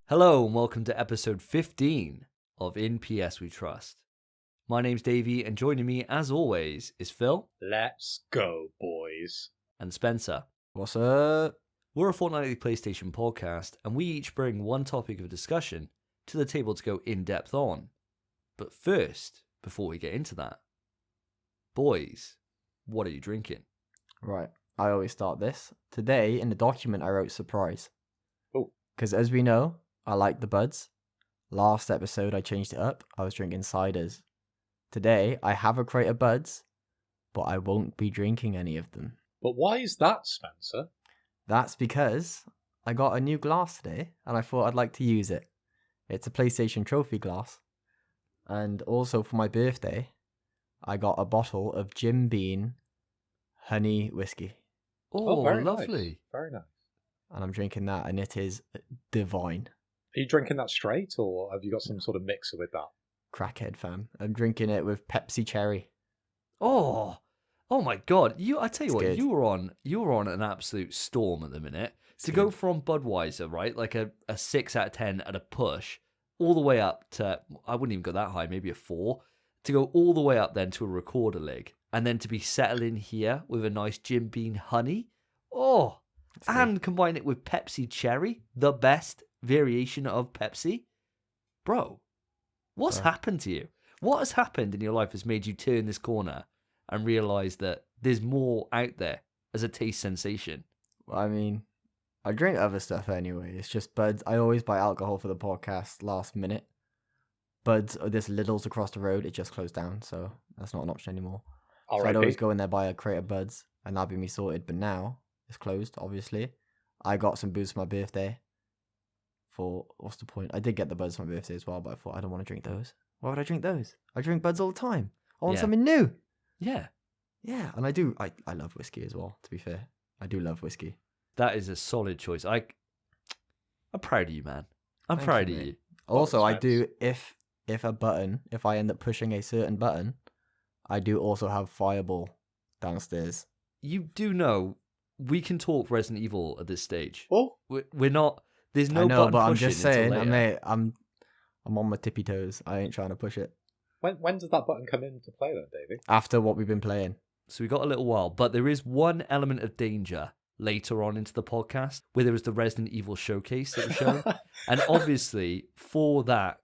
Hello and welcome to episode 15 of In PS We Trust. My name's Davey and joining me as always is Phil Let's go, boys. and Spencer. What's up? We're a fortnightly PlayStation podcast and we each bring one topic of discussion to the table to go in depth on. But first, before we get into that, boys, what are you drinking? Right, I always start this. Today, in the document, I wrote surprise. Oh. Because as we know, I like the buds. Last episode, I changed it up. I was drinking ciders. Today, I have a crate of buds, but I won't be drinking any of them. But why is that, Spencer? That's because I got a new glass today, and I thought I'd like to use it. It's a PlayStation trophy glass. And also for my birthday, I got a bottle of Jim Beam honey whiskey. Oh, very lovely. Nice. Very nice. And I'm drinking that, and it is divine. Are you drinking that straight, or have you got some sort of mixer with that? Crackhead fam. I'm drinking it with Pepsi Cherry. Oh my God! I tell you It's what, good. you were on an absolute storm at the minute. To good. go from Budweiser, right, like a 6 out of 10 at a push, all the way up to, I wouldn't even go that high, maybe a 4, to go all the way up then to a recorder leg, and then to be settling here with a nice Jim Beam honey. Oh, and combine it with Pepsi Cherry, the best variation of Pepsi. Bro, what's happened to you? What has happened in your life has made you turn this corner and realise that there's more out there as a taste sensation? Well, I mean, I drink other stuff anyway. It's just buds. I always buy alcohol for the podcast last minute. Buds, this Lidl's across the road, it just closed down, so that's not an option anymore. So I'd always go in there, buy a crate of buds, and that'd be me sorted. But now it's closed, obviously. I got some booze for my birthday. What's the point? I did get the buds for my birthday as well, but I thought I don't want to drink those. Why would I drink those? I drink buds all the time. I want Yeah. something new. Yeah, Yeah, and I do. I love whiskey as well, to be fair. I do love whiskey. that is a solid choice. I'm proud of you, man. I'm Thank proud you, of mate. you. Also, I Spence. do, if I end up pushing a certain button, I do also have Fireball downstairs. You do know we can talk Resident Evil at this stage. Well, We're not. There's no I know, button but I'm pushing just until saying, later. mate, I'm on my tippy toes. I ain't trying to push it. when does that button come into play then, Davey? After what we've been playing. So we got a little while, but there is one element of danger later on into the podcast where there was the Resident Evil showcase that was shown. And obviously for that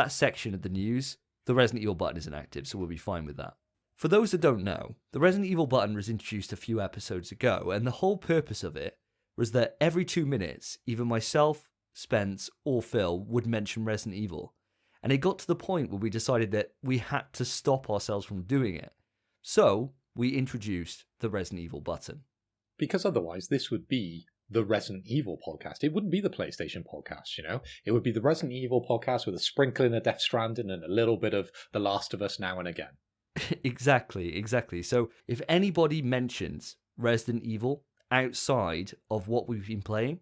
section of the news, the Resident Evil button isn't active, so we'll be fine with that. For those that don't know, the Resident Evil button was introduced a few episodes ago, and the whole purpose of it was that every 2 minutes, either myself, Spence, or Phil would mention Resident Evil. And it got to the point where we decided that we had to stop ourselves from doing it. So we introduced the Resident Evil button. Because otherwise, this would be the Resident Evil podcast. It wouldn't be the PlayStation podcast, you know? It would be the Resident Evil podcast with a sprinkling of Death Stranding and a little bit of The Last of Us now and again. Exactly. So if anybody mentions Resident Evil outside of what we've been playing,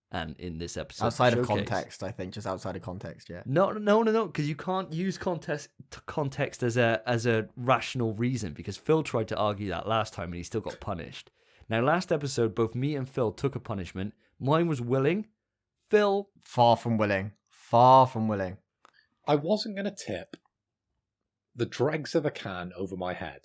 and in this episode, Outside of showcase- context, I think. Just outside of context, yeah. No, because you can't use context as a rational reason, because Phil tried to argue that last time and he still got punished. Now, last episode, both me and Phil took a punishment. Mine was willing. Phil, Far from willing. Far from willing. I wasn't going to tip the dregs of a can over my head.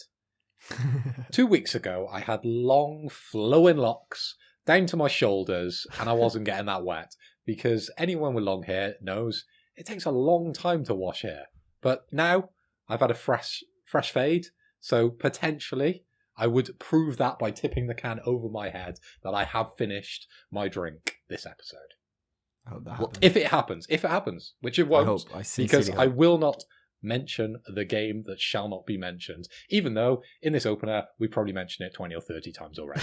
2 weeks ago, I had long, flowing locks down to my shoulders, and I wasn't getting that wet, because anyone with long hair knows it takes a long time to wash hair. But now, I've had a fresh fade, so potentially I would prove that by tipping the can over my head that I have finished my drink this episode. I hope that Well, happens. If it happens, which it won't, I because sincerely I hope. will not mention the game that shall not be mentioned, even though in this opener we probably mentioned it 20 or 30 times already.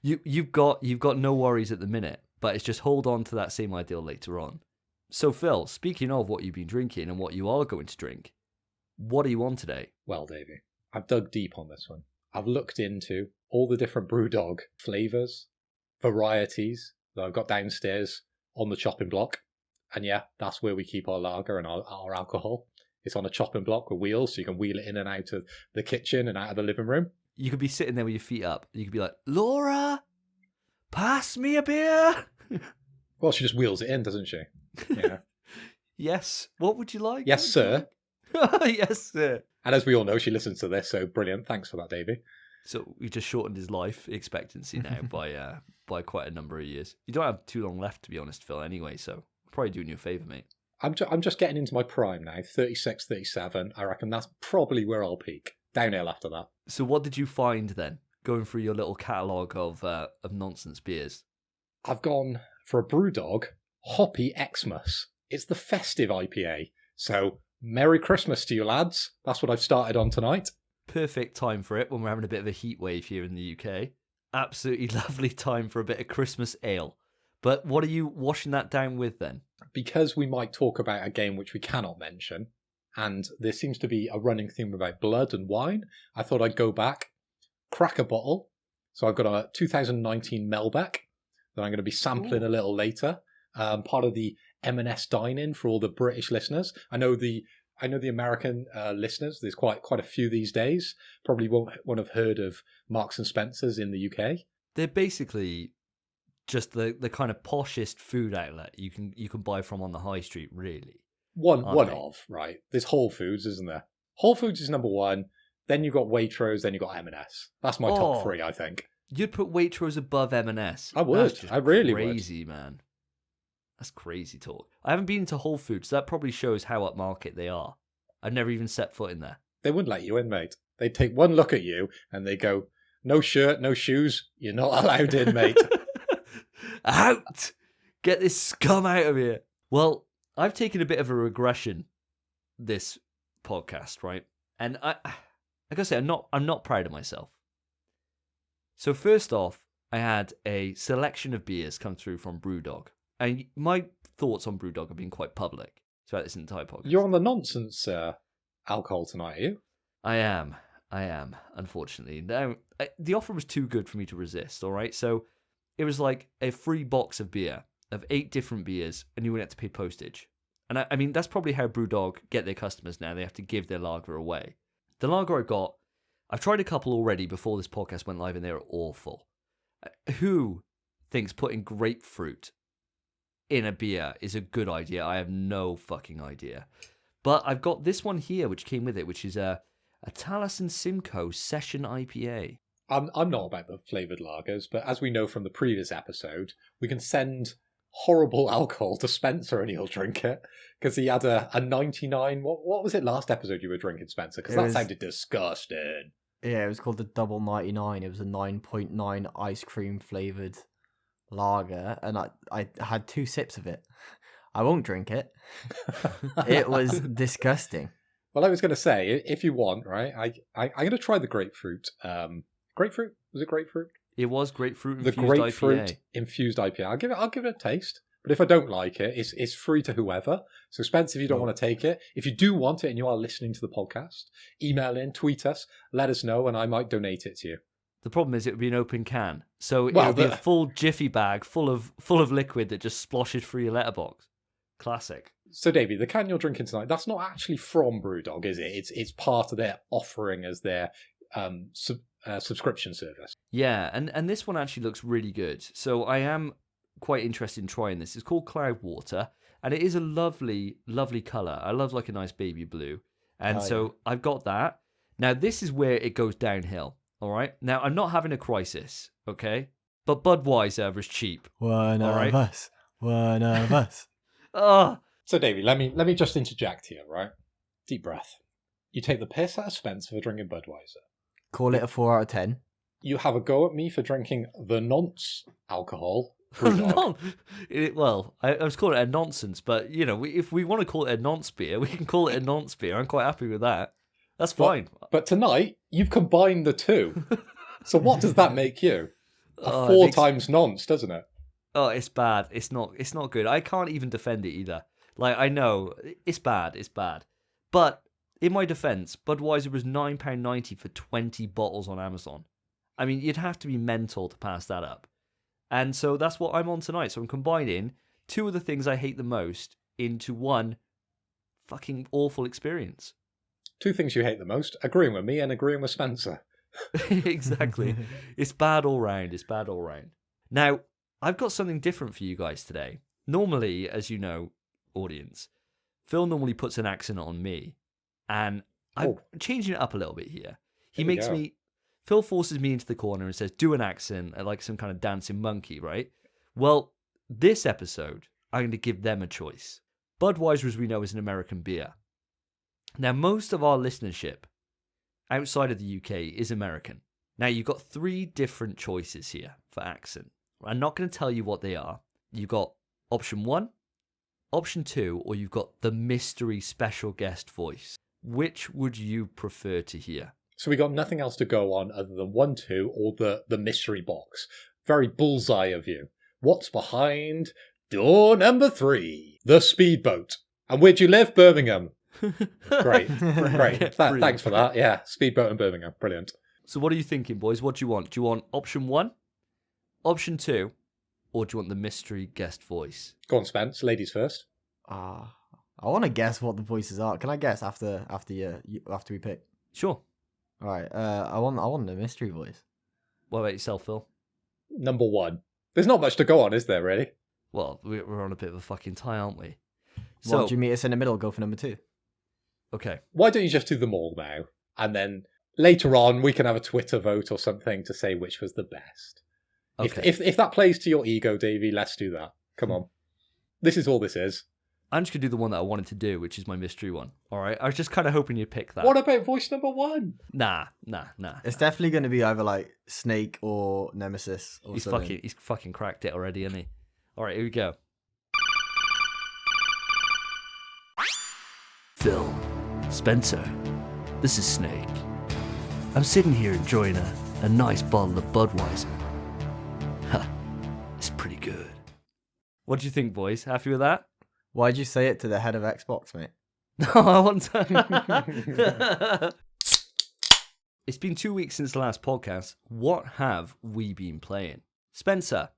you've got no worries at the minute, but it's just hold on to that same ideal later on. So Phil, speaking of what you've been drinking and what you are going to drink, what are you on today? Well, Davey, I've dug deep on this one. I've looked into all the different Brewdog flavours, varieties that I've got downstairs on the chopping block. And yeah, that's where we keep our lager and our alcohol. It's on a chopping block with wheels, so you can wheel it in and out of the kitchen and out of the living room. You could be sitting there with your feet up. You could be like, Laura, pass me a beer. Well, she just wheels it in, doesn't she? Yeah. Yes. What would you like? Yes, sir. Yes, sir. And as we all know, she listens to this, so brilliant. Thanks for that, Davey. So we just shortened his life expectancy now by quite a number of years. You don't have too long left, to be honest, Phil, anyway, so probably doing you a favour, mate. I'm just getting into my prime now, 36, 37. I reckon that's probably where I'll peak. Downhill after that. So what did you find then, going through your little catalogue of nonsense beers? I've gone for a Brewdog Hoppy Xmas. It's the festive IPA. So, Merry Christmas to you, lads. That's what I've started on tonight. Perfect time for it when we're having a bit of a heat wave here in the UK. Absolutely lovely time for a bit of Christmas ale. But what are you washing that down with then? Because we might talk about a game which we cannot mention, and there seems to be a running theme about blood and wine, I thought I'd go back, crack a bottle. So I've got a 2019 Melbeck that I'm going to be sampling a little later. Part of the M&S dine-in for all the British listeners. I know the American listeners. There's quite a few these days. Probably won't have heard of Marks and Spencer's in the UK. They're basically just the kind of poshest food outlet you can buy from on the high street, really. One of, right? There's Whole Foods, isn't there? Whole Foods is number one. Then you've got Waitrose, then you've got M&S. That's my top three, I think. You'd put Waitrose above M&S. I would. I really would. Crazy, man. That's crazy talk. I haven't been to Whole Foods, so that probably shows how upmarket they are. I've never even set foot in there. They wouldn't let you in, mate. They'd take one look at you and they go, no shirt, no shoes. You're not allowed in, mate. Out! Get this scum out of here. Well, I've taken a bit of a regression this podcast, right? And I gotta say, I'm not proud of myself. So first off, I had a selection of beers come through from Brewdog. And my thoughts on Brewdog have been quite public throughout this entire podcast. You're on the nonsense alcohol tonight, are you? I am, unfortunately. Now, the offer was too good for me to resist, all right? So it was like a free box of beer, of 8 different beers, and you wouldn't have to pay postage. And I mean, that's probably how Brewdog get their customers now. They have to give their lager away. The lager I got, I've tried a couple already before this podcast went live, and they were awful. Who thinks putting grapefruit in a beer is a good idea? I have no fucking idea. But I've got this one here, which came with it, which is a Taliesin Simcoe Session IPA. I'm not about the flavoured lagers, but as we know from the previous episode, we can send horrible alcohol to Spencer and he'll drink it. Because he had a 99... What was it last episode you were drinking, Spencer? Because that sounded disgusting. Yeah, it was called the Double 99. It was a 9.9 ice cream flavoured lager, and I had 2 sips of it. I won't drink it. It was disgusting. Well, I was going to say, if you want, right, I'm going to try the grapefruit. Grapefruit? Was it grapefruit? It was grapefruit infused IPA. The grapefruit IPA. infused IPA. I'll give it a taste. But if I don't like it, it's free to whoever. So Spence, if you don't want to take it, if you do want it and you are listening to the podcast, email in, tweet us, let us know, and I might donate it to you. The problem is it would be an open can. So it would be a full jiffy bag full of liquid that just splashes through your letterbox. Classic. So, Davey, the can you're drinking tonight, that's not actually from Brewdog, is it? It's part of their offering as their subscription service. Yeah, and this one actually looks really good. So I am quite interested in trying this. It's called Cloudwater, and it is a lovely, lovely colour. I love like a nice baby blue. And I've got that. Now, this is where it goes downhill, all right? Now, I'm not having a crisis, okay? But Budweiser is cheap. One of us. Oh. So, Davey, let me just interject here, right? Deep breath. You take the piss out of Spencer for drinking Budweiser. Call it a 4 out of 10. You have a go at me for drinking the nonce alcohol. Well, I was calling it a nonsense, but you know, if we want to call it a nonce beer, we can call it a nonce beer. I'm quite happy with that. That's fine. But tonight you've combined the two. So what does that make you? A 4 times nonce, doesn't it? Oh, it's bad. It's not good. I can't even defend it either. Like, I know it's bad. But in my defense, Budweiser was £9.90 for 20 bottles on Amazon. I mean, you'd have to be mental to pass that up. And so that's what I'm on tonight. So I'm combining 2 of the things I hate the most into one fucking awful experience. 2 things you hate the most, agreeing with me and agreeing with Spencer. Exactly. It's bad all round. Now, I've got something different for you guys today. normally, as you know, audience, Phil normally puts an accent on me, and I'm changing it up a little bit here. Phil forces me into the corner and says, do an accent like some kind of dancing monkey, right? Well, this episode, I'm going to give them a choice. Budweiser, as we know, is an American beer. Now, most of our listenership outside of the UK is American. Now, you've got 3 different choices here for accent. I'm not going to tell you what they are. You've got option 1, option 2, or you've got the mystery special guest voice. Which would you prefer to hear? So we got nothing else to go on other than 1, 2, or the mystery box. Very bullseye of you. What's behind door number 3? The speedboat. And where'd you live? Birmingham. Great. Thanks for that. Yeah, speedboat in Birmingham. Brilliant. So what are you thinking, boys? What do you want? Do you want option 1, option 2, or do you want the mystery guest voice? Go on, Spence. Ladies first. I want to guess what the voices are. Can I guess after we pick? Sure. All right. I want the mystery voice. What about yourself, Phil? Number 1. There's not much to go on, is there, really? Well, we're on a bit of a fucking tie, aren't we? So, what, do you meet us in the middle? Go for number 2. Okay. Why don't you just do them all now? And then later on, we can have a Twitter vote or something to say which was the best. Okay. If that plays to your ego, Davey, let's do that. Come on. This is all this is. I'm just going to do the one that I wanted to do, which is my mystery one. All right? I was just kind of hoping you'd pick that. What about voice number 1? Nah. It's definitely going to be either like Snake or Nemesis or something. He's fucking cracked it already, isn't he? All right, here we go. Phil, Spencer, this is Snake. I'm sitting here enjoying a nice bottle of Budweiser. It's pretty good. What do you think, boys? Happy with that? Why'd you say it to the head of Xbox, mate? No, I want to... It's been 2 weeks since the last podcast. What have we been playing? Spencer,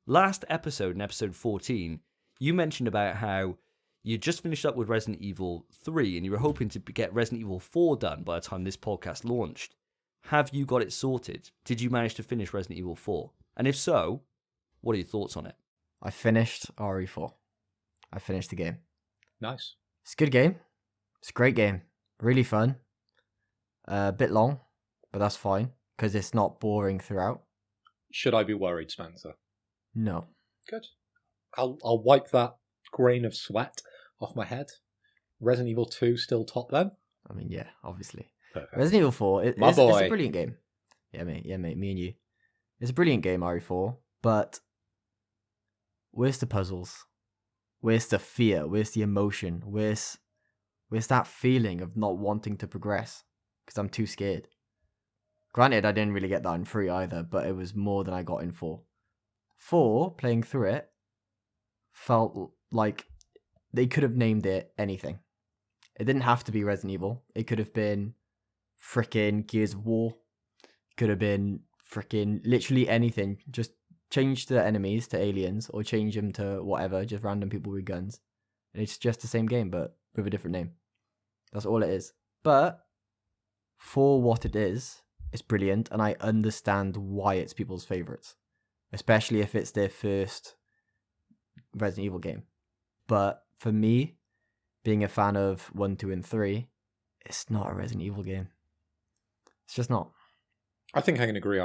last episode, in episode 14, you mentioned about how you just finished up with Resident Evil 3 and you were hoping to get Resident Evil 4 done by the time this podcast launched. Have you got it sorted? Did you manage to finish Resident Evil 4? And if so, what are your thoughts on it? I finished RE4. I finished the game. Nice. It's a good game. It's a great game. Really fun. A bit long, but that's fine because it's not boring throughout. Should I be worried, Spencer? No. Good. I'll wipe that grain of sweat off my head. Resident Evil 2 still top then? I mean, yeah, obviously. Perfect. Resident Evil 4, it's a brilliant game. Yeah, mate, me and you. It's a brilliant game, RE4, but where's the puzzles? Where's the fear? Where's the emotion? Where's that feeling of not wanting to progress? Because I'm too scared. Granted, I didn't really get that in 3 either, but it was more than I got in 4. 4, playing through it, felt like they could have named it anything. It didn't have to be Resident Evil. It could have been frickin' Gears of War. It could have been frickin' literally anything. Just change the enemies to aliens or change them to whatever, just random people with guns. And it's just the same game, but with a different name. That's all it is. But for what it is, it's brilliant, and I understand why it's people's favourites. Especially if it's their first Resident Evil game. But for me, being a fan of 1, 2, and 3, it's not a Resident Evil game. It's just not. I think I can agree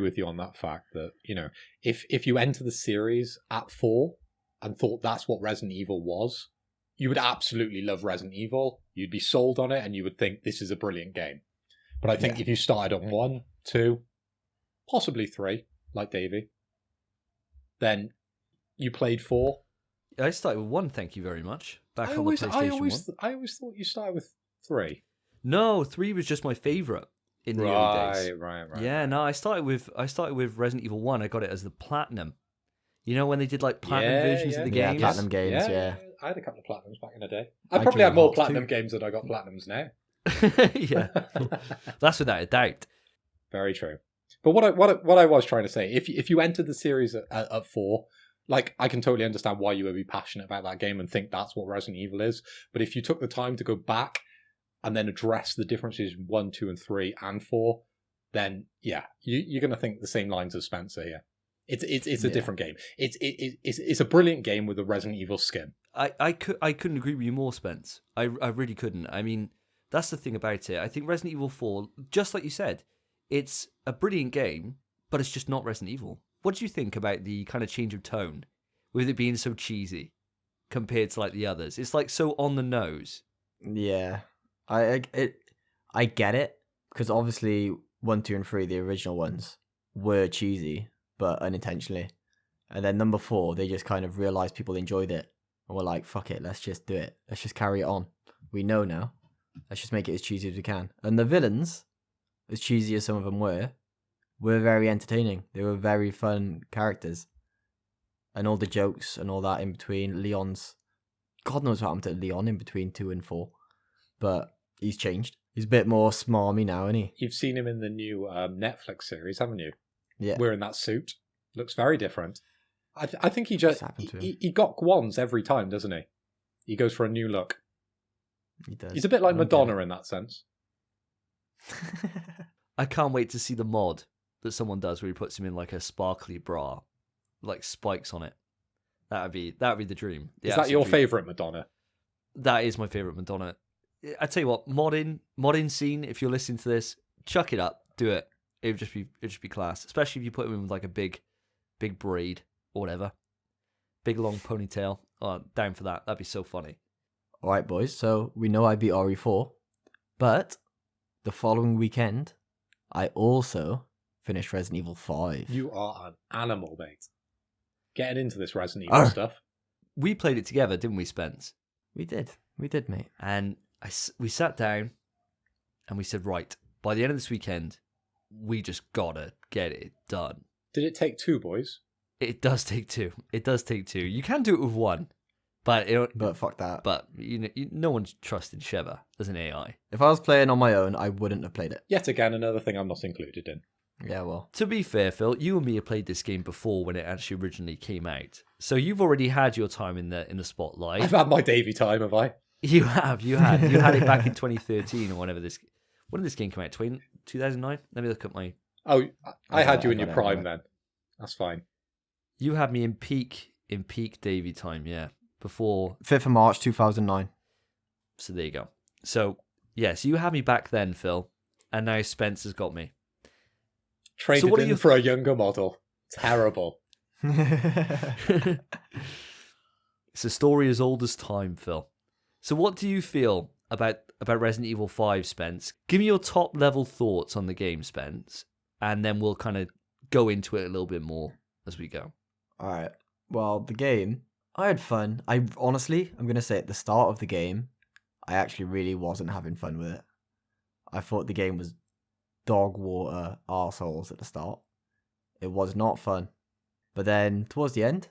with you on that fact that, you know, if you enter the series at 4 and thought that's what Resident Evil was, you would absolutely love Resident Evil. You'd be sold on it and you would think this is a brilliant game. But I think if you started on 1, 2, possibly 3, like Davey, then you played 4. I started with 1, thank you very much. Back on the PlayStation 1. I always thought you started with 3. No, 3 was just my favourite in the early days. Right. Yeah, no, I started with Resident Evil 1. I got it as the platinum. You know when they did like platinum versions of the Yeah, games? platinum games, yeah. I had a couple of platinums back in the day. I probably had more platinum games than I got platinums now. Yeah, that's without a doubt. Very true. But what I was trying to say, if you entered the series at 4, like, I can totally understand why you would be passionate about that game and think that's what Resident Evil is. But if you took the time to go back and then address the differences in 1, 2, and 3, and 4, then yeah, you're going to think the same lines as Spencer here. It's a different game. It's a brilliant game with a Resident Evil skin. I couldn't agree with you more, Spence. I really couldn't. I mean, that's the thing about it. I think Resident Evil 4, just like you said, it's a brilliant game, but it's just not Resident Evil. What do you think about the kind of change of tone with it being so cheesy compared to like the others? It's like so on the nose. Yeah, I get it, because obviously 1, 2, and 3, the original ones, were cheesy, but unintentionally. And then number 4, they just kind of realized people enjoyed it, and were like, "Fuck it, let's just do it. Let's just carry it on. We know now. Let's just make it as cheesy as we can." And the villains, as cheesy as some of them were very entertaining. They were very fun characters, and all the jokes and all that in between. Leon's, God knows what happened to Leon in between 2 and 4, but he's changed. He's a bit more smarmy now, isn't he? You've seen him in the new Netflix series, haven't you? Yeah. Wearing that suit. Looks very different. I think he just happened to him? he got Gwons every time, doesn't he? He goes for a new look. He does. He's a bit like I don't get Madonna in that sense. I can't wait to see the mod that someone does where he puts him in like a sparkly bra, like spikes on it. That'd be the dream. Is that your favourite Madonna? That is my favourite Madonna. I tell you what, modding scene. If you're listening to this, chuck it up, do it. It'd just be class, especially if you put him in with like a big braid or whatever, big long ponytail. Oh, down for that. That'd be so funny. All right, boys. So we know I beat RE4, but the following weekend, I also finished Resident Evil 5. You are an animal, mate. Getting into this Resident Evil stuff. We played it together, didn't we, Spence? We did, mate. And we sat down and we said, right, by the end of this weekend, we just gotta get it done. Did it take 2, boys? It does take 2. It does take 2. You can do it with 1, but fuck that. But no one's trusting Sheva as an AI. If I was playing on my own, I wouldn't have played it. Yet again, another thing I'm not included in. Yeah, well. To be fair, Phil, you and me have played this game before when it actually originally came out, so you've already had your time in the spotlight. I've had my Davey time, have I? You had it back in 2013 or whenever this. When did this game come out? 2009? Let me look at my. Oh, I had you in your prime then. That's fine. You had me in peak Davey time, yeah. Before 5th of March 2009. So there you go. So yes, you had me back then, Phil, and now Spencer's got me. Traded in for a younger model. Terrible. It's a story as old as time, Phil. So what do you feel about Resident Evil 5, Spence? Give me your top level thoughts on the game, Spence, and then we'll kind of go into it a little bit more as we go. All right. Well, the game, I had fun. I'm going to say at the start of the game, I actually really wasn't having fun with it. I thought the game was dog water arseholes at the start. It was not fun. But then towards the end,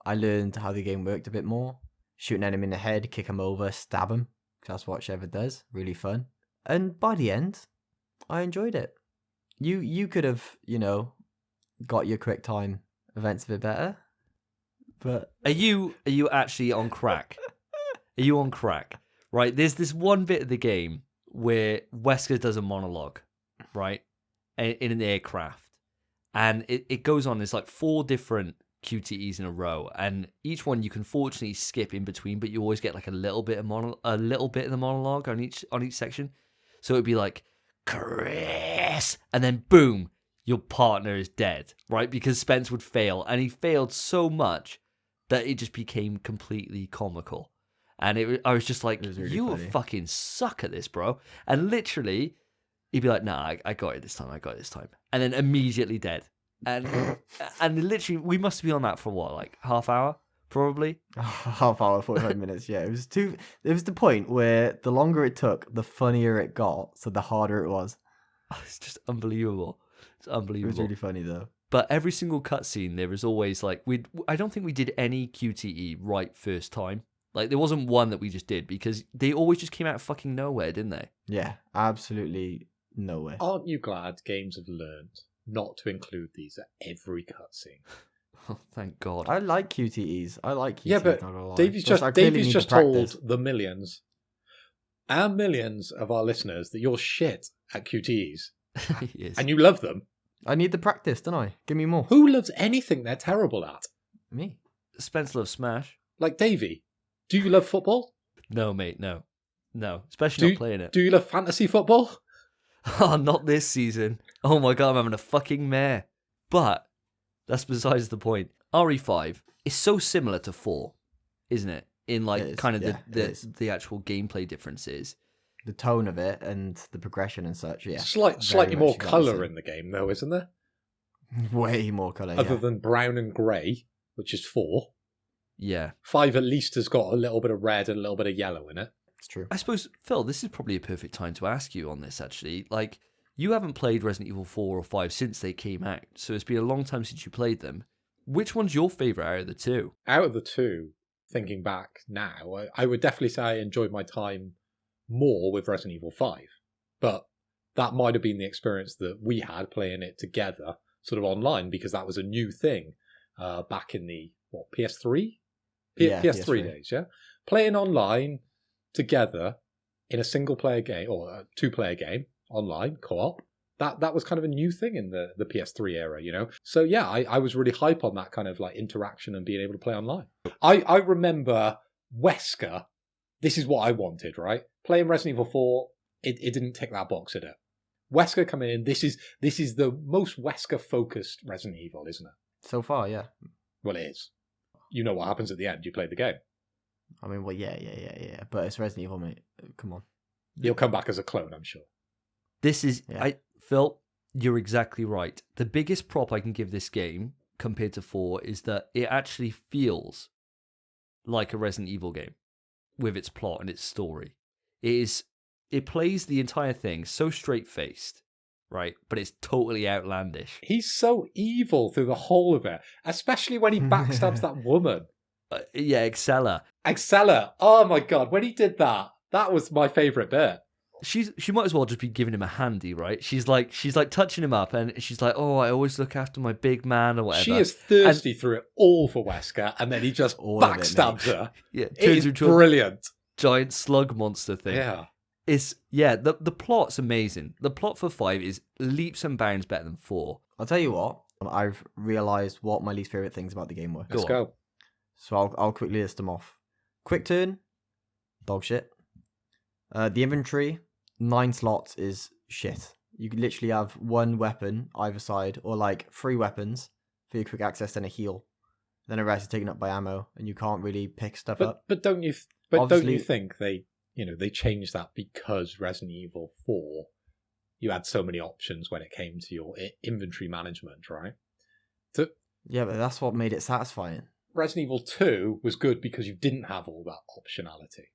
I learned how the game worked a bit more. Shoot an enemy in the head, kick him over, stab him. That's what Sheva does. Really fun. And by the end, I enjoyed it. You could have, got your quick time events a bit better. But are you actually on crack? Are you on crack? Right, there's this one bit of the game where Wesker does a monologue, right, in an aircraft. And it goes on, there's like 4 different QTEs in a row, and each one you can fortunately skip in between, but you always get like a little bit of the monologue on each section. So it'd be like, Chris, and then boom, your partner is dead, right? Because Spence would fail, and he failed so much that it just became completely comical. And I was just like, really you funny. Fucking suck at this, bro. And literally, he'd be like, nah, I got it this time. And then immediately dead. And literally, we must be on that for what, like half hour, probably? Half hour, 45 minutes, yeah. It was the point where the longer it took, the funnier it got, so the harder it was. It's just unbelievable. It's unbelievable. It was really funny, though. But every single cutscene, there was always like, I don't think we did any QTE right first time. Like, there wasn't one that we just did, because they always just came out of fucking nowhere, didn't they? Yeah, absolutely nowhere. Aren't you glad games have learned not to include these at every cutscene? Oh, thank God. I like QTEs. Yeah, but Davey's just told the millions and millions of our listeners that you're shit at QTEs. Yes. And you love them. I need the practice, don't I? Give me more. Who loves anything they're terrible at? Me. Spencer loves Smash. Like Davey, do you love football? No, mate, no. Especially not playing it. Do you love fantasy football? Oh, not this season. Oh my god, I'm having a fucking mare. But that's besides the point. RE5 is so similar to 4, isn't it? In like kind of the actual gameplay differences. The tone of it and the progression and such, yeah. Slightly more colour in the game, though, isn't there? Way more colour, Other than brown and grey, which is 4. Yeah. 5 at least has got a little bit of red and a little bit of yellow in it. It's true. I suppose, Phil, this is probably a perfect time to ask you on this, actually. Like, you haven't played Resident Evil 4 or 5 since they came out, so it's been a long time since you played them. Which one's your favourite out of the two? Out of the two, thinking back now, I would definitely say I enjoyed my time more with Resident Evil 5. But that might have been the experience that we had playing it together, sort of online, because that was a new thing back in the, PS3? PS3 days, yeah? Playing online together in a single-player game, or a two-player game, online, co-op, that was kind of a new thing in the PS3 era, you know? So yeah, I was really hype on that kind of like interaction and being able to play online. I remember Wesker, this is what I wanted, right? Playing Resident Evil 4, it didn't tick that box, did it? Wesker coming in, this is the most Wesker-focused Resident Evil, isn't it? So far, yeah. Well, it is. You know what happens at the end, you played the game. I mean, well, yeah. But it's Resident Evil, mate. Come on. He'll come back as a clone, I'm sure. This is... Yeah. Phil, you're exactly right. The biggest prop I can give this game, compared to 4, is that it actually feels like a Resident Evil game, with its plot and its story. It plays the entire thing so straight-faced, right? But it's totally outlandish. He's so evil through the whole of it, especially when he backstabs that woman. Yeah, Excella. Oh my god, when he did that, that was my favourite bit. She might as well just be giving him a handy, right? She's like touching him up, and she's like, "Oh, I always look after my big man," or whatever. She is thirsty through it all for Wesker, and then he just backstabs her. Yeah, turns into brilliant. Giant slug monster thing. Yeah, the plot's amazing. The plot for 5 is leaps and bounds better than 4. I'll tell you what, I've realised what my least favourite things about the game were. Let's go. So I'll quickly list them off. Quick turn, dog shit. The inventory, 9 slots is shit. You can literally have 1 weapon either side, or like 3 weapons for your quick access, then a heal. Then the rest is taken up by ammo, and you can't really pick stuff up. But don't you think they changed that because Resident Evil 4, you had so many options when it came to your inventory management, right? Yeah, but that's what made it satisfying. Resident Evil 2 was good because you didn't have all that optionality.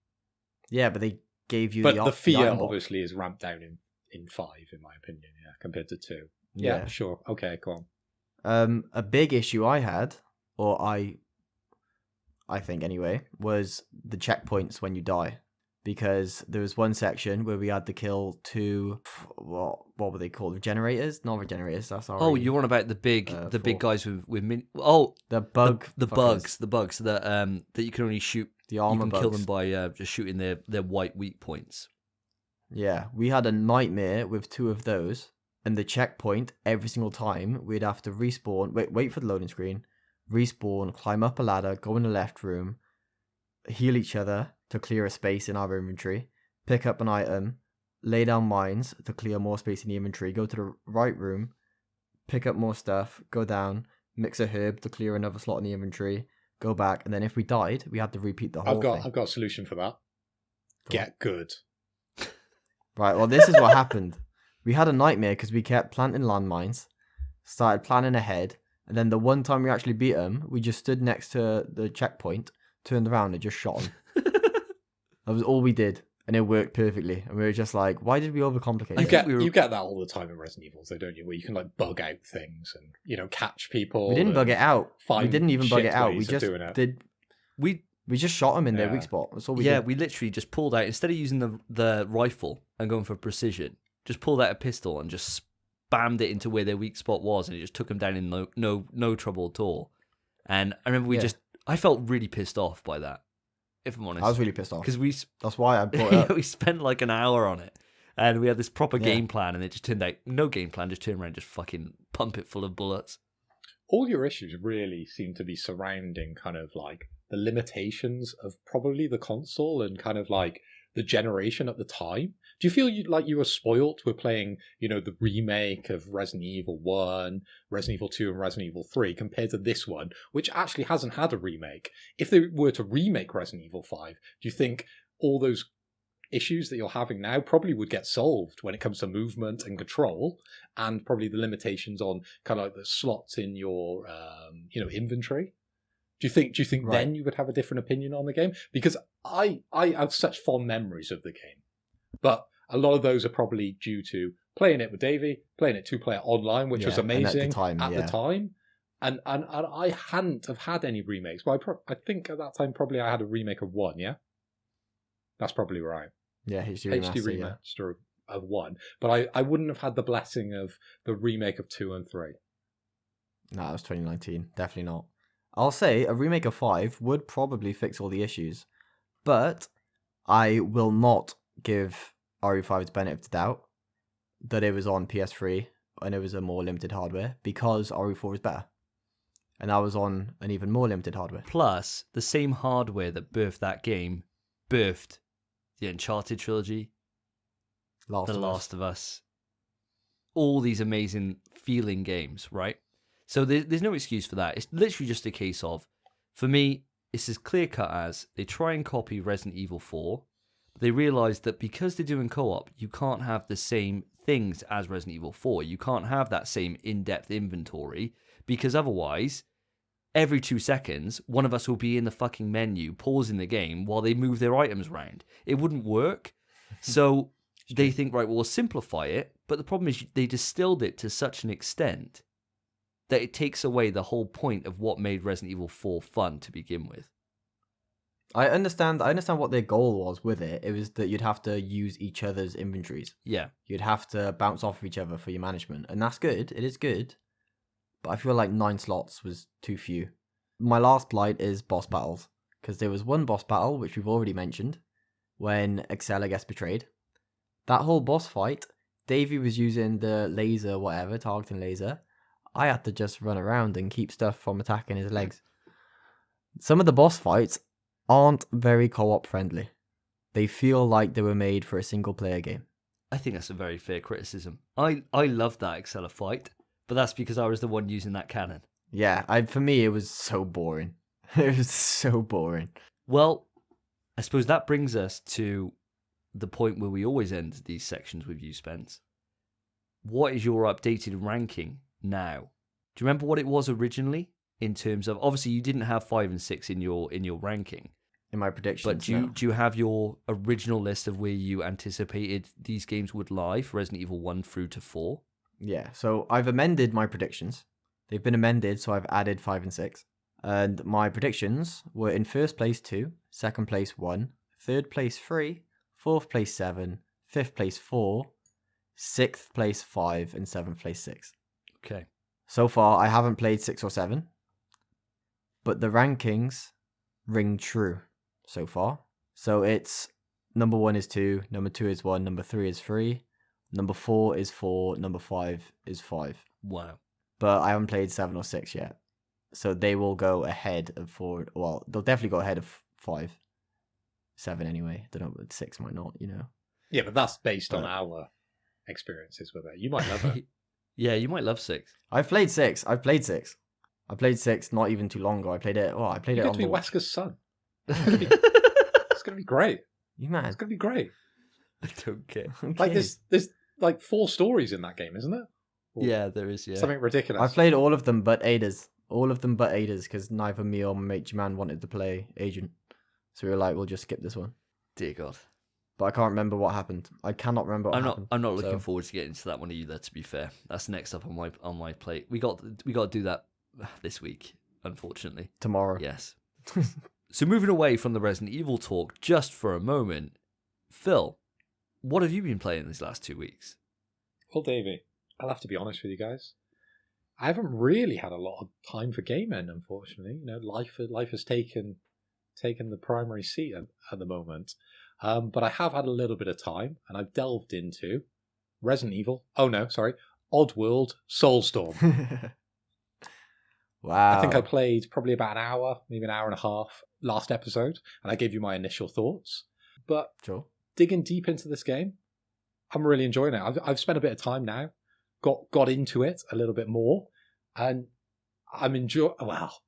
Yeah, but they gave you the fear obviously is ramped down in 5, in my opinion, compared to 2. Yeah, sure. Okay, go on. A big issue I had, or I think anyway, was the checkpoints when you die. Because there was one section where we had to kill 2, what were they called? Regenerators? Not regenerators, that's already... Oh, you're on about the big guys with the bugs that you can only shoot. The armor bugs. You can bugs. kill them by just shooting their white weak points. Yeah, we had a nightmare with 2 of those, and the checkpoint, every single time, we'd have to respawn, wait for the loading screen, respawn, climb up a ladder, go in the left room, heal each other to clear a space in our inventory, pick up an item, lay down mines to clear more space in the inventory, go to the right room, pick up more stuff, go down, mix a herb to clear another slot in the inventory, go back, and then if we died, we had to repeat the whole thing. I've got a solution for that. Get good. Right, well, this is what happened. We had a nightmare because we kept planting landmines, started planning ahead, and then the one time we actually beat them, we just stood next to the checkpoint, turned around and just shot them. That was all we did, and it worked perfectly. And we were just like, why did we overcomplicate it? You get that all the time in Resident Evil, though, don't you? Where you can like bug out things and catch people. We didn't bug it out. We didn't even bug it out. We just did. We just shot them in their weak spot. That's all we did. Yeah, we literally just pulled out, instead of using the rifle and going for precision, just pulled out a pistol and just spammed it into where their weak spot was, and it just took them down in no trouble at all. And I remember I felt really pissed off by that, if I'm honest. I was really pissed off. Because that's why I brought it up. We spent like an hour on it, and we had this proper game plan, and it just turned out no game plan, just turned around and just fucking pump it full of bullets. All your issues really seem to be surrounding kind of like the limitations of probably the console and kind of like the generation at the time. Do you feel like you were spoilt with playing, the remake of Resident Evil 1, Resident Evil 2, and Resident Evil 3 compared to this one, which actually hasn't had a remake? If they were to remake Resident Evil 5, do you think all those issues that you're having now probably would get solved when it comes to movement and control, and probably the limitations on kind of like the slots in your inventory? Do you think Right. then you would have a different opinion on the game? Because I have such fond memories of the game, but a lot of those are probably due to playing it with Davey, playing it 2-player online, which was Yeah, and amazing at the time. and I hadn't have had any remakes. Well, I think at that time probably I had a remake of 1. Yeah, that's probably right. Yeah, HD remaster of 1, but I wouldn't have had the blessing of the remake of 2 and 3. No, that was 2019. Definitely not. I'll say a remake of 5 would probably fix all the issues, but I will not give RE5 its benefit of the doubt that it was on PS3 and it was a more limited hardware, because RE4 was better. And I was on an even more limited hardware. Plus, the same hardware that birthed that game birthed the Uncharted trilogy, The Last of Us, all these amazing feeling games, right? So there's no excuse for that. It's literally just a case of, for me, it's as clear cut as they try and copy Resident Evil 4. But they realise that because they're doing co-op, you can't have the same things as Resident Evil 4. You can't have that same in-depth inventory, because otherwise, every 2 seconds, one of us will be in the fucking menu, pausing the game while they move their items around. It wouldn't work. So they think, right, well, we'll simplify it. But the problem is they distilled it to such an extent that it takes away the whole point of what made Resident Evil 4 fun to begin with. I understand what their goal was with it. It was that you'd have to use each other's inventories. Yeah. You'd have to bounce off of each other for your management. And that's good. It is good. But I feel like 9 slots was too few. My last blight is boss battles, because there was one boss battle, which we've already mentioned, when Excella gets betrayed. That whole boss fight, Davey was using the laser, whatever, targeting laser. I had to just run around and keep stuff from attacking his legs. Some of the boss fights aren't very co-op friendly. They feel like they were made for a single player game. I think that's a very fair criticism. I love that Excella fight, but that's because I was the one using that cannon. Yeah, for me, it was so boring. It was so boring. Well, I suppose that brings us to the point where we always end these sections with you, Spence. What is your updated ranking now? Do you remember what it was originally in terms of, obviously you didn't have 5 and 6 in your ranking, In my predictions, but do you have your original list of where you anticipated these games would lie for Resident Evil 1 through to 4? Yeah, so I've amended my predictions. They've been amended, so I've added 5 and 6. And my predictions were in first place 2, second place 1, third place 3, fourth place 7, fifth place 4, sixth place 5, and seventh place 6. Okay. So far, I haven't played 6 or 7, but the rankings ring true so far. So it's number 1 is 2, number 2 is 1, number 3 is 3, number 4 is 4, number 5 is 5. Wow. But I haven't played 7 or 6 yet. So they will go ahead of 4. Well, they'll definitely go ahead of 5. 7 anyway. Don't know, but 6 might not, Yeah, but that's based on our experiences with it. You might love it. Yeah, you might love 6. I've played 6. I played 6 not even too long ago. I played it. Oh, I played You it get on to be launch. Wesker's son. It's gonna be great. You man. It's gonna be great. I don't care. Okay. Like there's like 4 stories in that game, isn't there? Or Yeah, there is, yeah. something ridiculous. I played all of them but Ada's. All of them but Ada's, because neither me or my mate G-Man wanted to play Agent. So we were like, we'll just skip this one. Dear God. But I can't remember what happened. I cannot remember what happened. I'm not looking so- forward to getting into that one either, to be fair. That's next up on my plate. We got to do that this week, unfortunately. Tomorrow. Yes. So moving away from the Resident Evil talk just for a moment, Phil, what have you been playing these last 2 weeks? Well, Davey, I'll have to be honest with you guys. I haven't really had a lot of time for gaming, unfortunately. Life has taken the primary seat at the moment. But I have had a little bit of time, and I've delved into Resident Evil. Oh no, sorry, Oddworld Soulstorm. Wow. I think I played probably about an hour, maybe an hour and a half last episode, and I gave you my initial thoughts. But Sure. digging deep into this game, I'm really enjoying it. I've spent a bit of time now, got into it a little bit more, and I'm enjoying. Well,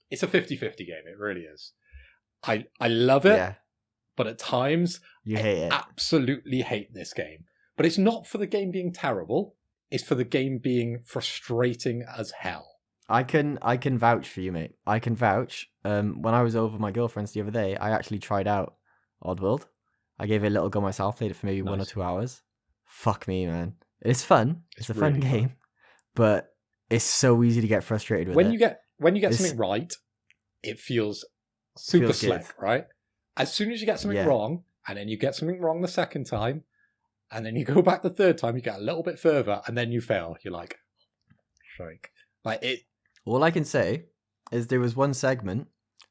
it's a 50-50 game. It really is. I love it, Yeah. but at times You I hate it. absolutely hate this game. But it's not for the game being terrible. It's for the game being frustrating as hell. I can vouch for you, mate. I can vouch. When I was over my girlfriend's the other day, I actually tried out Oddworld. I gave it a little go myself, played it for maybe 1 or 2 hours. Fuck me, man. It's fun. It's a fun really game. fun. But it's so easy to get frustrated with When it. you get It's- something right, it feels super Feels slick, good. right? As soon as you get something Yeah. wrong, and then you get something wrong the second time, and then you go back the third time, you get a little bit further, and then you fail. You're like, like it. All I can say is there was one segment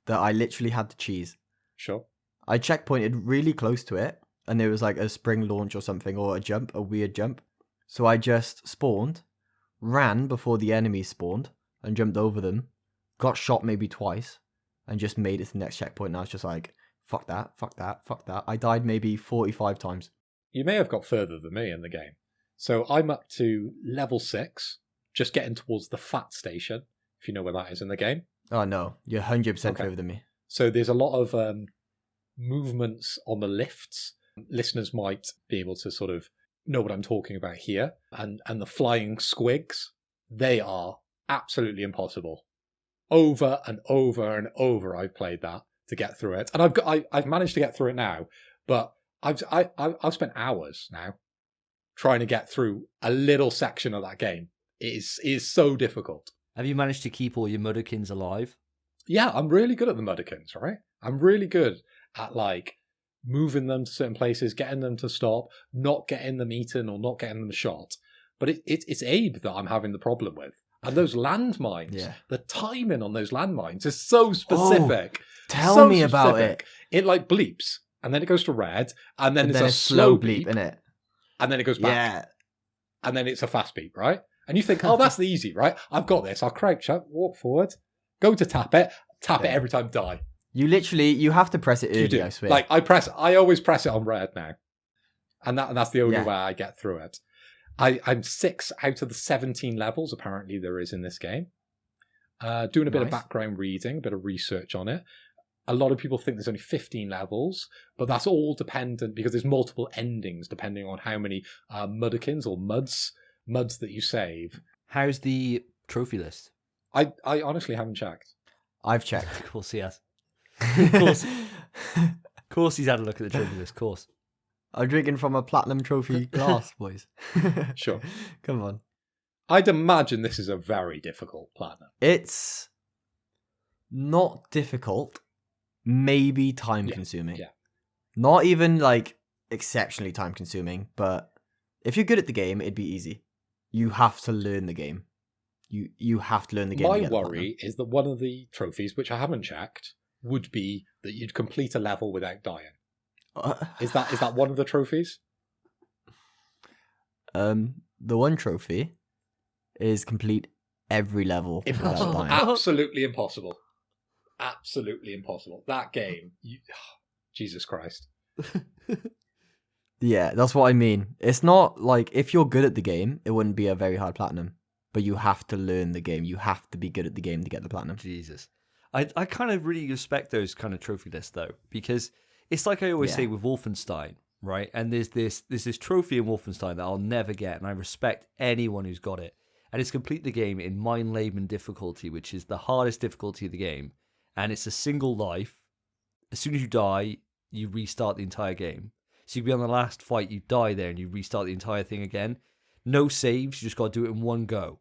that I literally had to cheese. Sure. I checkpointed really close to it, and there was like a spring launch or something, or a weird jump. So I just spawned, ran before the enemies spawned, and jumped over them, got shot maybe twice, and just made it to the next checkpoint. And I was just like, fuck that, fuck that, fuck that. I died maybe 45 times. You may have got further than me in the game. So I'm up to level 6, just getting towards the fat station, if you know where that is in the game. Oh no, you're 100% Okay. further than me. So there's a lot of movements on the lifts. Listeners might be able to sort of know what I'm talking about here. And the flying squigs, they are absolutely impossible. Over and over and over I've played that to get through it. And I've managed to get through it now, but I've spent hours now trying to get through a little section of that game. It is so difficult. Have you managed to keep all your Mudokins alive? Yeah, I'm really good at the Mudokins, right? I'm really good at like moving them to certain places, getting them to stop, not getting them eaten or not getting them shot. But it's Abe that I'm having the problem with. And those landmines, Yeah. the timing on those landmines is so specific. Tell So me about specific. It like bleeps, and then it goes to red, and then And it's then a it's slow bleep, innit? and then it goes back, Yeah. and then it's a fast beep, right? And you think, oh, that's easy, right? I've got this. I'll crouch up, walk forward, go to tap it Yeah. every time, die. You have to press it You early, do. I swear. Like I always press it on red now, and that's the only Yeah. way I get through it. I'm 6 out of the 17 levels apparently there is in this game. Doing a bit of Nice. background reading, a bit of research on it. A lot of people think there's only 15 levels, but that's all dependent because there's multiple endings depending on how many Mudokins or muds that you save. How's the trophy list? I honestly haven't checked. I've checked. Of course he has. Of course he's had a look at the trophy list, of course. I'm drinking from a platinum trophy glass, boys. Sure. Come on. I'd imagine this is a very difficult platinum. It's not difficult, maybe time Yeah, consuming. yeah. Not even like exceptionally time consuming, but if you're good at the game, it'd be easy. You have to learn the game. You have to learn the game. My to get the worry is that one of the trophies, which I haven't checked, would be that you'd complete a level without dying. platinum. Is that one of the trophies? The one trophy is complete every level without Impossible. dying. Absolutely impossible. Absolutely impossible. That game. Jesus Christ. Yeah, that's what I mean. It's not like if you're good at the game, it wouldn't be a very hard platinum. But you have to learn the game. You have to be good at the game to get the platinum. Jesus. I kind of really respect those kind of trophy lists, though, because it's like I always Yeah. say with Wolfenstein, right? And there's this trophy in Wolfenstein that I'll never get, and I respect anyone who's got it. And it's complete the game in Mein Leben difficulty, which is the hardest difficulty of the game. And it's a single life. As soon as you die, you restart the entire game. So you can be on the last fight, you die there, and you restart the entire thing again. No saves, you just got to do it in one go.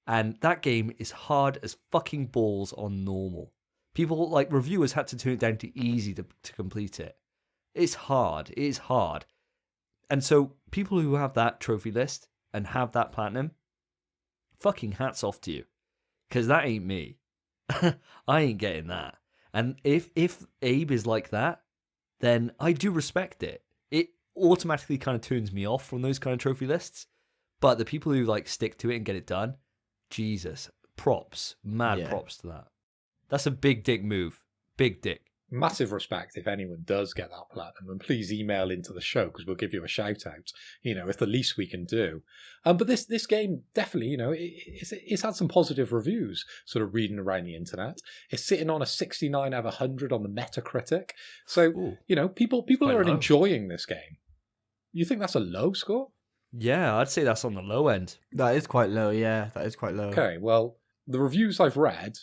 And that game is hard as fucking balls on normal. People, like reviewers, had to turn it down to easy to complete it. It's hard. It is hard. And so people who have that trophy list and have that platinum, fucking hats off to you. Because that ain't me. I ain't getting that. And if Abe is like that, then I do respect it. It automatically kind of turns me off from those kind of trophy lists. But the people who like stick to it and get it done, Jesus, props, mad props to that. That's a big dick move. Big dick. Massive respect if anyone does get that platinum, and please email into the show because we'll give you a shout out. It's the least we can do. But this game definitely, it's had some positive reviews. Sort of reading around the internet, it's sitting on a 69 out of 100 on the Metacritic. So people are enjoying this game. You think that's a low score? Yeah, I'd say that's on the low end. That is quite low. Yeah, that is quite low. Okay, well, the reviews I've read,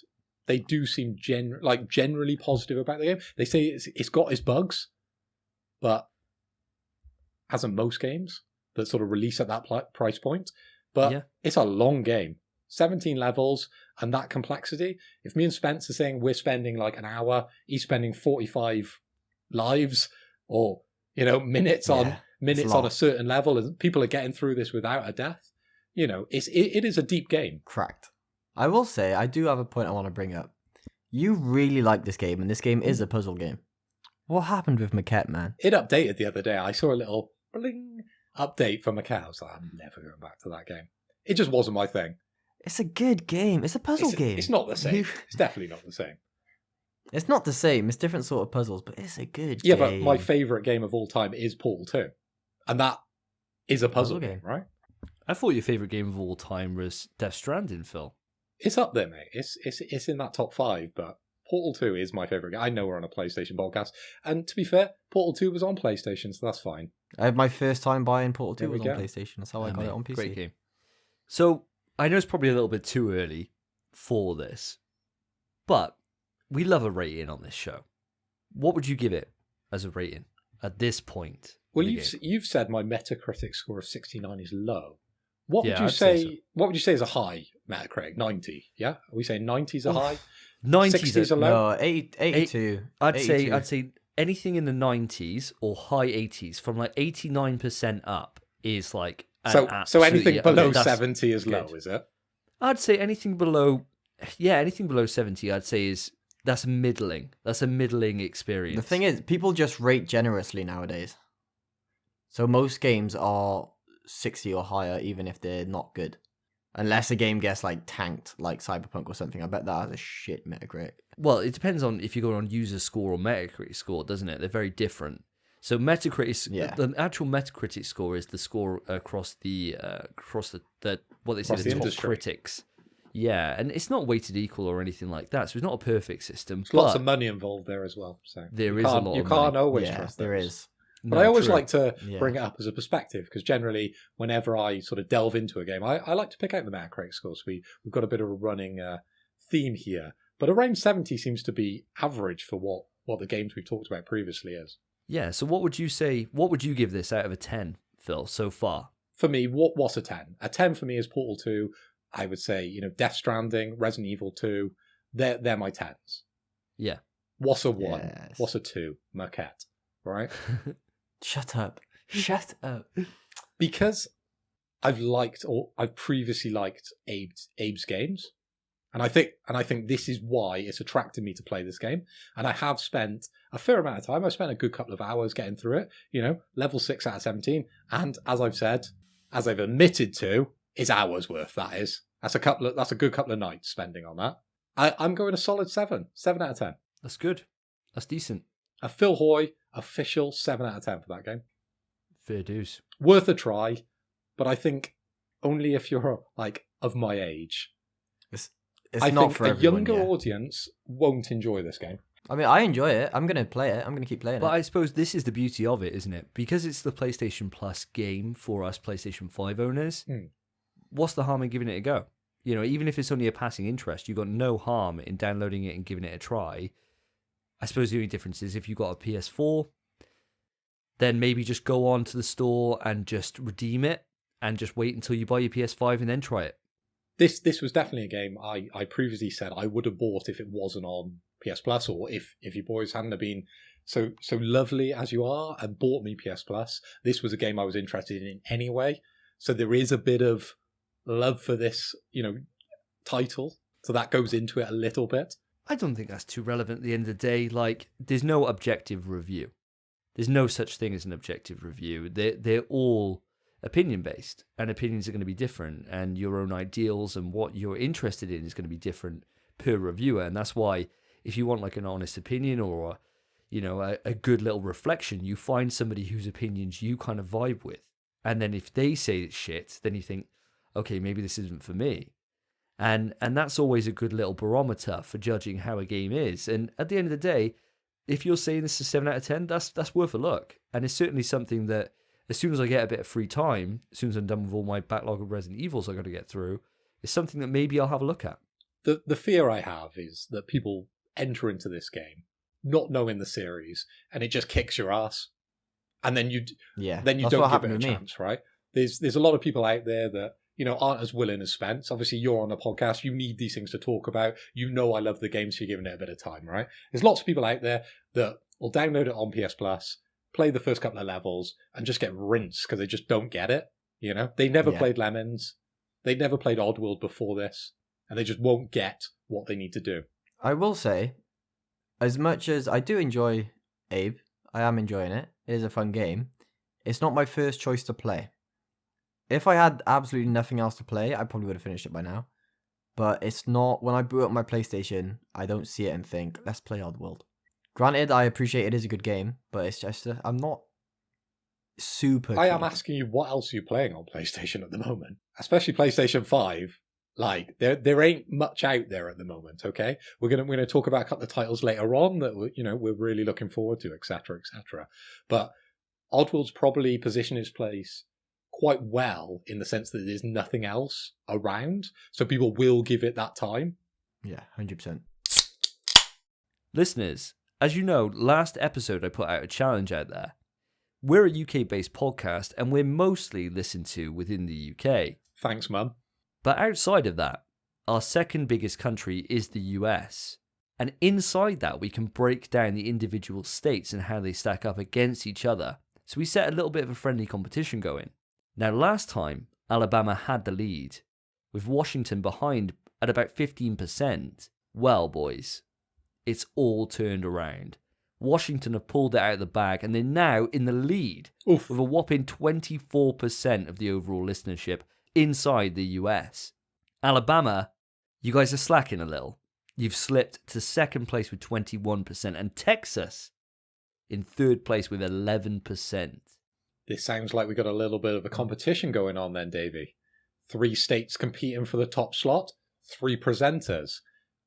they do seem generally positive about the game. They say it's got its bugs, but hasn't most games that sort of release at that price point. But it's a long game, 17 levels, and that complexity. If me and Spence are saying we're spending like an hour, he's spending 45 lives, or minutes on a certain level, and people are getting through this without a death. It is a deep game. Correct. I will say, I do have a point I want to bring up. You really like this game, and this game is a puzzle game. What happened with Maquette, man? It updated the other day. I saw a little bling update for Maquette. I was like, I'm never going back to that game. It just wasn't my thing. It's a good game. It's a puzzle game. It's not the same. It's definitely not the same. It's not the same. It's different sort of puzzles, but it's a good game. Yeah, but my favourite game of all time is Portal 2. And that is a puzzle game, right? I thought your favourite game of all time was Death Stranding, Phil. It's up there, mate. It's in that top 5, but Portal 2 is my favourite game. I know we're on a PlayStation podcast, and to be fair, Portal 2 was on PlayStation, so that's fine. I had my first time buying Portal 2 was on PlayStation. That's how I got it on PC. Great game. So, I know it's probably a little bit too early for this, but we love a rating on this show. What would you give it as a rating at this point? Well, you've said my Metacritic score of 69 is low. What would you say? So. What would you say is a high Metacritic? 90. Yeah, are we saying 90 is a high? 90 is a low. No, 82. I'd say anything in the 90s or high 80s, from like 89% up is like so anything below 70 is low, is it? I'd say anything below 70, I'd say that's middling. That's a middling experience. The thing is, people just rate generously nowadays. So most games are 60 or higher, even if they're not good. Unless a game gets like tanked, like Cyberpunk or something. I bet that has a shit Metacritic. Well, it depends on if you go on user score or Metacritic score, doesn't it? They're very different. So Metacritic, the actual Metacritic score is the score across the what they say the top critics. Yeah, and it's not weighted equal or anything like that. So it's not a perfect system. There's lots of money involved there as well. So there is a lot of money. You can't always trust there is. But I always like to bring it up as a perspective, because generally, whenever I sort of delve into a game, I like to pick out the Metacritic scores. We've got a bit of a running theme here, but around 70 seems to be average for what the games we've talked about previously is. Yeah, so what would you say, what would you give this out of a 10, Phil, so far? For me, what's a 10? A 10 for me is Portal 2. I would say, Death Stranding, Resident Evil 2, they're my 10s. Yeah. What's a 1? Yes. What's a 2? Maquette, right? Shut up. Shut up. Because I've previously liked Abe's games. And I think this is why it's attracted me to play this game. And I have spent a fair amount of time. I've spent a good couple of hours getting through it, level 6 out of 17. And as I've said, as I've admitted to, it's hours worth, that is. That's a good couple of nights spending on that. I'm going a solid 7 out of 10. That's good. That's decent. A Phil Hoy official 7 out of 10 for that game. Fair dues. Worth a try, but I think only if you're like of my age. It's not for everyone. A younger audience won't enjoy this game. I mean, I enjoy it. I'm going to play it. I'm going to keep playing it. But I suppose this is the beauty of it, isn't it? Because it's the PlayStation Plus game for us PlayStation 5 owners, what's the harm in giving it a go? Even if it's only a passing interest, you've got no harm in downloading it and giving it a try. I suppose the only difference is if you've got a PS4, then maybe just go on to the store and just redeem it and just wait until you buy your PS5 and then try it. This was definitely a game I previously said I would have bought if it wasn't on PS Plus, or if you boys hadn't have been so lovely as you are and bought me PS Plus. This was a game I was interested in anyway. So there is a bit of love for this, title. So that goes into it a little bit. I don't think that's too relevant at the end of the day. Like, there's no objective review. There's no such thing as an objective review. They're all, opinion based, and opinions are going to be different, and your own ideals and what you're interested in is going to be different per reviewer. And that's why if you want like an honest opinion or a good little reflection, you find somebody whose opinions you kind of vibe with. And then if they say it's shit, then you think, okay, maybe this isn't for me. And that's always a good little barometer for judging how a game is. And at the end of the day, if you're saying this is 7 out of 10, that's worth a look. And it's certainly something that as soon as I get a bit of free time, as soon as I'm done with all my backlog of Resident Evils I got to get through, it's something that maybe I'll have a look at. The fear I have is that people enter into this game not knowing the series, and it just kicks your ass, and then you don't give it a chance, right? There's a lot of people out there that aren't as willing as Spence. Obviously, you're on a podcast. You need these things to talk about. I love the game, so you're giving it a bit of time, right? There's lots of people out there that will download it on PS Plus, play the first couple of levels, and just get rinsed because they just don't get it. They never played Lemons. They never played Oddworld before this, and they just won't get what they need to do. I will say, as much as I do enjoy Abe, I am enjoying it. It is a fun game. It's not my first choice to play. If I had absolutely nothing else to play, I probably would have finished it by now. But it's not, when I boot up my PlayStation, I don't see it and think, let's play Oddworld. Granted, I appreciate it is a good game, but it's just, I'm not super I am asking you, what else are you playing on PlayStation at the moment? Especially PlayStation 5. Like, there ain't much out there at the moment, okay? We're gonna talk about a couple of titles later on that we're really looking forward to, etc., etc. But Oddworld's probably positioned its place quite well in the sense that there's nothing else around, so people will give it that time. Yeah, 100%. Listeners, as you know, last episode I put out a challenge out there. We're a UK-based podcast, and we're mostly listened to within the UK. Thanks, Mum. But outside of that, our second biggest country is the US. And inside that, we can break down the individual states and how they stack up against each other. So we set a little bit of a friendly competition going. Now, last time, Alabama had the lead, with Washington behind at about 15%. Well, boys, it's all turned around. Washington have pulled it out of the bag, and they're now in the lead with a whopping 24% of the overall listenership inside the US. Alabama, you guys are slacking a little. You've slipped to second place with 21%, and Texas in third place with 11%. This sounds like we got a little bit of a competition going on then, Davey. 3 states competing for the top slot, 3 presenters.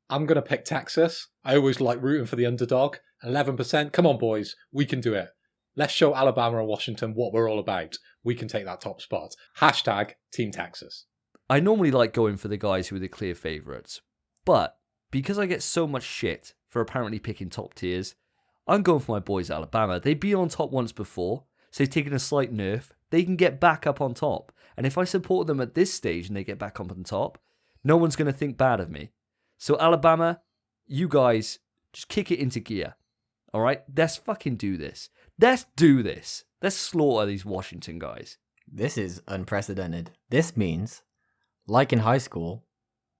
I'm going to pick Texas. I always like rooting for the underdog. 11%. Come on, boys. We can do it. Let's show Alabama and Washington what we're all about. We can take that top spot. Hashtag Team Texas. I normally like going for the guys who are the clear favourites. But because I get so much shit for apparently picking top tiers, I'm going for my boys Alabama. They've been on top once before, so they've taken a slight nerf. They can get back up on top. And if I support them at this stage and they get back up on top, no one's going to think bad of me. So Alabama, you guys, just kick it into gear. All right? Let's fucking do this. Let's do this. Let's slaughter these Washington guys. This is unprecedented. This means, like in high school,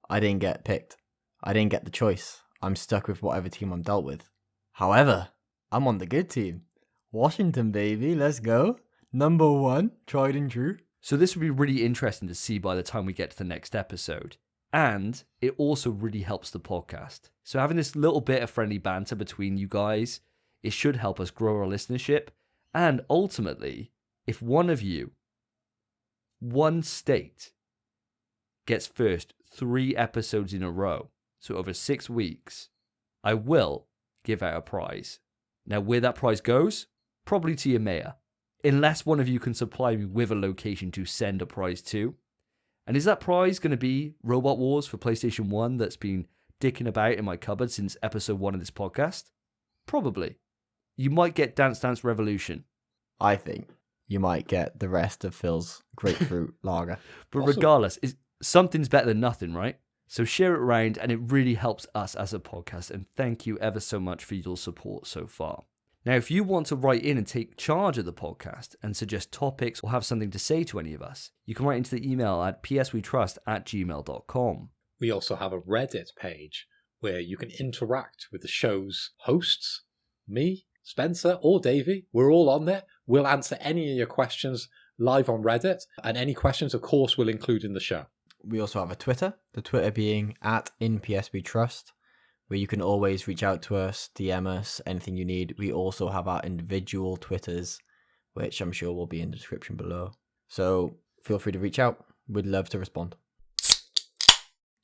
I didn't get picked. I didn't get the choice. I'm stuck with whatever team I'm dealt with. However, I'm on the good team. Washington, baby. Let's go. Number 1, tried and true. So this would be really interesting to see by the time we get to the next episode. And it also really helps the podcast. So having this little bit of friendly banter between you guys, it should help us grow our listenership. And ultimately, if one of you, one state, gets first 3 episodes in a row, so over 6 weeks, I will give out a prize. Now, where that prize goes, probably to your mayor, unless one of you can supply me with a location to send a prize to. And is that prize going to be Robot Wars for PlayStation 1 that's been dicking about in my cupboard since episode 1 of this podcast? Probably. You might get Dance Dance Revolution. I think you might get the rest of Phil's grapefruit lager. But regardless, something's better than nothing, right? So share it around, and it really helps us as a podcast. And thank you ever so much for your support so far. Now, if you want to write in and take charge of the podcast and suggest topics or have something to say to any of us, you can write into the email at pswetrust@gmail.com. We also have a Reddit page where you can interact with the show's hosts, me, Spencer, or Davey. We're all on there. We'll answer any of your questions live on Reddit. And any questions, of course, we'll include in the show. We also have a Twitter, the Twitter being @InPSWeTrust, where you can always reach out to us, DM us, anything you need. We also have our individual Twitters, which I'm sure will be in the description below. So feel free to reach out. We'd love to respond.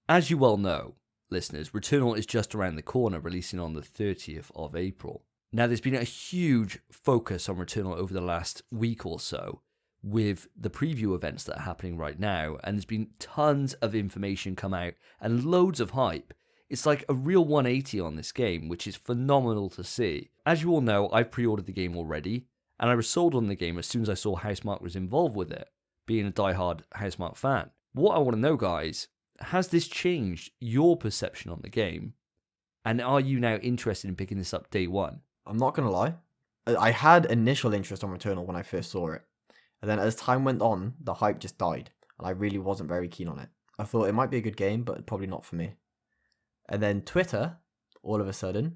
As you well know, listeners, Returnal is just around the corner, releasing on the 30th of April. Now, there's been a huge focus on Returnal over the last week or so with the preview events that are happening right now, and there's been tons of information come out and loads of hype. It's like a real 180 on this game, which is phenomenal to see. As you all know, I've pre-ordered the game already, and I was sold on the game as soon as I saw Housemarque was involved with it, being a diehard Housemarque fan. What I want to know, guys, has this changed your perception on the game? And are you now interested in picking this up day one? I'm not going to lie. I had initial interest on Returnal when I first saw it. And then as time went on, the hype just died. And I really wasn't very keen on it. I thought it might be a good game, but probably not for me. And then Twitter, all of a sudden,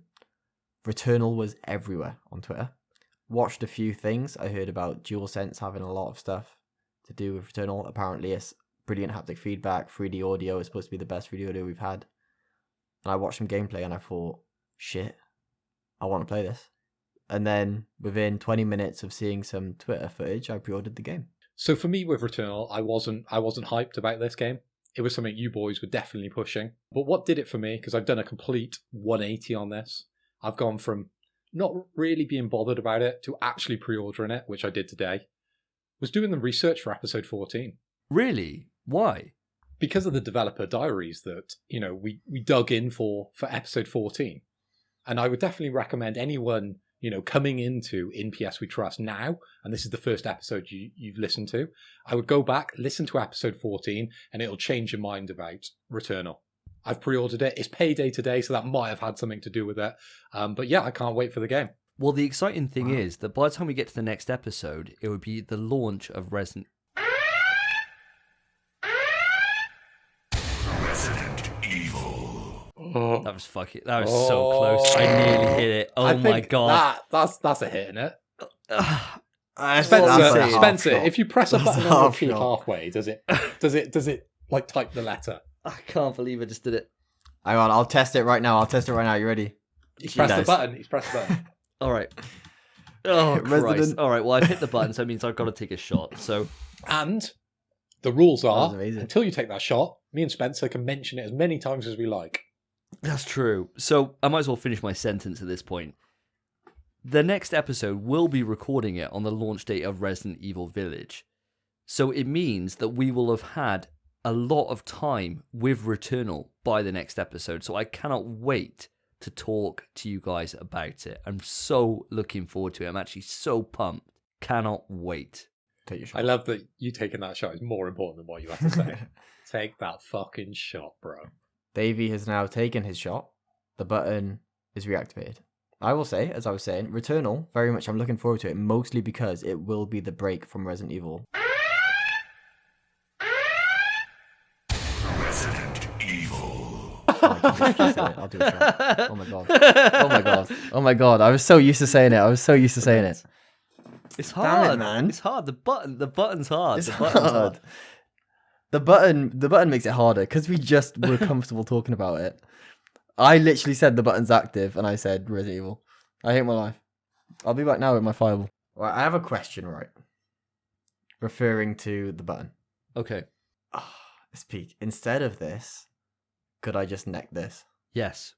Returnal was everywhere on Twitter. Watched a few things. I heard about DualSense having a lot of stuff to do with Returnal. Apparently it's brilliant haptic feedback, 3D audio is supposed to be the best 3D audio we've had. And I watched some gameplay and I thought, shit, I want to play this. And then within 20 minutes of seeing some Twitter footage, I pre-ordered the game. So for me with Returnal, I wasn't hyped about this game. It was something you boys were definitely pushing. But what did it for me, because I've done a complete 180 on this, I've gone from not really being bothered about it to actually pre-ordering it, which I did today, was doing the research for episode 14. Really? Why? Because of the developer diaries that, we dug in for episode 14. And I would definitely recommend anyone, coming into In PS We Trust now, and this is the first episode you've listened to, I would go back, listen to episode 14, and it'll change your mind about Returnal. I've pre-ordered it. It's payday today, so that might have had something to do with it. But yeah, I can't wait for the game. Well, the exciting thing is that by the time we get to the next episode, it would be the launch of Resident Evil. That was fucking. That was so close. I nearly hit it. Oh my god. That's a hit, isn't it? Spencer, Spencer, if you press a button on the key halfway, does it like type the letter? I can't believe I just did it. Hang on, I'll test it right now. You ready? He's pressed the button. All right. Oh, Christ. All right, well, I've hit the button, so it means I've got to take a shot. So, and the rules are, until you take that shot, me and Spencer can mention it as many times as we like. That's true. So I might as well finish my sentence at this point. The next episode will be recording it on the launch date of Resident Evil Village. So it means that we will have had a lot of time with Returnal by the next episode. So I cannot wait to talk to you guys about it. I'm so looking forward to it. I'm actually so pumped. Cannot wait. Take your shot. I love that you taking that shot is more important than what you have to say. Take that fucking shot, bro. Davey has now taken his shot. The button is reactivated. I will say, as I was saying, Returnal, very much I'm looking forward to it, mostly because it will be the break from Resident Evil. Resident Evil. I'll do a shot. Oh my god. Oh my god. Oh my god. I was so used to saying it. It's hard, Damn it, man. It's hard. The button's hard. It's hard. The button makes it harder because we just were comfortable talking about it. I literally said the button's active and I said Resident Evil. I hate my life. I'll be back now with my fireball. Right, I have a question, right? Referring to the button. Okay. Let's peek. Instead of this, could I just neck this? Yes.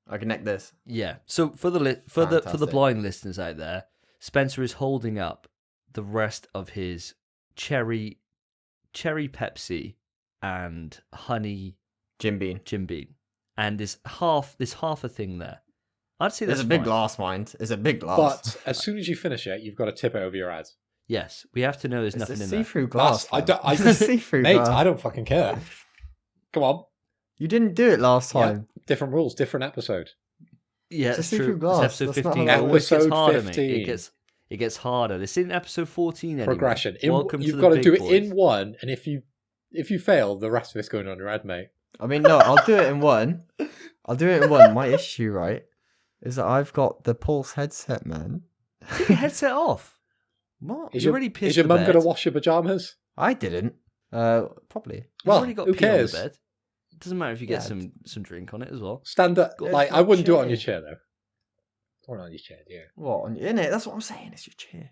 I can neck this. Yeah. So for the Fantastic. blind listeners out there, Spencer is holding up the rest of his cherry Pepsi and honey Jim Beam. And there's half a thing there. I'd say There's that's a big fine. glass, mind. It's a big glass. But as soon as you finish it, you've got to tip it over your head. Yes, we have to know there's It's nothing a in there. see-through glass. I don't. It's a see-through Mate, glass. I don't fucking care. Come on. You didn't do it last time. Yeah, different rules, different episode. Yeah, It's a it's true. see-through glass. It's episode That's not 15. how It that always works. gets harder, Episode mate. 15. It gets harder. This is in episode 14 anyway. Progression. Welcome You've to got the to do big it in boys. one, and if you fail, the rest of it's going on your head, mate. I mean, no, I'll do it in one. My issue, right, is that I've got the Pulse headset, man. Take your headset off. What? Is You already pissed Is your the mum bed. going to wash your pajamas? I didn't. Probably. You've Well, already got who pee on the cares? bed. It doesn't matter if you get Yeah. some drink on it as well. Stand up. It's Like, I not wouldn't do it on your chair. chair, though. Or on your chair, yeah. What? In it? That's what I'm saying. It's your chair.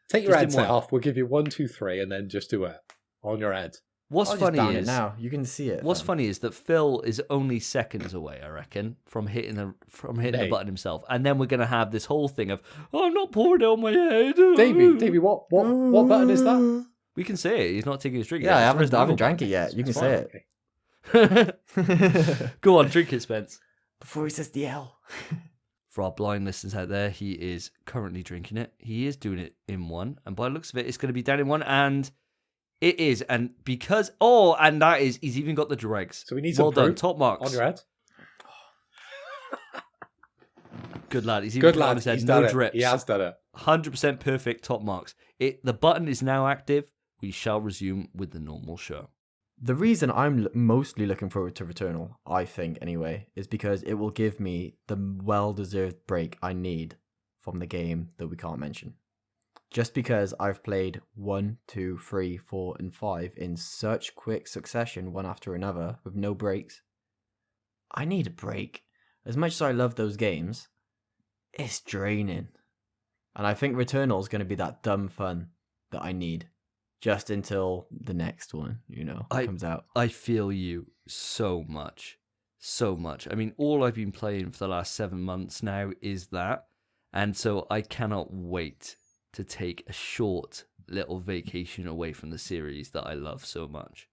Take your Just in headset one. off. We'll give you 1, 2, 3, and then just do it on your head. What's I'll just funny down it is now. You can see it. what's fam. funny is that Phil is only seconds away, I reckon, from hitting the Hey. button himself, and then we're gonna have this whole thing of, oh, I'm not pouring it on my head. Davey, what button is that? We can say it. He's not taking his drink. Yeah, I yet. It's the haven't Resident drank it yet. You can It's say fine, it. okay. Go on, drink it, Spence. Before he says the L. For our blind listeners out there, he is currently drinking it. He is doing it in one, and by the looks of it, it's going to be down in one, and it is. And because he's even got the dregs. So we need some well done, proof top marks. on your head. Good lad. He's even Good put it on lad. his head. He's No done it. drips. He has done it. 100% perfect, top marks. The button is now active. We shall resume with the normal show. The reason I'm mostly looking forward to Returnal, I think anyway, is because it will give me the well-deserved break I need from the game that we can't mention. Just because I've played 1, 2, 3, 4, and 5 in such quick succession, one after another, with no breaks, I need a break. As much as I love those games, it's draining. And I think Returnal is going to be that dumb fun that I need. Just until the next one, comes out. I feel you so much. So much. I mean, all I've been playing for the last 7 months now is that. And so I cannot wait to take a short little vacation away from the series that I love so much.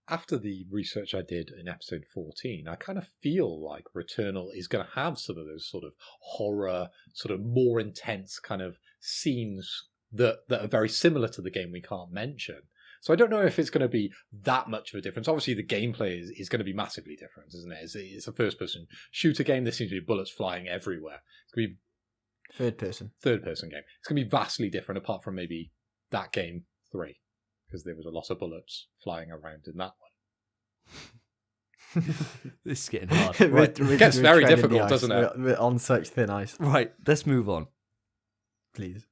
After the research I did in episode 14, I kind of feel like Returnal is going to have some of those sort of horror, sort of more intense kind of scenes that are very similar to the game we can't mention. So I don't know if it's going to be that much of a difference. Obviously, the gameplay is going to be massively different, isn't it? It's a first-person shooter game. There seems to be bullets flying everywhere. It's going to be third-person game. It's going to be vastly different, apart from maybe that game 3, because there was a lot of bullets flying around in that one. This is getting hard. Right, It gets very difficult, doesn't it? We're on such thin ice. right, let's move on. Please.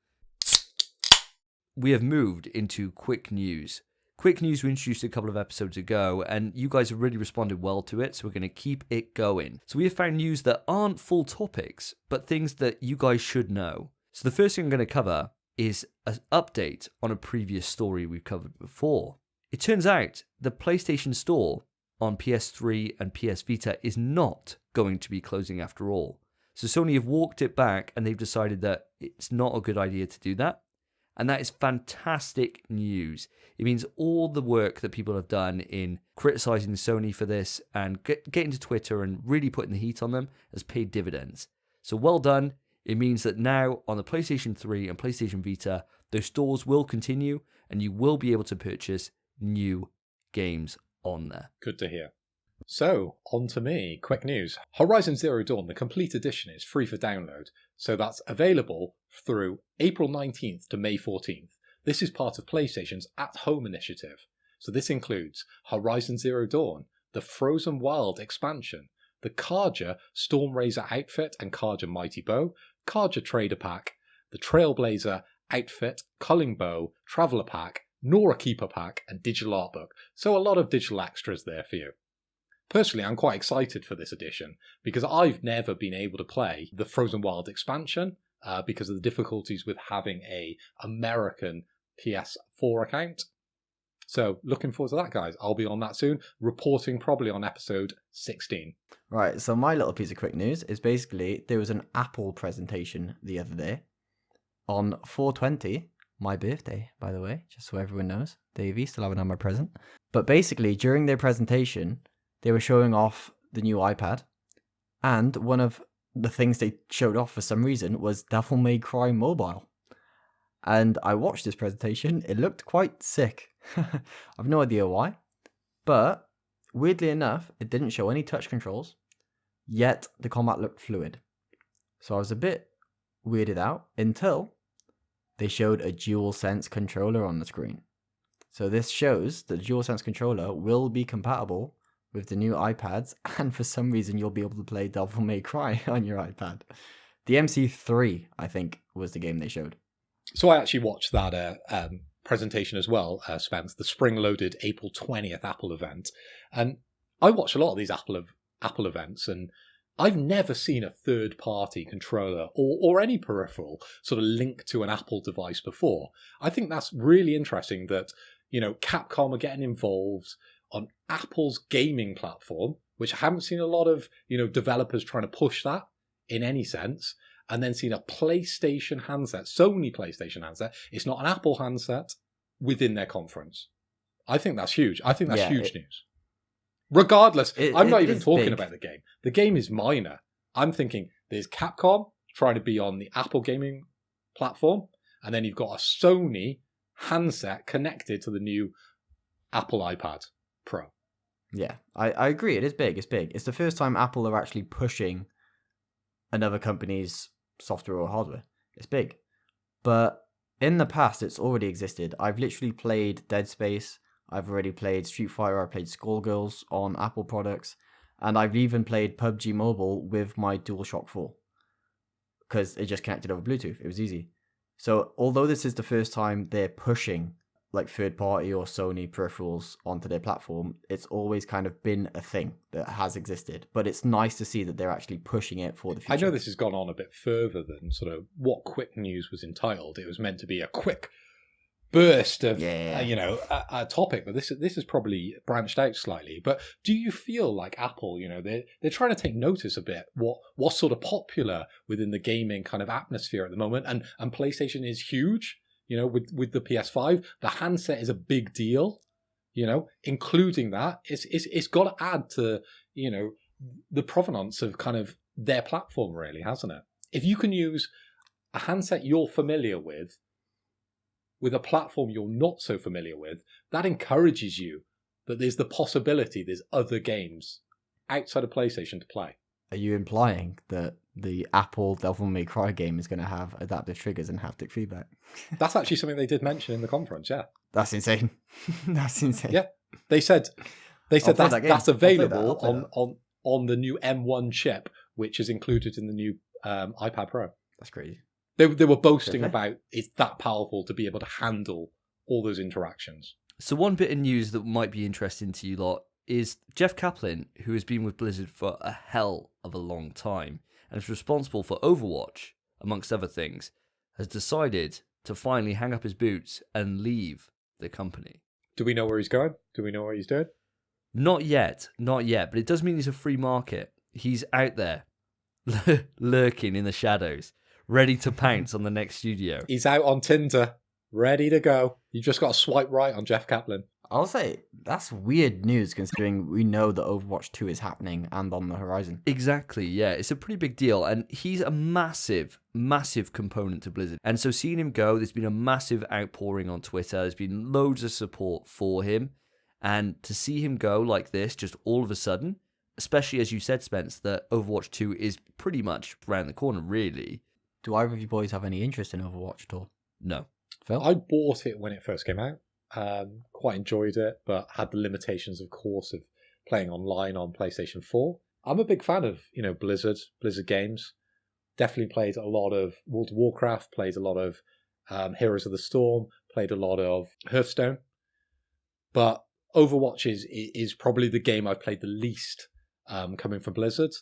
We have moved into quick news. Quick news we introduced a couple of episodes ago, and you guys have really responded well to it, so we're going to keep it going. So we have found news that aren't full topics, but things that you guys should know. So the first thing I'm going to cover is an update on a previous story we've covered before. It turns out the PlayStation Store on PS3 and PS Vita is not going to be closing after all. So Sony have walked it back, and they've decided that it's not a good idea to do that. And that is fantastic news. It means all the work that people have done in criticizing Sony for this and getting to Twitter and really putting the heat on them has paid dividends. So well done. It means that now on the PlayStation 3 and PlayStation Vita, those stores will continue and you will be able to purchase new games on there. Good to hear. So, on to me. Quick news. Horizon Zero Dawn, the complete edition, is free for download. So that's available through April 19th to May 14th. This is part of PlayStation's at-home initiative. So this includes Horizon Zero Dawn, the Frozen Wild expansion, the Karja Stormraiser outfit and Karja Mighty Bow, Karja Trader Pack, the Trailblazer outfit, Culling Bow, Traveller Pack, Nora Keeper Pack, and Digital Art Book. So a lot of digital extras there for you. Personally, I'm quite excited for this edition because I've never been able to play the Frozen Wild expansion because of the difficulties with having a American PS4 account. So looking forward to that, guys. I'll be on that soon, reporting probably on episode 16. Right, so my little piece of quick news is basically there was an Apple presentation the other day on 4/20, my birthday, by the way, just so everyone knows. Davey, still haven't had my present. But basically, during their presentation, they were showing off the new iPad, and one of the things they showed off for some reason was Devil May Cry Mobile. And I watched this presentation, it looked quite sick. I've no idea why, but weirdly enough, it didn't show any touch controls, yet the combat looked fluid. So I was a bit weirded out until they showed a DualSense controller on the screen. So this shows that the DualSense controller will be compatible with the new iPads, and for some reason you'll be able to play Devil May Cry on your iPad. The MC3, I think, was the game they showed. So I actually watched that presentation as well, Spence, the spring-loaded April 20th Apple event. And I watch a lot of these Apple events, and I've never seen a third-party controller or any peripheral sort of linked to an Apple device before. I think that's really interesting that, Capcom are getting involved on Apple's gaming platform, which I haven't seen a lot of, developers trying to push that in any sense. And then seen a PlayStation handset, Sony PlayStation handset. It's not an Apple handset within their conference. I think that's huge. I think that's huge news. Regardless, I'm not even talking about the game. The game is minor. I'm thinking there's Capcom trying to be on the Apple gaming platform, and then you've got a Sony handset connected to the new Apple iPad Pro. Yeah, I agree. It is big. It's big. It's the first time Apple are actually pushing another company's software or hardware. It's big. But in the past, it's already existed. I've literally played Dead Space. I've already played Street Fighter. I played Skullgirls on Apple products. And I've even played PUBG Mobile with my DualShock 4. Because it just connected over Bluetooth. It was easy. So although this is the first time they're pushing like third-party or Sony peripherals onto their platform, it's always kind of been a thing that has existed. But it's nice to see that they're actually pushing it for the future. I know this has gone on a bit further than sort of what Quick News was entitled. It was meant to be a quick burst of, a topic, but this is probably branched out slightly. But do you feel like Apple, they're trying to take notice a bit what's sort of popular within the gaming kind of atmosphere at the moment, and PlayStation is huge. With the PS5, the handset is a big deal. Including that, it's got to add to the provenance of kind of their platform, really, hasn't it? If you can use a handset you're familiar with a platform you're not so familiar with, that encourages you that there's the possibility there's other games outside of PlayStation to play. Are you implying that the Apple Devil May Cry game is going to have adaptive triggers and haptic feedback? That's actually something they did mention in the conference, yeah. That's insane. That's insane. Yeah. They said that's available on the new M1 chip, which is included in the new iPad Pro. That's crazy. They were boasting about it's that powerful to be able to handle all those interactions. So one bit of news that might be interesting to you lot is Jeff Kaplan, who has been with Blizzard for a hell of a long time and is responsible for Overwatch, amongst other things, has decided to finally hang up his boots and leave the company. Do we know where he's going? Do we know what he's doing? Not yet, but it does mean he's a free market. He's out there, lurking in the shadows, ready to pounce on the next studio. He's out on Tinder, ready to go. You just got to swipe right on Jeff Kaplan. I'll say that's weird news considering we know that Overwatch 2 is happening and on the horizon. Exactly, yeah. It's a pretty big deal. And he's a massive, massive component to Blizzard. And so seeing him go, there's been a massive outpouring on Twitter. There's been loads of support for him. And to see him go like this, just all of a sudden, especially as you said, Spence, that Overwatch 2 is pretty much around the corner, really. Do either of you boys have any interest in Overwatch at all? No. Phil? I bought it when it first came out. Quite enjoyed it, but had the limitations, of course, of playing online on PlayStation 4. I'm a big fan of, Blizzard games. Definitely played a lot of World of Warcraft, played a lot of Heroes of the Storm, played a lot of Hearthstone. But Overwatch is probably the game I've played the least coming from Blizzard.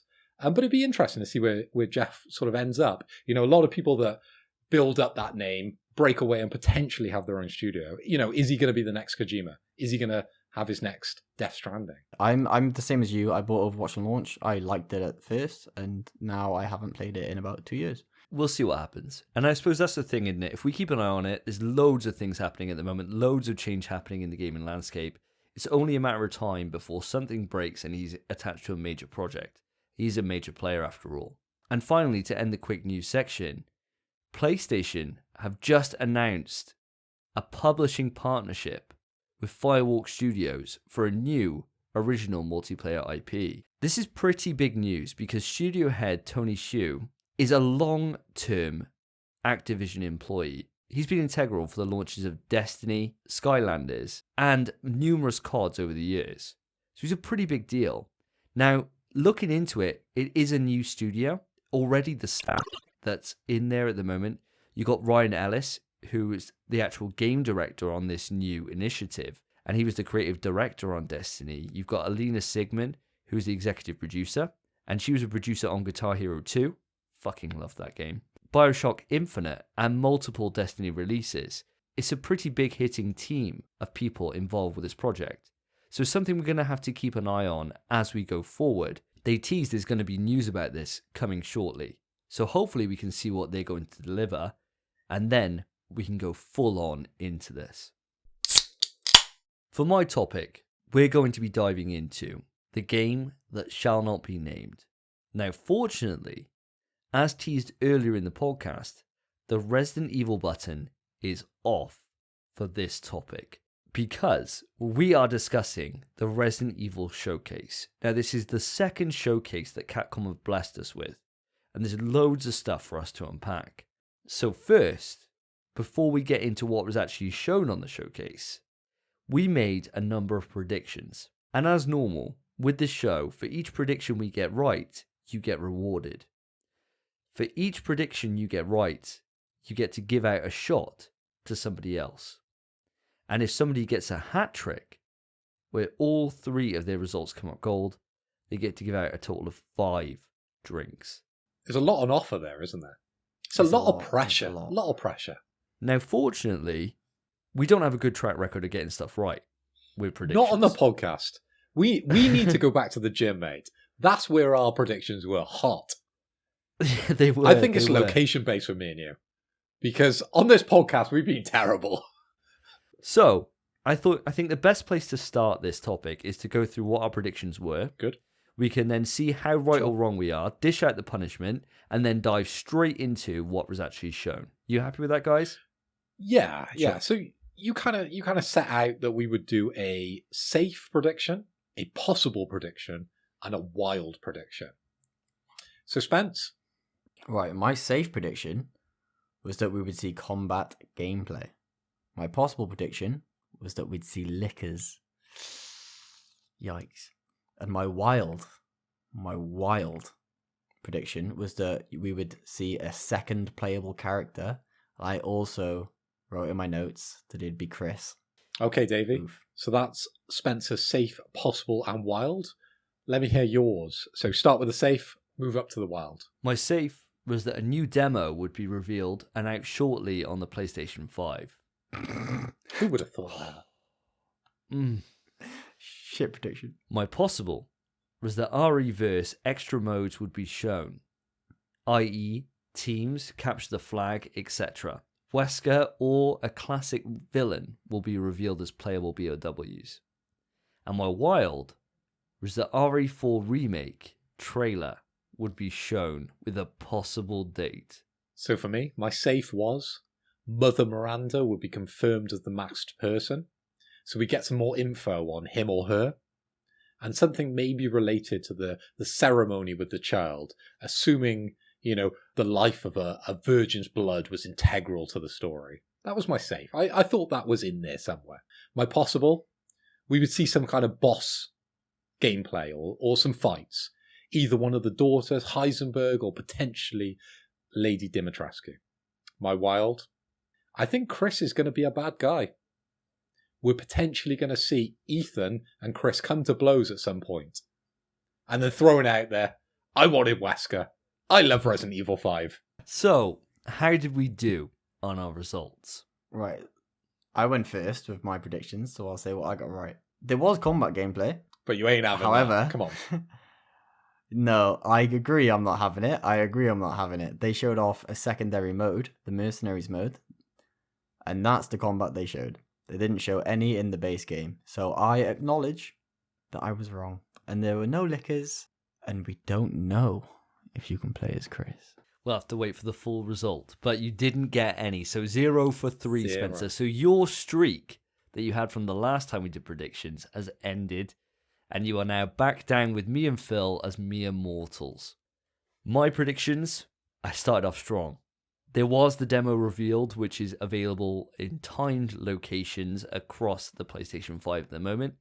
But it'd be interesting to see where Jeff sort of ends up. A lot of people that build up that name, break away and potentially have their own studio. Is he going to be the next Kojima? Is he going to have his next Death Stranding? I'm the same as you. I bought Overwatch on launch. I liked it at first, and now I haven't played it in about 2 years. We'll see what happens. And I suppose that's the thing, isn't it? If we keep an eye on it, there's loads of things happening at the moment, loads of change happening in the gaming landscape. It's only a matter of time before something breaks and he's attached to a major project. He's a major player after all. And finally, to end the quick news section, PlayStation have just announced a publishing partnership with Firewalk Studios for a new original multiplayer IP. This is pretty big news because studio head Tony Hsiu is a long-term Activision employee. He's been integral for the launches of Destiny, Skylanders, and numerous CODs over the years. So he's a pretty big deal. Now, looking into it, it is a new studio. Already the staff that's in there at the moment, you got Ryan Ellis, who is the actual game director on this new initiative, and he was the creative director on Destiny. You've got Alina Sigmund, who is the executive producer, and she was a producer on Guitar Hero 2. Fucking love that game. BioShock Infinite, and multiple Destiny releases. It's a pretty big hitting team of people involved with this project. So something we're going to have to keep an eye on as we go forward. They teased there's going to be news about this coming shortly. So hopefully we can see what they're going to deliver, and then we can go full on into this. For my topic, we're going to be diving into the game that shall not be named. Now, fortunately, as teased earlier in the podcast, the Resident Evil button is off for this topic because we are discussing the Resident Evil showcase. Now, this is the second showcase that Capcom have blessed us with, and there's loads of stuff for us to unpack. So first, before we get into what was actually shown on the showcase, we made a number of predictions. And as normal, with this show, for each prediction we get right, you get rewarded. For each prediction you get right, you get to give out a shot to somebody else. And if somebody gets a hat trick, where all 3 of their results come up gold, they get to give out a total of 5 drinks. There's a lot on offer there, isn't there? It's a lot of pressure. A lot of pressure. Now, fortunately, we don't have a good track record of getting stuff right with predictions. Not on the podcast. We need to go back to the gym, mate. That's where our predictions were hot. They were. I think it's location-based for me and you. Because on this podcast, we've been terrible. So, I think the best place to start this topic is to go through what our predictions were. Good. We can then see how right or wrong we are, dish out the punishment, and then dive straight into what was actually shown. You happy with that, guys? Yeah. So you kind of set out that we would do a safe prediction, a possible prediction, and a wild prediction. So Spence? Right, my safe prediction was that we would see combat gameplay. My possible prediction was that we'd see lickers. Yikes. And my wild prediction was that we would see a second playable character. I also wrote in my notes that it'd be Chris. Okay, Davey. Oof. So that's Spencer's safe, possible, and wild. Let me hear yours. So start with the safe, move up to the wild. My safe was that a new demo would be revealed and out shortly on the PlayStation 5. Who would have thought that? Shit prediction. My possible was that RE-verse extra modes would be shown, i.e. teams, capture the flag, etc. Wesker or a classic villain will be revealed as playable BOWs. And my wild was that RE4 remake trailer would be shown with a possible date. So for me, my safe was Mother Miranda would be confirmed as the masked person. So we get some more info on him or her. And something maybe related to the ceremony with the child, assuming, the life of a virgin's blood was integral to the story. That was my safe. I thought that was in there somewhere. My possible, we would see some kind of boss gameplay or some fights. Either one of the daughters, Heisenberg, or potentially Lady Dimitrescu. My wild, I think Chris is going to be a bad guy. We're potentially going to see Ethan and Chris come to blows at some point. And then throwing out there, I wanted Wesker. I love Resident Evil 5. So, how did we do on our results? Right. I went first with my predictions, so I'll say what I got right. There was combat gameplay. But you ain't having However, that. Come on. No, I agree I'm not having it. They showed off a secondary mode, the Mercenaries mode. And that's the combat they showed. They didn't show any in the base game. So I acknowledge that I was wrong. And there were no lickers. And we don't know if you can play as Chris. We'll have to wait for the full result. But you didn't get any. So 0 for 3, 0. Spencer. So your streak that you had from the last time we did predictions has ended. And you are now back down with me and Phil as mere mortals. My predictions, I started off strong. There was the demo revealed, which is available in timed locations across the PlayStation 5 at the moment,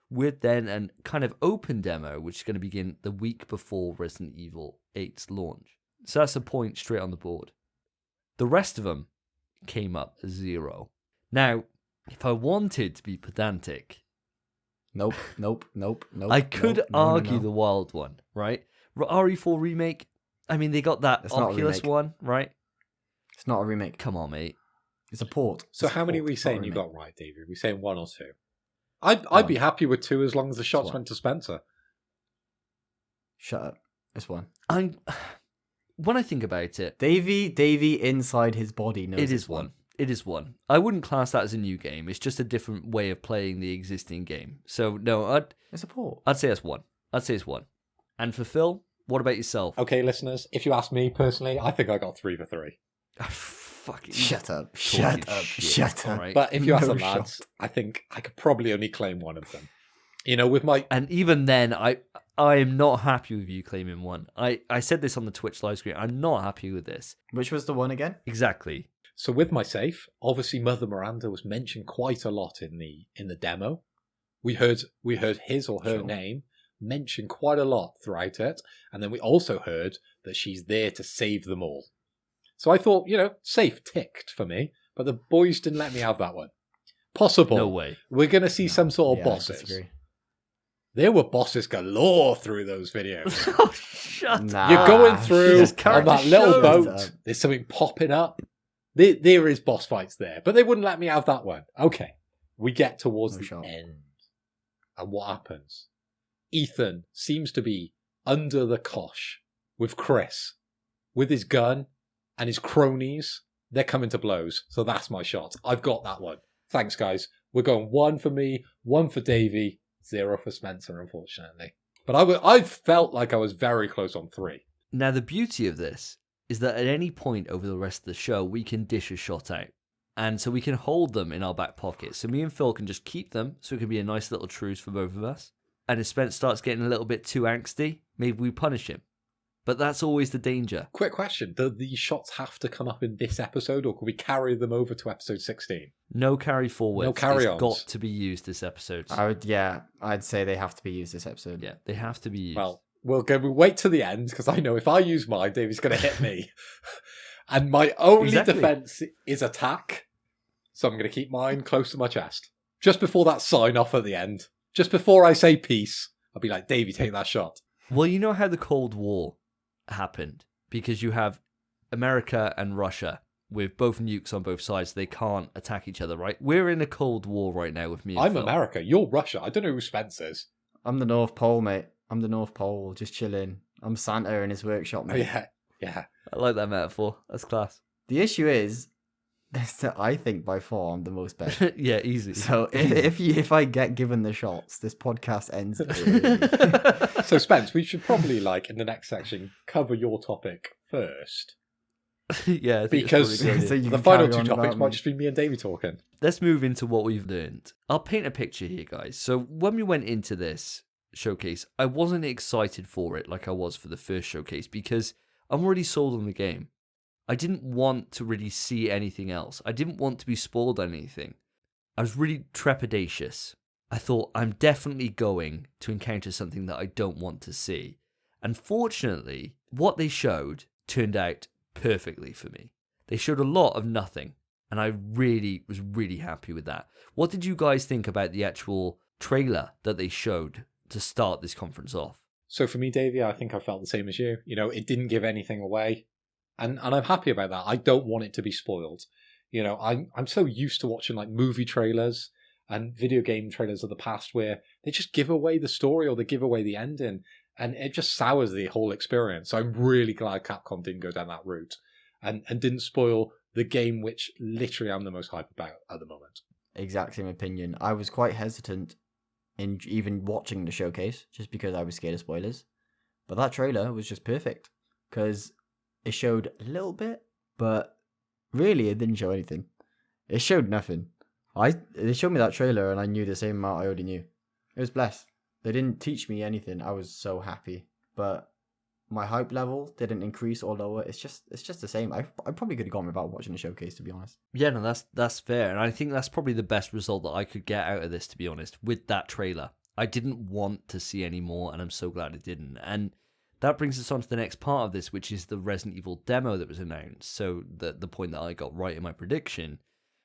with then a kind of open demo, which is going to begin the week before Resident Evil 8's launch. So that's a point straight on the board. The rest of them came up as 0. Now, if I wanted to be pedantic, Nope. I could nope, argue no. the wild one, right? RE4 remake. I mean, they got that It's not a Oculus remake. one, right? It's not a remake. Come on, mate. It's a port. So It's a how many are port, we it's not a saying you remake. got right, Davey? Are we saying 1 or 2? I'd be happy with 2 as long as the shots one. went to Spencer. Shut up. It's 1. When I think about it, Davey inside his body knows it it's is 1. It is 1. I wouldn't class that as a new game. It's just a different way of playing the existing game. So no, It's a port. I'd say it's 1. I'd say it's 1. And for Phil, what about yourself? Okay, listeners, if you ask me personally, I think I got 3 for 3. Fucking Shut up. talking Shut up. shit, Shut up. alright? But if you ask No the lads, I think I could probably only claim one of them. You know, with my... And even then, I am not happy with you claiming 1. I said this on the Twitch live screen. I'm not happy with this. Which was the one again? Exactly. So with my safe, obviously Mother Miranda was mentioned quite a lot in the demo. We heard his or her Sure. name mentioned quite a lot throughout it, and then we also heard that she's there to save them all. So I thought, safe ticked for me, but the boys didn't let me have that one. Possible. No way. We're going to see some sort of Yeah, I bosses. disagree. There were bosses galore through those videos. Oh, shut Nah. You're going shut through Just up. character on that little shows. boat. There's something popping up. There is boss fights there, but they wouldn't let me have that one. Okay, we get towards No the shot. end, and what happens? Ethan seems to be under the cosh with Chris, with his gun and his cronies. They're coming to blows, so that's my shot. I've got that one. Thanks, guys. We're going 1 for me, 1 for Davey, 0 for Spencer, unfortunately. But I felt like I was very close on 3. Now, the beauty of this is that at any point over the rest of the show, we can dish a shot out. And so we can hold them in our back pocket. So me and Phil can just keep them, so it can be a nice little truce for both of us. And if Spence starts getting a little bit too angsty, maybe we punish him. But that's always the danger. Quick question. Do these shots have to come up in this episode, or can we carry them over to episode 16? No carry forward. No carry-ons. It's got to be used this episode. I'd say they have to be used this episode. Yeah, they have to be used. Well, we'll wait to the end, because I know if I use mine, Davey's going to hit me. And my only Exactly. defense is attack, so I'm going to keep mine close to my chest. Just before that sign off at the end, just before I say peace, I'll be like, Davey, take that shot. Well, you know how the Cold War happened? Because you have America and Russia with both nukes on both sides. They can't attack each other, right? We're in a Cold War right now with me and I'm Phil. America, you're Russia. I don't know who Spence is. I'm the North Pole, mate. I'm the North Pole, just chilling. I'm Santa in his workshop, Oh, mate. yeah. I like that metaphor. That's class. The issue is that I think by far I'm the most better. Yeah, easy. So if I get given the shots, this podcast ends early. So, Spence, we should probably, in the next section, cover your topic first. Yeah, I think it's Because probably a good idea. So you the can final carry 2 on topics about might me. just be me and Davey talking. Let's move into what we've learned. I'll paint a picture here, guys. So when we went into this showcase, I wasn't excited for it like I was for the first showcase because I'm already sold on the game. I didn't want to really see anything else. I didn't want to be spoiled on anything. I was really trepidatious. I thought I'm definitely going to encounter something that I don't want to see. And fortunately, what they showed turned out perfectly for me. They showed a lot of nothing. And I was really happy with that. What did you guys think about the actual trailer that they showed to start this conference off? So for me, Davey, I think I felt the same as you. It didn't give anything away. And I'm happy about that. I don't want it to be spoiled. I'm so used to watching movie trailers and video game trailers of the past where they just give away the story or they give away the ending. And it just sours the whole experience. So I'm really glad Capcom didn't go down that route and didn't spoil the game, which literally I'm the most hype about at the moment. Exact same opinion. I was quite hesitant in even watching the showcase just because I was scared of spoilers. But that trailer was just perfect because it showed a little bit, but really it didn't show anything. It showed nothing. They showed me that trailer and I knew the same amount I already knew. It was blessed. They didn't teach me anything. I was so happy. But my hype level didn't increase or lower. It's just the same. I probably could have gone without watching the showcase, to be honest. Yeah, no, that's fair. And I think that's probably the best result that I could get out of this, to be honest, with that trailer. I didn't want to see any more, and I'm so glad it didn't. And that brings us on to the next part of this, which is the Resident Evil demo that was announced. So the point that I got right in my prediction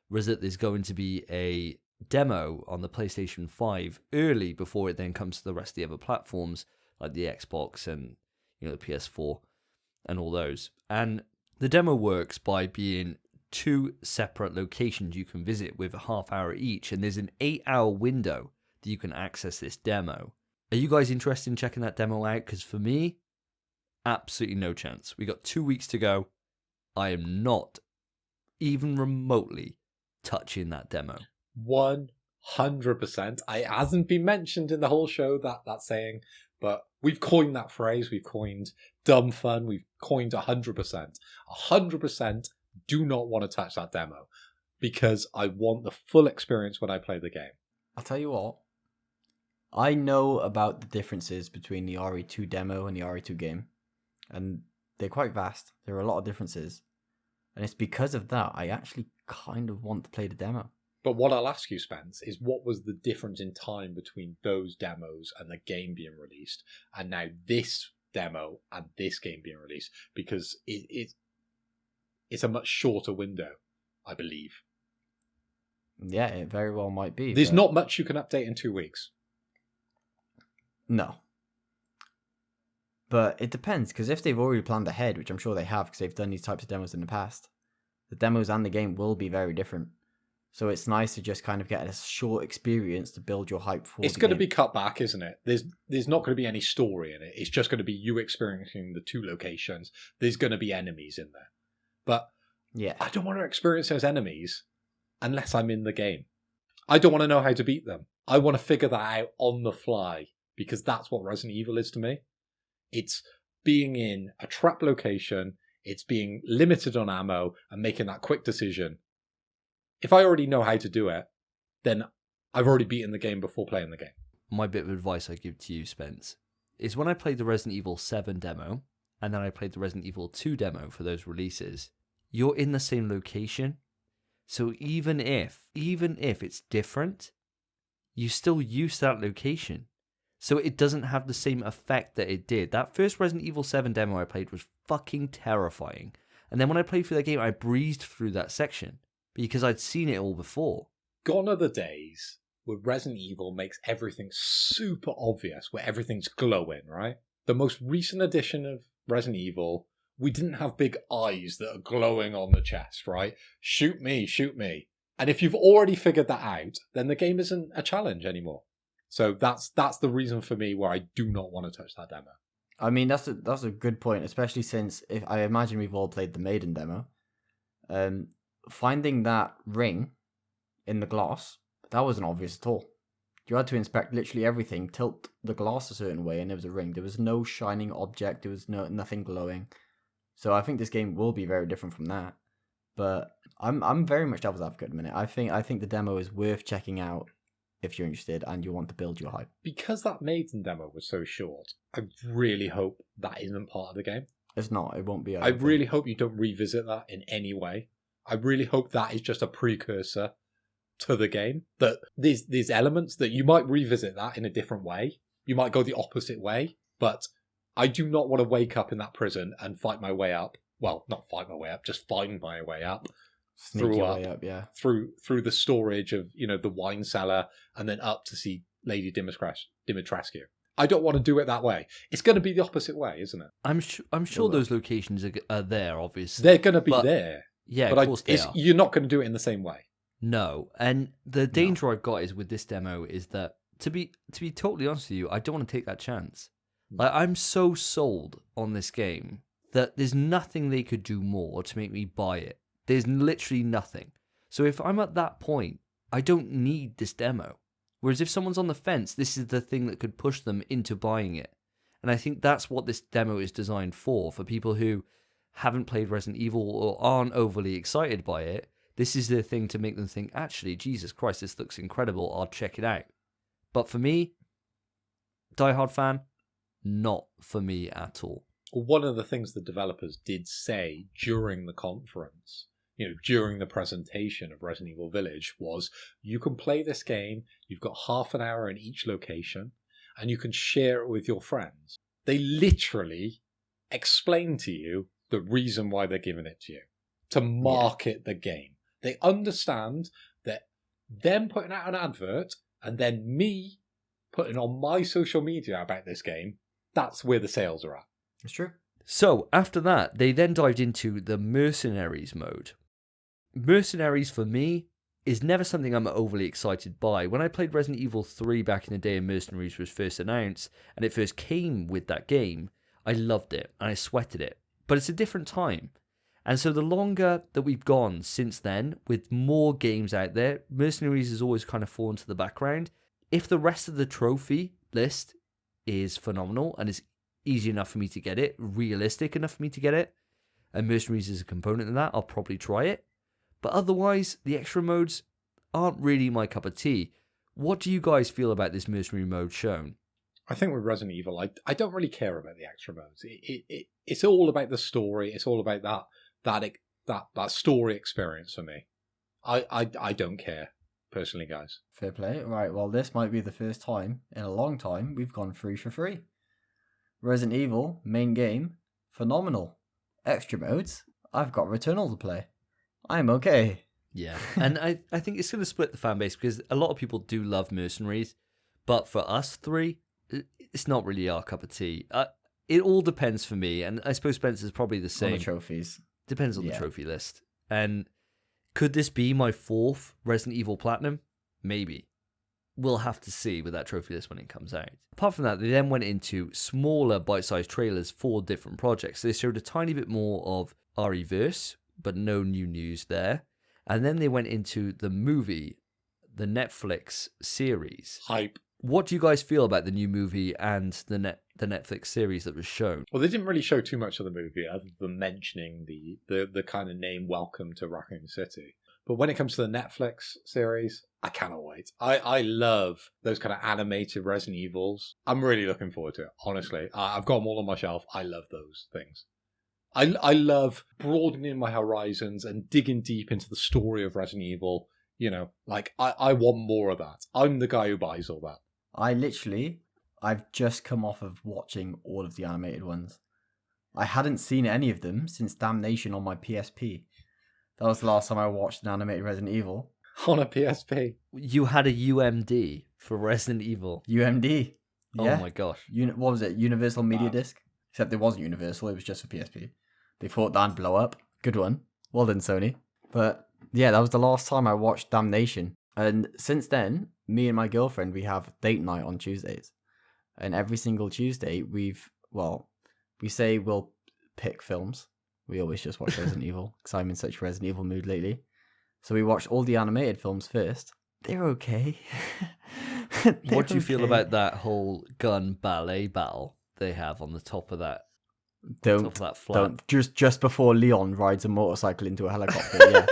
was that there's going to be a demo on the PlayStation 5 early before it then comes to the rest of the other platforms like the Xbox and the PS4 and all those. And the demo works by being 2 separate locations you can visit with a half hour each, and there's an 8-hour window that you can access this demo. Are you guys interested in checking that demo out? Because for me, absolutely no chance. We got 2 weeks to go. I am not even remotely touching that demo. 100%. It hasn't been mentioned in the whole show, that saying, but we've coined that phrase. We've coined dumb fun. We've coined 100%. 100% do not want to touch that demo because I want the full experience when I play the game. I'll tell you what. I know about the differences between the RE2 demo and the RE2 game, and they're quite vast. There are a lot of differences, and it's because of that I actually kind of want to play the demo. But what I'll ask you, Spence, is what was the difference in time between those demos and the game being released, and now this demo and this game being released? Because it's a much shorter window, I believe. Yeah, it very well might be. There's not much you can update in 2 weeks. No. But it depends, because if they've already planned ahead, which I'm sure they have, because they've done these types of demos in the past, the demos and the game will be very different. So it's nice to just kind of get a short experience to build your hype for. It's going to be cut back, isn't it? There's not going to be any story in it. It's just going to be you experiencing the 2 locations. There's going to be enemies in there. But yeah, I don't want to experience those enemies unless I'm in the game. I don't want to know how to beat them. I want to figure that out on the fly, because that's what Resident Evil is to me. It's being in a trap location, it's being limited on ammo and making that quick decision. If I already know how to do it, then I've already beaten the game before playing the game. My bit of advice I give to you, Spence, is when I played the Resident Evil 7 demo, and then I played the Resident Evil 2 demo for those releases, you're in the same location. So even if it's different, you still use that location. So it doesn't have the same effect that it did. That first Resident Evil 7 demo I played was fucking terrifying. And then when I played through that game, I breezed through that section because I'd seen it all before. Gone are the days where Resident Evil makes everything super obvious, where everything's glowing, right? The most recent edition of Resident Evil, we didn't have big eyes that are glowing on the chest, right? Shoot me, shoot me. And if you've already figured that out, then the game isn't a challenge anymore. So that's the reason for me where I do not want to touch that demo. I mean, that's a good point, especially since if I imagine we've all played the Maiden demo. Finding that ring in the glass, that wasn't obvious at all. You had to inspect literally everything, tilt the glass a certain way, and there was a ring. There was no shining object. There was nothing glowing. So I think this game will be very different from that. But I'm very much devil's advocate at the minute. I think the demo is worth checking out if you're interested and you want to build your hype. Because that Maiden demo was so short, I really hope that isn't part of the game. It's not. It won't be. I really hope you don't revisit that in any way. I really hope that is just a precursor to the game. That there's elements that you might revisit that in a different way. You might go the opposite way. But I do not want to wake up in that prison and fight my way up. Well, not fight my way up, just find my way up. Sneak your way up, yeah. Through the storage of, the wine cellar and then up to see Lady Dimitrescu. I don't want to do it that way. It's going to be the opposite way, isn't it? I'm sure those locations are there, obviously. They're going to be there. Yeah, of course they are. You're not going to do it in the same way. No, and the danger I've got is with this demo is that, to be totally honest with you, I don't want to take that chance. Like, I'm so sold on this game that there's nothing they could do more to make me buy it. There's literally nothing. So if I'm at that point, I don't need this demo. Whereas if someone's on the fence, this is the thing that could push them into buying it. And I think that's what this demo is designed for people who haven't played Resident Evil or aren't overly excited by it. This is the thing to make them think, actually, Jesus Christ, this looks incredible, I'll check it out. But for me, diehard fan, not for me at all. One of the things the developers did say during the conference, during the presentation of Resident Evil Village, was you can play this game, you've got half an hour in each location, and you can share it with your friends. They literally explain to you the reason why they're giving it to you, to market the game. They understand that them putting out an advert and then me putting on my social media about this game, that's where the sales are at. It's true. So after that, they then dived into the Mercenaries mode. Mercenaries, for me, is never something I'm overly excited by. When I played Resident Evil 3 back in the day and Mercenaries was first announced, and it first came with that game, I loved it, and I sweated it. But it's a different time. And so the longer that we've gone since then, with more games out there, Mercenaries has always kind of fallen to the background. If the rest of the trophy list is phenomenal, and is easy enough for me to get it, realistic enough for me to get it, and Mercenaries is a component of that, I'll probably try it. But otherwise, the extra modes aren't really my cup of tea. What do you guys feel about this mercenary mode shown? I think with Resident Evil, I don't really care about the extra modes. It's all about the story. It's all about that story experience for me. I don't care, personally, guys. Fair play. Right, well, this might be the first time in a long time we've gone free for free. Resident Evil, main game, phenomenal. Extra modes, I've got Returnal to play. I'm okay. Yeah, and I think it's going to split the fan base because a lot of people do love Mercenaries, but for us three, it's not really our cup of tea. It all depends for me, and I suppose Spencer's probably the same. On the trophies. Depends on the trophy list. And could this be my fourth Resident Evil Platinum? Maybe. We'll have to see with that trophy list when it comes out. Apart from that, they then went into smaller bite-sized trailers for different projects. They showed a tiny bit more of RE-verse, but no new news there. And then they went into the movie, the Netflix series. Hype. What do you guys feel about the new movie and the Netflix series that was shown? Well, they didn't really show too much of the movie other than mentioning the kind of name Welcome to Raccoon City. But when it comes to the Netflix series, I cannot wait. I love those kind of animated Resident Evils. I'm really looking forward to it, honestly. I've got them all on my shelf. I love those things. I love broadening my horizons and digging deep into the story of Resident Evil. You know, like, I want more of that. I'm the guy who buys all that. I've just come off of watching all of the animated ones. I hadn't seen any of them since Damnation on my PSP. That was the last time I watched an animated Resident Evil. On a PSP. You had a UMD for Resident Evil. UMD. Yeah. Oh my gosh. What was it? Universal Media Disc? Except it wasn't Universal, it was just for PSP. They thought that'd blow up. Good one. Well done, Sony. But yeah, that was the last time I watched Damnation. And since then, me and my girlfriend, we have date night on Tuesdays. And every single Tuesday, we say we'll pick films. We always just watch Resident Evil, because I'm in such a Resident Evil mood lately. So we watched all the animated films first. They're okay. What do you feel about that whole gun ballet battle they have on the top of that? Don't flat. Just before Leon rides a motorcycle into a helicopter.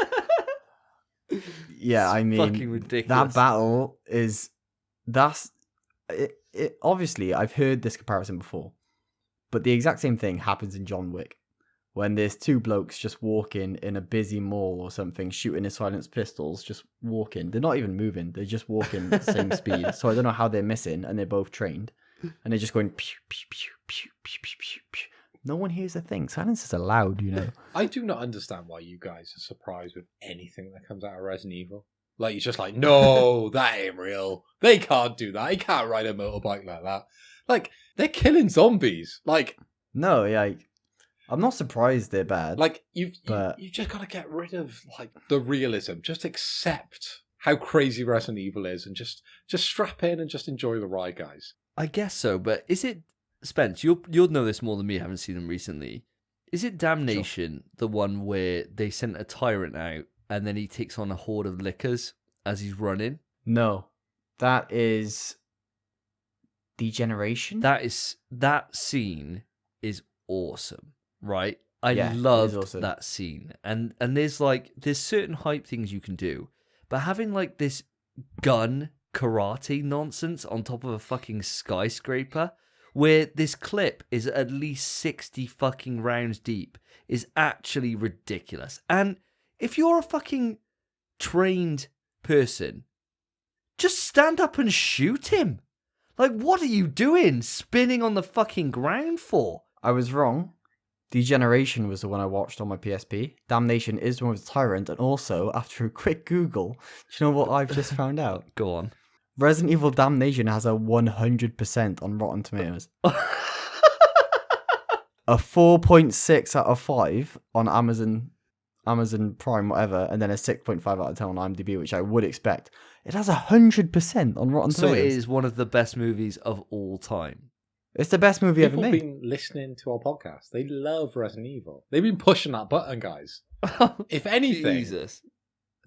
Yeah, yeah. I mean, fucking ridiculous. That battle is it. Obviously, I've heard this comparison before, but the exact same thing happens in John Wick. When there's two blokes just walking in a busy mall or something, shooting their silenced pistols, just walking. They're not even moving. They're just walking at the same speed. So I don't know how they're missing, and they're both trained. And they're just going pew, pew, pew, pew, pew, pew, pew, pew. No one hears a thing. Silence is allowed, you know. I do not understand why you guys are surprised with anything that comes out of Resident Evil. Like, you're just like, no, that ain't real. They can't do that. He can't ride a motorbike like that. Like, they're killing zombies. Like, no, yeah. I'm not surprised they're bad. Like, you've just got to get rid of, like, the realism. Just accept how crazy Resident Evil is and just strap in and just enjoy the ride, guys. I guess so, but is it... Spence, you'll know this more than me, I haven't seen them recently. Is it Damnation, the one where they sent a tyrant out and then he takes on a horde of lickers as he's running? No. That is... Degeneration? That scene is awesome. Right, I yeah, love that scene, and there's certain hype things you can do, but having like this gun karate nonsense on top of a fucking skyscraper, where this clip is at least 60 fucking rounds deep, is actually ridiculous. And if you're a fucking trained person, just stand up and shoot him. Like, what are you doing? Spinning on the fucking ground for? I was wrong. Degeneration was the one I watched on my PSP. Damnation is the one with Tyrant, and also, after a quick Google, do you know what I've just found out? Go on. Resident Evil Damnation has a 100% on Rotten Tomatoes. A 4.6 out of 5 on Amazon Prime, whatever, and then a 6.5 out of 10 on IMDb, which I would expect. It has 100% on Rotten Tomatoes. So it is one of the best movies of all time. It's the best movie People ever have made. been listening to our podcast. They love Resident Evil. They've been pushing that button, guys. If anything, Jesus.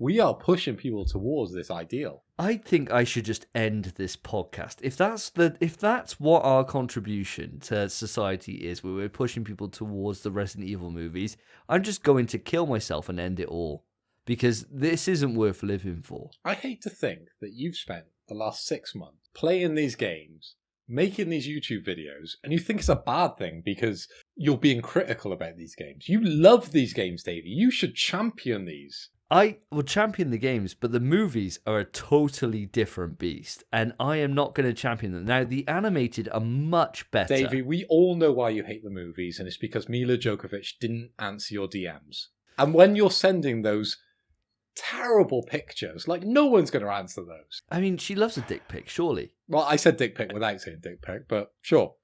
we are pushing people towards this ideal. I think I should just end this podcast. If that's what our contribution to society is, where we're pushing people towards the Resident Evil movies, I'm just going to kill myself and end it all. Because this isn't worth living for. I hate to think that you've spent the last 6 months playing these games, making these YouTube videos, and you think it's a bad thing because you're being critical about these games. You love these games, Davey. You should champion these. I will champion the games, but the movies are a totally different beast, and I am not going to champion them. Now, the animated are much better. Davey, we all know why you hate the movies, and it's because Mila Djokovic didn't answer your DMs. And when you're sending those terrible pictures, like, no one's going to answer those. I mean, she loves a dick pic, surely. Well, I said dick pic without saying dick pic, but sure.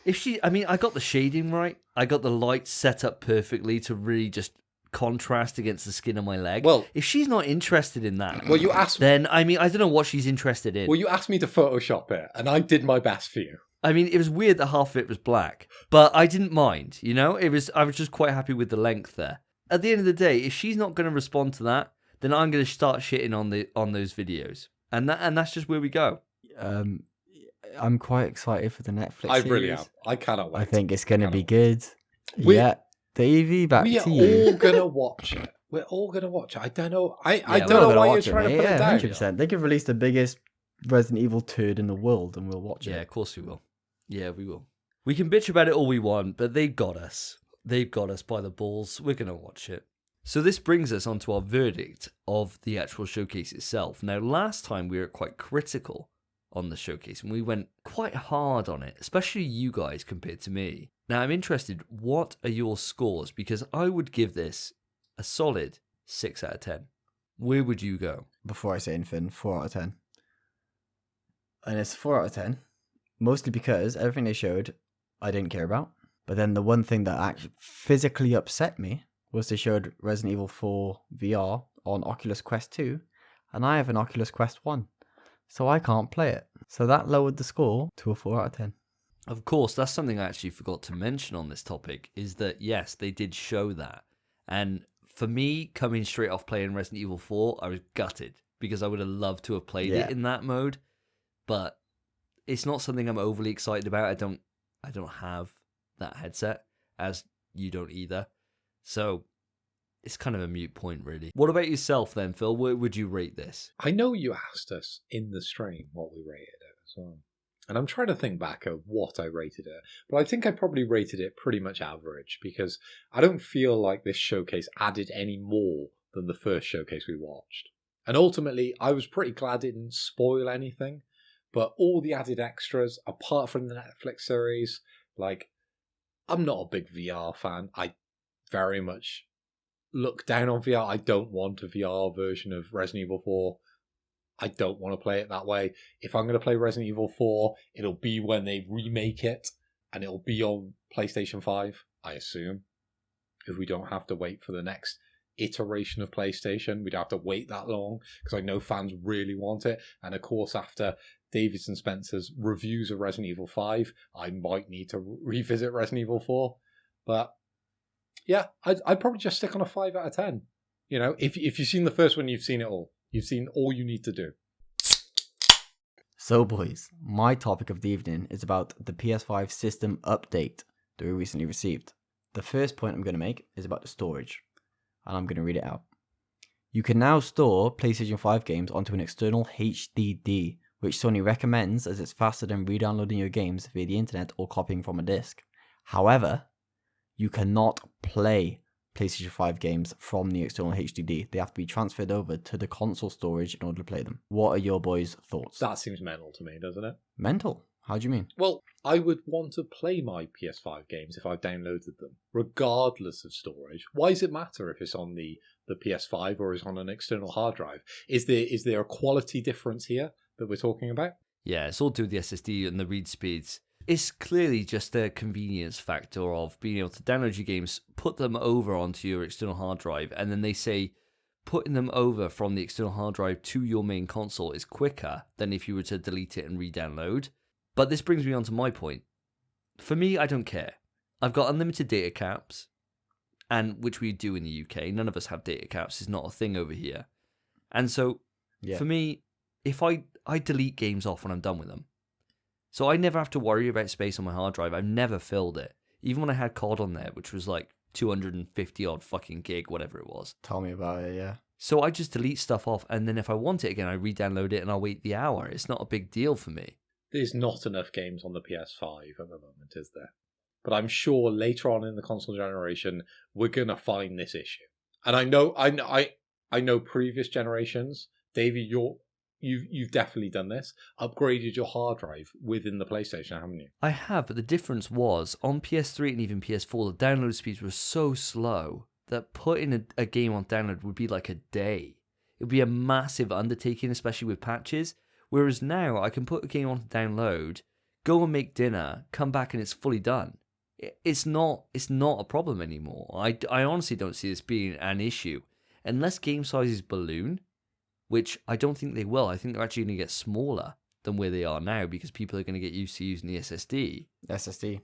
I got the shading right. I got the lights set up perfectly to really just contrast against the skin of my leg. Well, if she's not interested in that, well, you asked. Then I don't know what she's interested in. Well, you asked me to Photoshop it, and I did my best for you. I mean, it was weird that half of it was black, but I didn't mind. You know, I was just quite happy with the length there. At the end of the day, if she's not going to respond to that, then I'm going to start shitting on those videos, and that's just where we go. I'm quite excited for the Netflix I series. really am. I cannot wait. I think it's going to be good. We're- Davey, back We to are you. all going to watch it. We're all going to watch it. I don't know. I Yeah, don't we're know gonna why you're watch it, trying to mate. put it down. 100%. They could release the biggest Resident Evil turd in the world, and we'll watch Yeah, it. of course we will. Yeah, we will. We can bitch about it all we want, but they've got us. They've got us by the balls. We're going to watch it. So this brings us on to our verdict of the actual showcase itself. Now, last time we were quite critical on the showcase, and we went quite hard on it, especially you guys compared to me. Now, I'm interested, what are your scores? Because I would give this a solid 6 out of 10. Where would you go? Before I say anything, 4 out of 10. And it's 4 out of 10, mostly because everything they showed, I didn't care about. But then the one thing that actually physically upset me was they showed Resident Evil 4 VR on Oculus Quest 2, and I have an Oculus Quest 1, so I can't play it. So that lowered the score to a 4 out of 10. Of course, that's something I actually forgot to mention on this topic, is that, yes, they did show that. And for me, coming straight off playing Resident Evil 4, I was gutted, because I would have loved to have played it in that mode. But it's not something I'm overly excited about. I don't have that headset, as you don't either. So it's kind of a moot point, really. What about yourself then, Phil? Where would you rate this? I know you asked us in the stream what we rated it as well. And I'm trying to think back of what I rated it. But I think I probably rated it pretty much average, because I don't feel like this showcase added any more than the first showcase we watched. And ultimately, I was pretty glad it didn't spoil anything. But all the added extras, apart from the Netflix series, like, I'm not a big VR fan. I very much look down on VR. I don't want a VR version of Resident Evil 4. I don't want to play it that way. If I'm going to play Resident Evil 4, it'll be when they remake it, and it'll be on PlayStation 5, I assume. If we don't have to wait for the next iteration of PlayStation, we'd have to wait that long, because I know fans really want it. And of course, after Davey and Spencer's reviews of Resident Evil 5, I might need to revisit Resident Evil 4. But yeah, I'd probably just stick on a 5 out of 10. You know, if you've seen the first one, you've seen it all. You've seen all you need to do. So boys, my topic of the evening is about the PS5 system update that we recently received. The first point I'm going to make is about the storage, and I'm going to read it out. You can now store PlayStation 5 games onto an external HDD, which Sony recommends as it's faster than re-downloading your games via the internet or copying from a disc. However, you cannot play PlayStation 5 games from the external HDD. They have to be transferred over to the console storage in order to play them. What are your boys' thoughts? That seems mental to me, doesn't it? Mental? How do you mean? Well, I would want to play my PS5 games if I've downloaded them, regardless of storage. Why does it matter if it's on the PS5 or is on an external hard drive? Is there a quality difference here that we're talking about? Yeah, it's all to do with the SSD and the read speeds. It's clearly just a convenience factor of being able to download your games, put them over onto your external hard drive, and then they say putting them over from the external hard drive to your main console is quicker than if you were to delete it and re-download. But this brings me on to my point. For me, I don't care. I've got unlimited data caps, and which we do in the UK. None of us have data caps. It's not a thing over here. And so, for me, if I delete games off when I'm done with them, so I never have to worry about space on my hard drive. I've never filled it. Even when I had COD on there, which was like 250 odd fucking gig, whatever it was. Tell me about it, yeah. So I just delete stuff off, and then if I want it again, I re-download it and I'll wait the hour. It's not a big deal for me. There's not enough games on the PS5 at the moment, is there? But I'm sure later on in the console generation, we're going to find this issue. And I know previous generations, Davey, you've definitely done this, upgraded your hard drive within the PlayStation, haven't you? I have, but the difference was, on PS3 and even PS4, the download speeds were so slow that putting a game on download would be like a day. It would be a massive undertaking, especially with patches. Whereas now, I can put a game on to download, go and make dinner, come back and it's fully done. It's not a problem anymore. I honestly don't see this being an issue. Unless game sizes balloon, which I don't think they will. I think they're actually going to get smaller than where they are now because people are going to get used to using the SSD.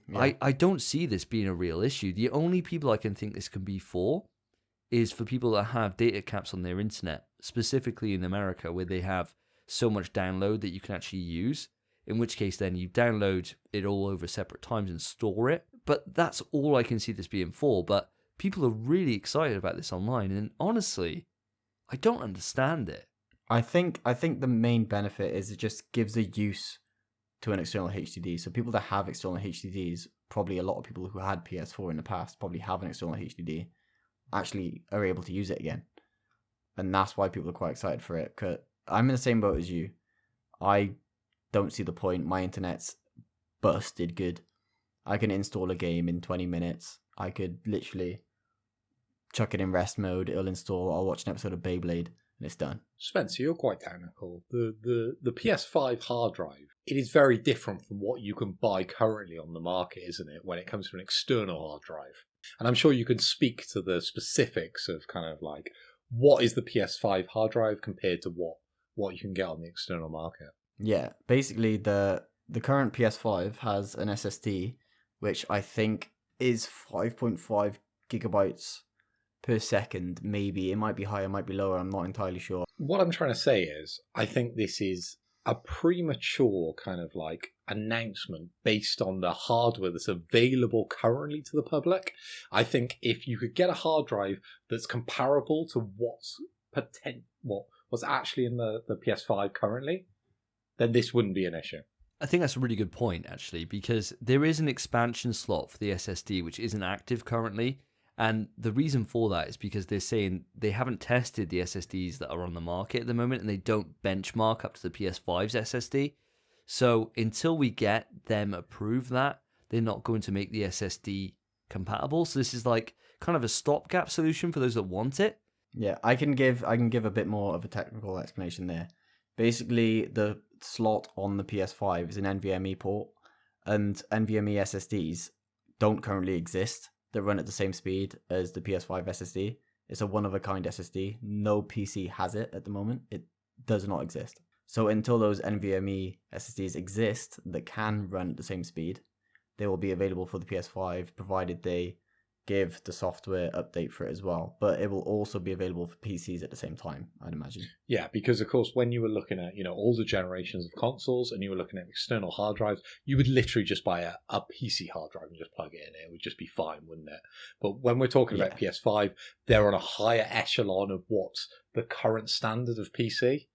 Yeah. I don't see this being a real issue. The only people I can think this can be for is for people that have data caps on their internet, specifically in America where they have so much download that you can actually use, in which case then you download it all over separate times and store it. But that's all I can see this being for. But people are really excited about this online, and honestly, I don't understand it. I think the main benefit is it just gives a use to an external HDD. So people that have external HDDs, probably a lot of people who had PS4 in the past probably have an external HDD, actually are able to use it again. And that's why people are quite excited for it. 'Cause I'm in the same boat as you. I don't see the point. My internet's busted good. I can install a game in 20 minutes. I could literally chuck it in rest mode. It'll install. I'll watch an episode of Beyblade and it's done. Spencer, you're quite technical. The PS5 hard drive, it is very different from what you can buy currently on the market, isn't it, when it comes to an external hard drive? And I'm sure you can speak to the specifics of kind of like, what is the PS5 hard drive compared to what you can get on the external market? Yeah, basically the current PS5 has an SSD, which I think is 5.5 gigabytes per second, maybe. It might be higher, it might be lower, I'm not entirely sure. What I'm trying to say is, I think this is a premature kind of like announcement based on the hardware that's available currently to the public. I think if you could get a hard drive that's comparable to what's actually in the PS5 currently, then this wouldn't be an issue. I think that's a really good point, actually, because there is an expansion slot for the SSD which isn't active currently. And the reason for that is because they're saying they haven't tested the SSDs that are on the market at the moment and they don't benchmark up to the PS5's SSD. So until we get them approve that, they're not going to make the SSD compatible. So this is like kind of a stopgap solution for those that want it. Yeah, I can give a bit more of a technical explanation there. Basically, the slot on the PS5 is an NVMe port, and NVMe SSDs don't currently exist that run at the same speed as the PS5 SSD. It's a one-of-a-kind SSD. No PC has it at the moment. It does not exist. So until those NVMe SSDs exist that can run at the same speed, they will be available for the PS5, provided they give the software update for it as well. But it will also be available for PCs at the same time, I'd imagine. Yeah, because of course, when you were looking at, older generations of consoles and you were looking at external hard drives, you would literally just buy a PC hard drive and just plug it in. It would just be fine, wouldn't it? But when we're talking about PS5, they're on a higher echelon of what's the current standard of PC.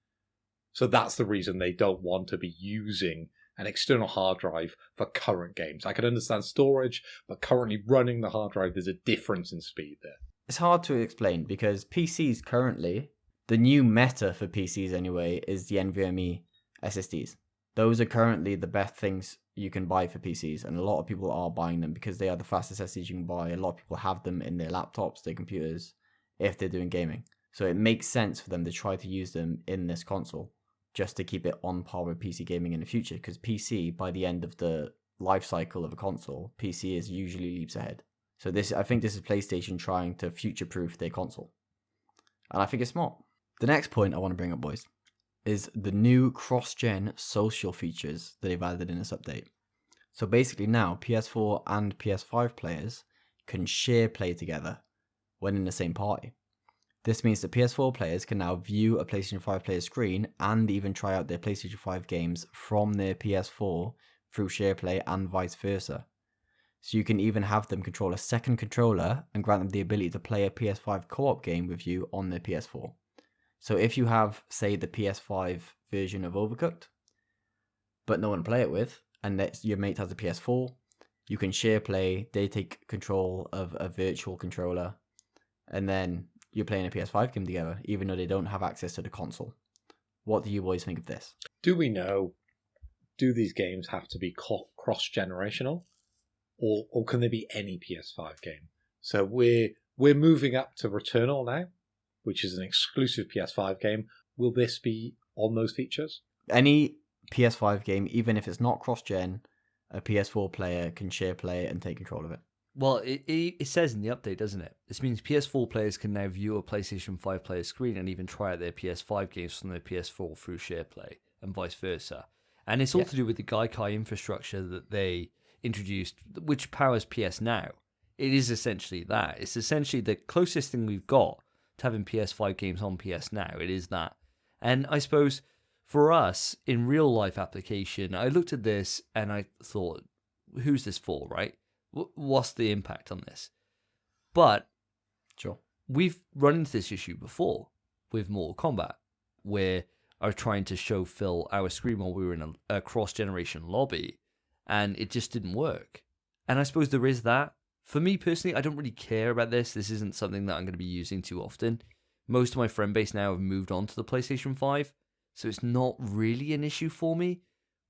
So that's the reason they don't want to be using an external hard drive for current games. I can understand storage, but currently running the hard drive, there's a difference in speed there. It's hard to explain because PCs currently, the new meta for PCs anyway, is the NVMe SSDs. Those are currently the best things you can buy for PCs, and a lot of people are buying them because they are the fastest SSDs you can buy. A lot of people have them in their laptops, their computers, if they're doing gaming. So it makes sense for them to try to use them in this console just to keep it on par with PC gaming in the future, because PC, by the end of the life cycle of a console, PC is usually leaps ahead. So I think this is PlayStation trying to future-proof their console. And I think it's smart. The next point I want to bring up, boys, is the new cross-gen social features that they've added in this update. So basically now, PS4 and PS5 players can share play together when in the same party. This means that PS4 players can now view a PlayStation 5 player's screen and even try out their PlayStation 5 games from their PS4 through SharePlay and vice versa. So you can even have them control a second controller and grant them the ability to play a PS5 co-op game with you on their PS4. So if you have, say, the PS5 version of Overcooked, but no one to play it with, and your mate has a PS4, you can share play, they take control of a virtual controller, and then you're playing a PS5 game together, even though they don't have access to the console. What do you boys think of this? Do we know, do these games have to be cross-generational? Or can they be any PS5 game? So we're moving up to Returnal now, which is an exclusive PS5 game. Will this be on those features? Any PS5 game, even if it's not cross-gen, a PS4 player can share play and take control of it. Well, it says in the update, doesn't it? This means PS4 players can now view a PlayStation 5 player screen and even try out their PS5 games from their PS4 through SharePlay and vice versa. And it's all to do with the Gaikai infrastructure that they introduced, which powers PS Now. It is essentially that. It's essentially the closest thing we've got to having PS5 games on PS Now. It is that. And I suppose for us, in real life application, I looked at this and I thought, who's this for, right? What's the impact on this? But sure, we've run into this issue before with Mortal Kombat, where I was trying to show Phil our screen while we were in a cross-generation lobby, and it just didn't work. And I suppose there is that. For me personally, I don't really care about this. This isn't something that I'm going to be using too often. Most of my friend base now have moved on to the PlayStation 5, so it's not really an issue for me.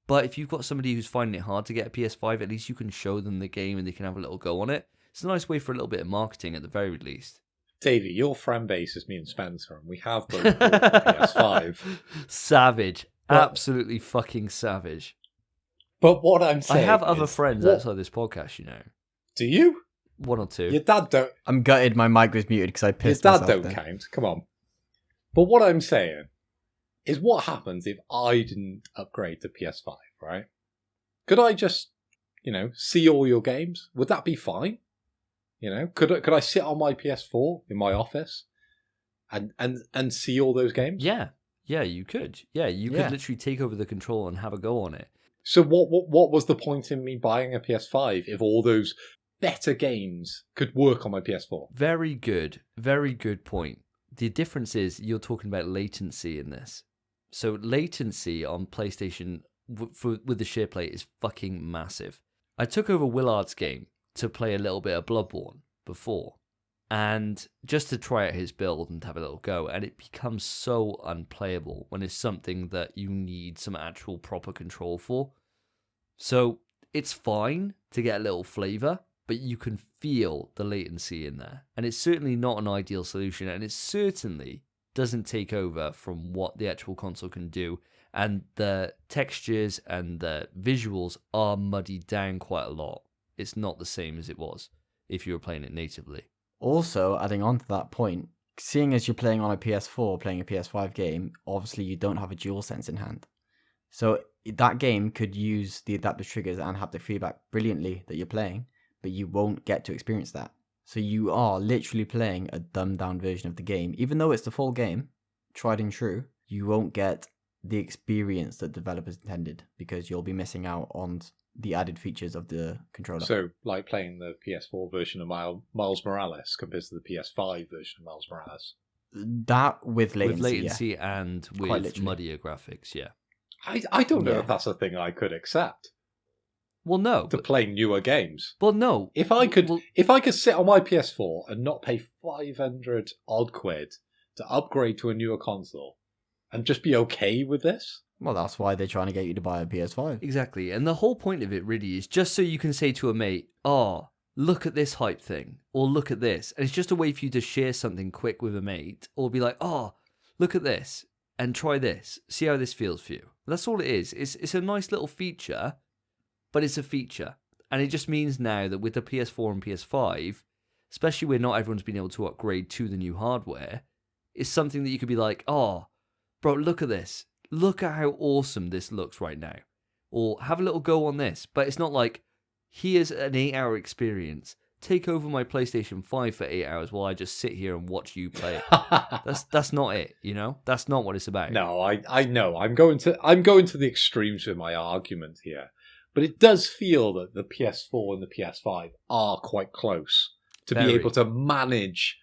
But if you've got somebody who's finding it hard to get a PS5, at least you can show them the game and they can have a little go on it. It's a nice way for a little bit of marketing at the very least. Davey, your friend base is me and Spencer, and we have both bought the PS5. Savage. Absolutely fucking savage. But what I'm saying I have other friends outside this podcast, you know. Do you? One or two. Your dad don't... I'm gutted my mic was muted because I pissed myself. Your dad myself don't count. Come on. But what I'm saying is what happens if I didn't upgrade to PS5, right? Could I just, see all your games? Would that be fine? Could I sit on my PS4 in my office and see all those games? Yeah, you could. Yeah, you could literally take over the control and have a go on it. So what was the point in me buying a PS5 if all those better games could work on my PS4? Very good point. The difference is you're talking about latency in this. So latency on PlayStation with the SharePlay is fucking massive. I took over Willard's game to play a little bit of Bloodborne before, and just to try out his build and have a little go, and it becomes so unplayable when it's something that you need some actual proper control for. So it's fine to get a little flavor, but you can feel the latency in there, and it's certainly not an ideal solution, and it certainly doesn't take over from what the actual console can do, and the textures and the visuals are muddied down quite a lot. It's not the same as it was if you were playing it natively. Also, adding on to that point, seeing as you're playing on a PS4, playing a PS5 game, obviously you don't have a DualSense in hand. So that game could use the adaptive triggers and haptic feedback brilliantly that you're playing, but you won't get to experience that. So you are literally playing a dumbed down version of the game. Even though it's the full game, tried and true, you won't get the experience that developers intended because you'll be missing out on the added features of the controller. So, like playing the PS4 version of Miles Morales compared to the PS5 version of Miles Morales? That with latency. With latency and with muddier graphics, yeah. I don't know if that's a thing I could accept. Well, no. to play newer games. Well, no. If I could Well, sit on my PS4 and not pay 500 odd quid to upgrade to a newer console and just be okay with this. Well, that's why they're trying to get you to buy a PS5. exactly. And the whole point of it really is just so you can say to a mate, oh, look at this hype thing, or look at this. And it's just a way for you to share something quick with a mate, or be like, oh, look at this, and try this. See how this feels for you. That's all it is. It's a nice little feature, but it's a feature. And it just means now that with the PS4 and PS5, especially where not everyone's been able to upgrade to the new hardware, it's something that you could be like, oh, bro, look at this. Look at how awesome this looks right now. Or have a little go on this. But it's not like, here's an 8-hour experience. Take over my PlayStation 5 for 8 hours while I just sit here and watch you play it. That's not it, you know? That's not what it's about. No, I know. I'm going to the extremes with my argument here. But it does feel that the PS4 and the PS5 are quite close to Very. be able to manage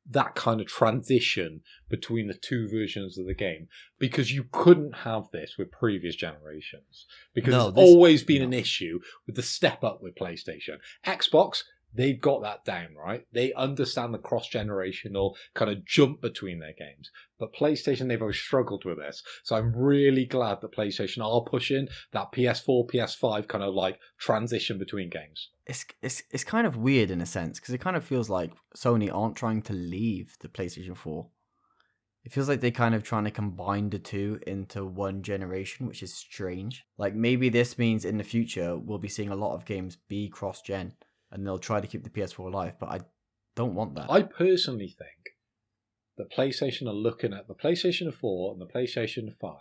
that kind of transition between the two versions of the game, because you couldn't have this with previous generations, because No, it's this- always been an issue with the step up with PlayStation. Xbox, they've got that down, right? They understand the cross-generational kind of jump between their games. But PlayStation, they've always struggled with this. So I'm really glad that PlayStation are pushing that PS4, PS5 kind of like transition between games. It's kind of weird in a sense, because it kind of feels like Sony aren't trying to leave the PlayStation 4. It feels like they're kind of trying to combine the two into one generation, which is strange. Like, maybe this means in the future we'll be seeing a lot of games be cross-gen, and they'll try to keep the PS4 alive, but I don't want that. I personally think that PlayStation are looking at the PlayStation 4 and the PlayStation 5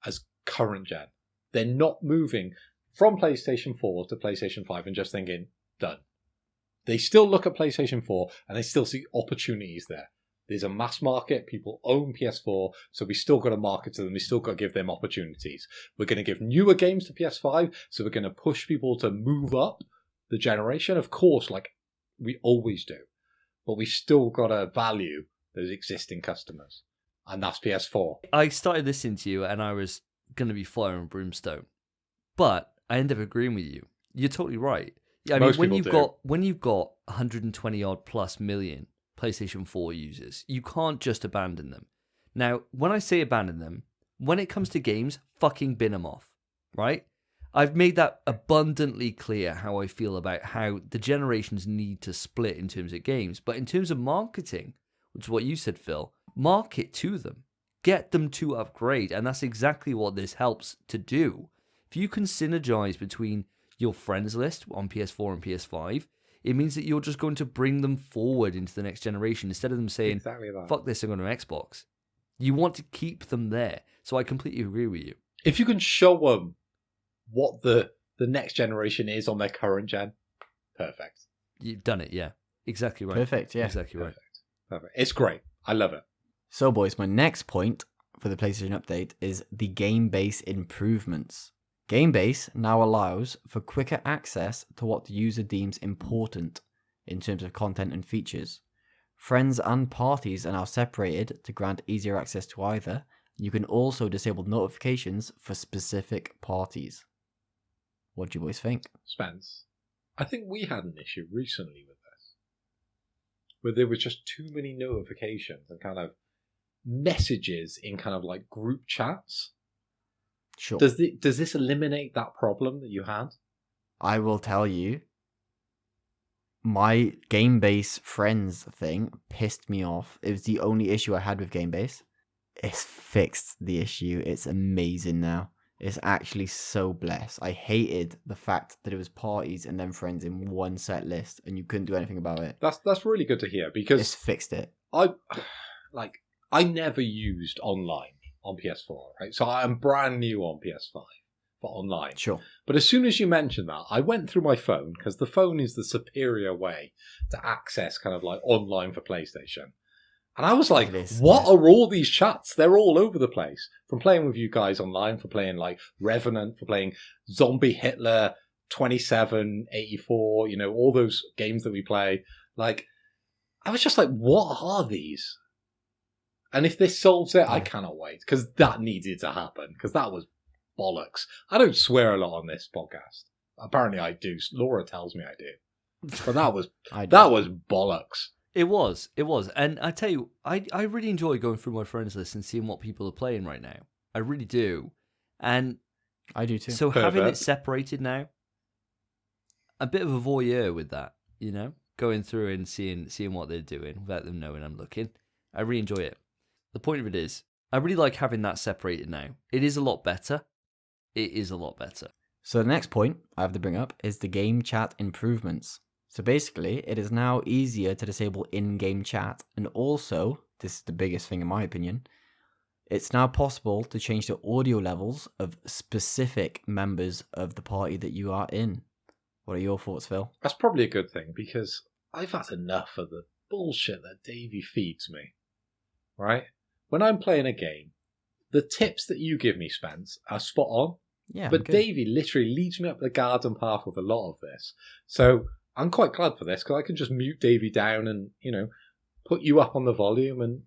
as current gen. They're not moving from PlayStation 4 to PlayStation 5 and just thinking, done. They still look at PlayStation 4 and they still see opportunities there. There's a mass market, people own PS4, so we still got to market to them, we still got to give them opportunities. We're going to give newer games to PS5, so we're going to push people to move up the generation, of course, like we always do. But we still got to value those existing customers. And that's PS4. I started listening to you and I was going to be fire and brimstone. But I ended up agreeing with you. You're totally right. Yeah, I Most mean, people when you've got 120 odd plus million PlayStation 4 users, you can't just abandon them. Now, when I say abandon them, when it comes to games, fucking bin them off, right? I've made that abundantly clear how I feel about how the generations need to split in terms of games. But in terms of marketing, which is what you said, Phil, market to them. Get them to upgrade. And that's exactly what this helps to do. If you can synergize between your friends list on PS4 and PS5, it means that you're just going to bring them forward into the next generation instead of them saying, Exactly that. fuck this, I'm going to Xbox. You want to keep them there. So I completely agree with you. If you can show them what the next generation is on their current gen, perfect. You've done it, yeah. Exactly right. Perfect, yeah. Exactly right. Perfect. It's great. I love it. So, boys, my next point for the PlayStation update is the game base improvements. Game base now allows for quicker access to what the user deems important in terms of content and features. Friends and parties are now separated to grant easier access to either. You can also disable notifications for specific parties. What do you boys think? Spence, I think we had an issue recently with this, where there was just too many notifications and kind of messages in kind of like group chats. Sure. Does this eliminate that problem that you had? I will tell you, my game base friends thing pissed me off. It was the only issue I had with game base. It's fixed the issue. It's amazing now. It's actually so blessed. I hated the fact that it was parties and then friends in one set list and you couldn't do anything about it. That's really good to hear, because It's fixed it. I never used online on PS4, right? So I'm brand new on PS5 for online. Sure. But as soon as you mentioned that, I went through my phone, because the phone is the superior way to access kind of like online for PlayStation. And I was like, It is, what yeah. are all these chats? They're all over the place. From playing with you guys online, for playing like Revenant, for playing Zombie Hitler 2784, all those games that we play. Like, I was just like, what are these? And if this solves it, I cannot wait, because that needed to happen, because that was bollocks. I don't swear a lot on this podcast. Apparently I do. Laura tells me I do. But that was I that was bollocks. It was. And I tell you, I really enjoy going through my friends list and seeing what people are playing right now. I really do. And I do too. so having it Pervert. separated now, a bit of a voyeur with that, going through and seeing what they're doing without them knowing I'm looking. I really enjoy it. The point of it is, I really like having that separated now. It is a lot better. It is a lot better. So the next point I have to bring up is the game chat improvements. So basically, it is now easier to disable in-game chat, and also, this is the biggest thing in my opinion, it's now possible to change the audio levels of specific members of the party that you are in. What are your thoughts, Phil? That's probably a good thing because I've had enough of the bullshit that Davey feeds me. Right? When I'm playing a game, the tips that you give me, Spence, are spot on. Yeah, But good. Davey literally leads me up the garden path with a lot of this. So I'm quite glad for this because I can just mute Davey down and, put you up on the volume and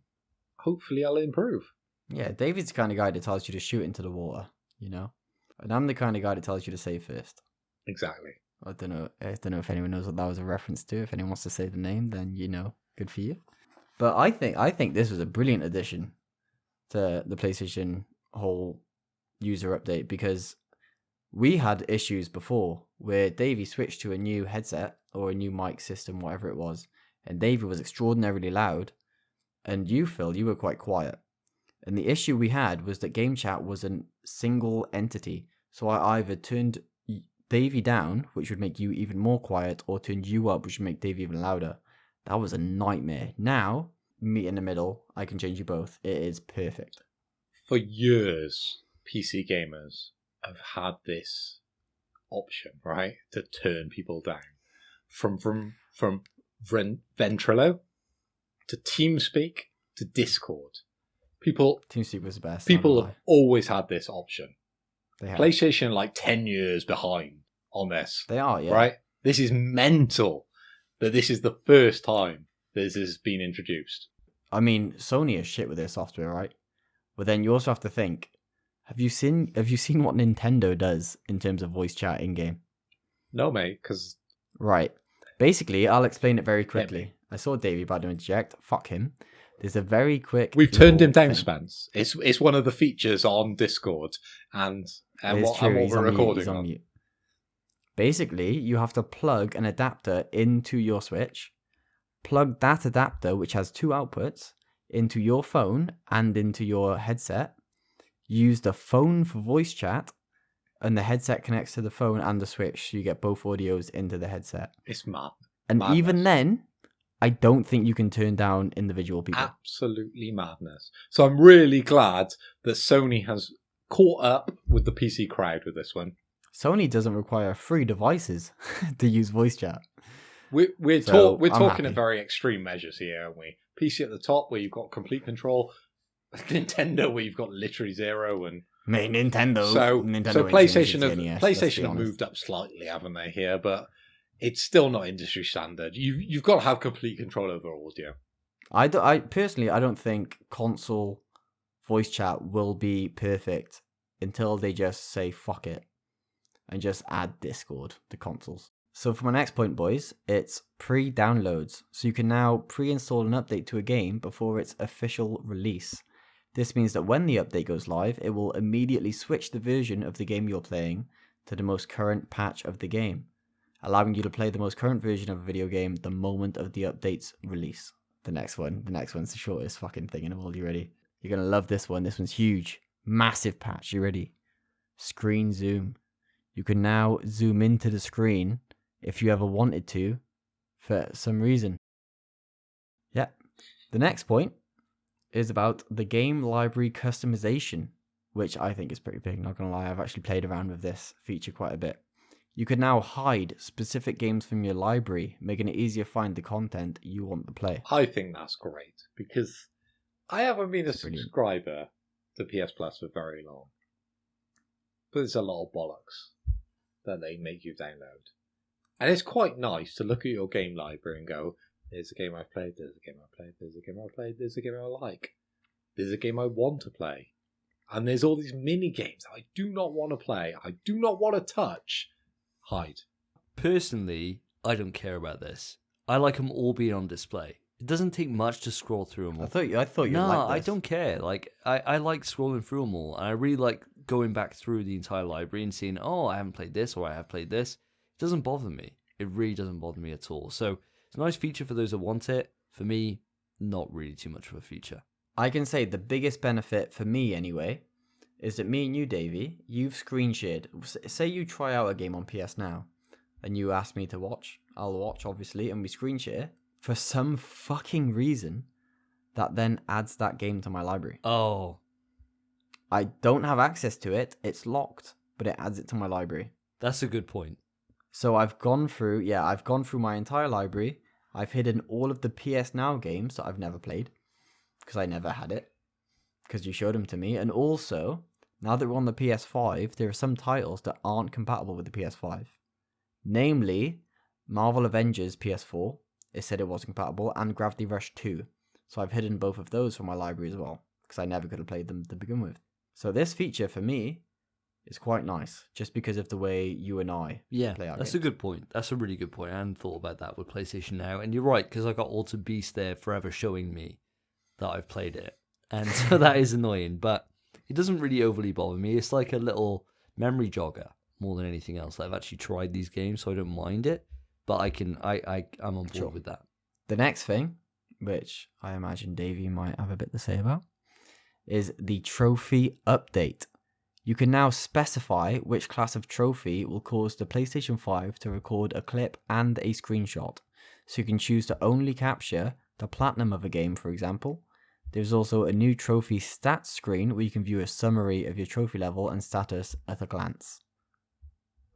hopefully I'll improve. Yeah, David's the kind of guy that tells you to shoot into the water, And I'm the kind of guy that tells you to save first. Exactly. I don't know if anyone knows what that was a reference to. If anyone wants to say the name, then good for you. But I think this was a brilliant addition to the PlayStation whole user update because we had issues before where Davey switched to a new headset or a new mic system, whatever it was, and Davey was extraordinarily loud, and you, Phil, you were quite quiet. And the issue we had was that game chat was a single entity, so I either turned Davey down, which would make you even more quiet, or turned you up, which would make Davey even louder. That was a nightmare. Now, meet in the middle, I can change you both. It is perfect. For years, PC gamers have had this option, right, to turn people down. From Ventrilo to TeamSpeak to Discord. TeamSpeak was the best. People have always had this option. They have. PlayStation 10 years behind on this. They are, yeah. Right? This is mental that this is the first time this has been introduced. I mean, Sony is shit with their software, right? But then you also have to think, have you seen what Nintendo does in terms of voice chat in game? No, mate, because... Right. Basically, I'll explain it very quickly. I saw Davey about to interject. Fuck him. There's a very quick... We've turned him down, thing. Spence. It's one of the features on Discord and what we're recording on. Mute. Basically, you have to plug an adapter into your Switch, plug that adapter, which has two outputs, into your phone and into your headset, use the phone for voice chat, and the headset connects to the phone and the Switch, so you get both audios into the headset. It's mad. And madness. Even then, I don't think you can turn down individual people. Absolutely madness. So I'm really glad that Sony has caught up with the PC crowd with this one. Sony doesn't require 3 devices to use voice chat. We're So, talking happy. in very extreme measures here, aren't we? PC at the top where you've got complete control, Nintendo where you've got literally zero, and Nintendo. so Nintendo PlayStation have moved up slightly, haven't they? Here, but it's still not industry standard. You've got to have complete control over audio. I personally, I don't think console voice chat will be perfect until they just say fuck it and just add Discord to consoles. So for my next point, boys, it's pre-downloads. So you can now pre-install an update to a game before its official release. This means that when the update goes live, it will immediately switch the version of the game you're playing to the most current patch of the game, allowing you to play the most current version of a video game the moment of the update's release. The next one's the shortest fucking thing in the world. You ready? You're going to love this one. This one's huge. Massive patch. You ready? Screen zoom. You can now zoom into the screen if you ever wanted to for some reason. Yeah. The next point is about the game library customization, which I think is pretty big. Not going to lie, I've actually played around with this feature quite a bit. You can now hide specific games from your library, making it easier to find the content you want to play. I think that's great because I haven't been a subscriber to PS Plus for very long. But there's a lot of bollocks that they make you download. And it's quite nice to look at your game library and go, there's a game I've played, there's a game I've played, there's a game I've played, there's a game I like. There's a game I want to play. And there's all these mini games that I do not want to play, I do not want to touch. hide. Personally, I don't care about this. I like them all being on display. It doesn't take much to scroll through them all. I thought you No, liked I this. don't care. Like, I like scrolling through them all, and I really like going back through the entire library and seeing, oh, I haven't played this, or I have played this. It doesn't bother me. It really doesn't bother me at all. So it's a nice feature for those that want it. For me, not really too much of a feature. I can say the biggest benefit for me anyway is that me and you, Davey, you've screen shared. Say you try out a game on PS Now and you ask me to watch. I'll watch, obviously, and we screen share. For some fucking reason, that then adds that game to my library. Oh, I don't have access to it. It's locked, but it adds it to my library. that's a good point. So I've gone through my entire library. I've hidden all of the PS Now games that I've never played because I never had it because you showed them to me. And also, now that we're on the PS5, there are some titles that aren't compatible with the PS5. Namely, Marvel Avengers PS4. It said it wasn't compatible, and Gravity Rush 2. So I've hidden both of those from my library as well because I never could have played them to begin with. So this feature for me is quite nice just because of the way you and I play our that's games. a good point. That's a really good point. I hadn't thought about that with PlayStation Now. And you're right, because I got Alter Beast there forever showing me that I've played it. And so that is annoying, but it doesn't really overly bother me. It's like a little memory jogger more than anything else. I've actually tried these games, so I don't mind it. But I'm on board with that. The next thing, which I imagine Davey might have a bit to say about, is the trophy update. You can now specify which class of trophy will cause the PlayStation 5 to record a clip and a screenshot. So you can choose to only capture the platinum of a game, for example. There's also a new trophy stats screen where you can view a summary of your trophy level and status at a glance.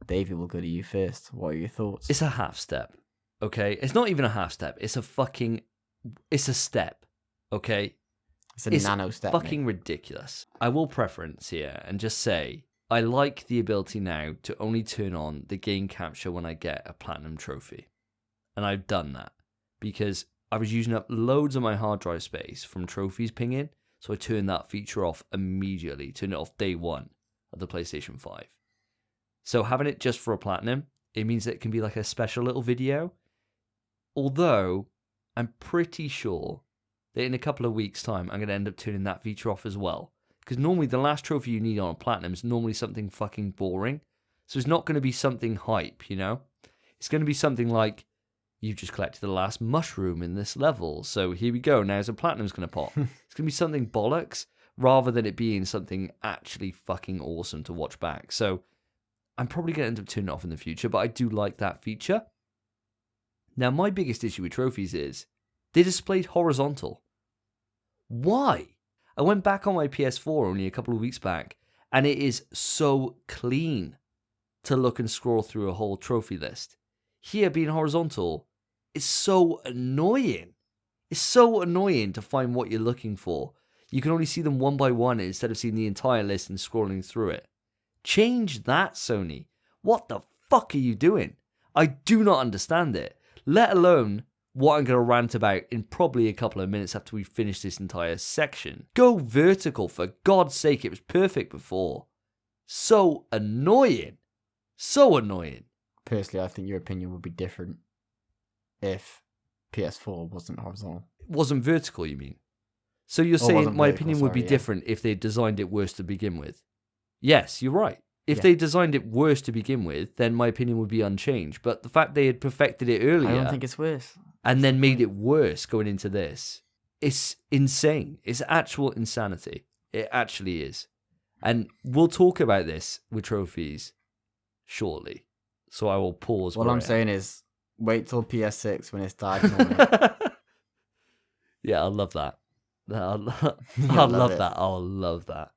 Davey, we'll go to you first. What are your thoughts? It's a half step, okay? It's not even a half step. It's a step, okay? It's nano step. Fucking ridiculous. I will preference here and just say I like the ability now to only turn on the game capture when I get a platinum trophy. And I've done that because I was using up loads of my hard drive space from trophies pinging, so I turned that feature off immediately, turned it off day one of the PlayStation 5. So having it just for a platinum, it means that it can be like a special little video. Although I'm pretty sure that in a couple of weeks' time, I'm going to end up turning that feature off as well. Because normally the last trophy you need on a platinum is normally something fucking boring. So it's not going to be something hype, you know? It's going to be something like, you've just collected the last mushroom in this level. So here we go, now a platinum's going to pop. It's going to be something bollocks, rather than it being something actually fucking awesome to watch back. So I'm probably going to end up turning it off in the future, but I do like that feature. Now, my biggest issue with trophies is they're displayed horizontal. Why? I went back on my PS4 only a couple of weeks back, and it is so clean to look and scroll through a whole trophy list. Here, being horizontal is so annoying. It's so annoying to find what you're looking for. You can only see them one by one instead of seeing the entire list and scrolling through it. Change that, Sony. What the fuck are you doing? I do not understand it. Let alone what I'm going to rant about in probably a couple of minutes after we finish this entire section. Go vertical, for God's sake. It was perfect before. So annoying. So annoying. Personally, I think your opinion would be different if PS4 wasn't horizontal. It wasn't vertical, you mean? So you're saying wasn't my vertical, opinion would be sorry, yeah. different if they designed it worse to begin with? Yes, you're right. If Yeah. they designed it worse to begin with, then my opinion would be unchanged. But the fact they had perfected it earlier I don't think it's worse. and then made it worse going into this, it's insane. It's actual insanity. It actually is. And we'll talk about this with trophies shortly. So I will pause. What where I'm I am. saying is, wait till PS6 when it's diagonal. Yeah, I love that. I You'll love it. that. I'll love that.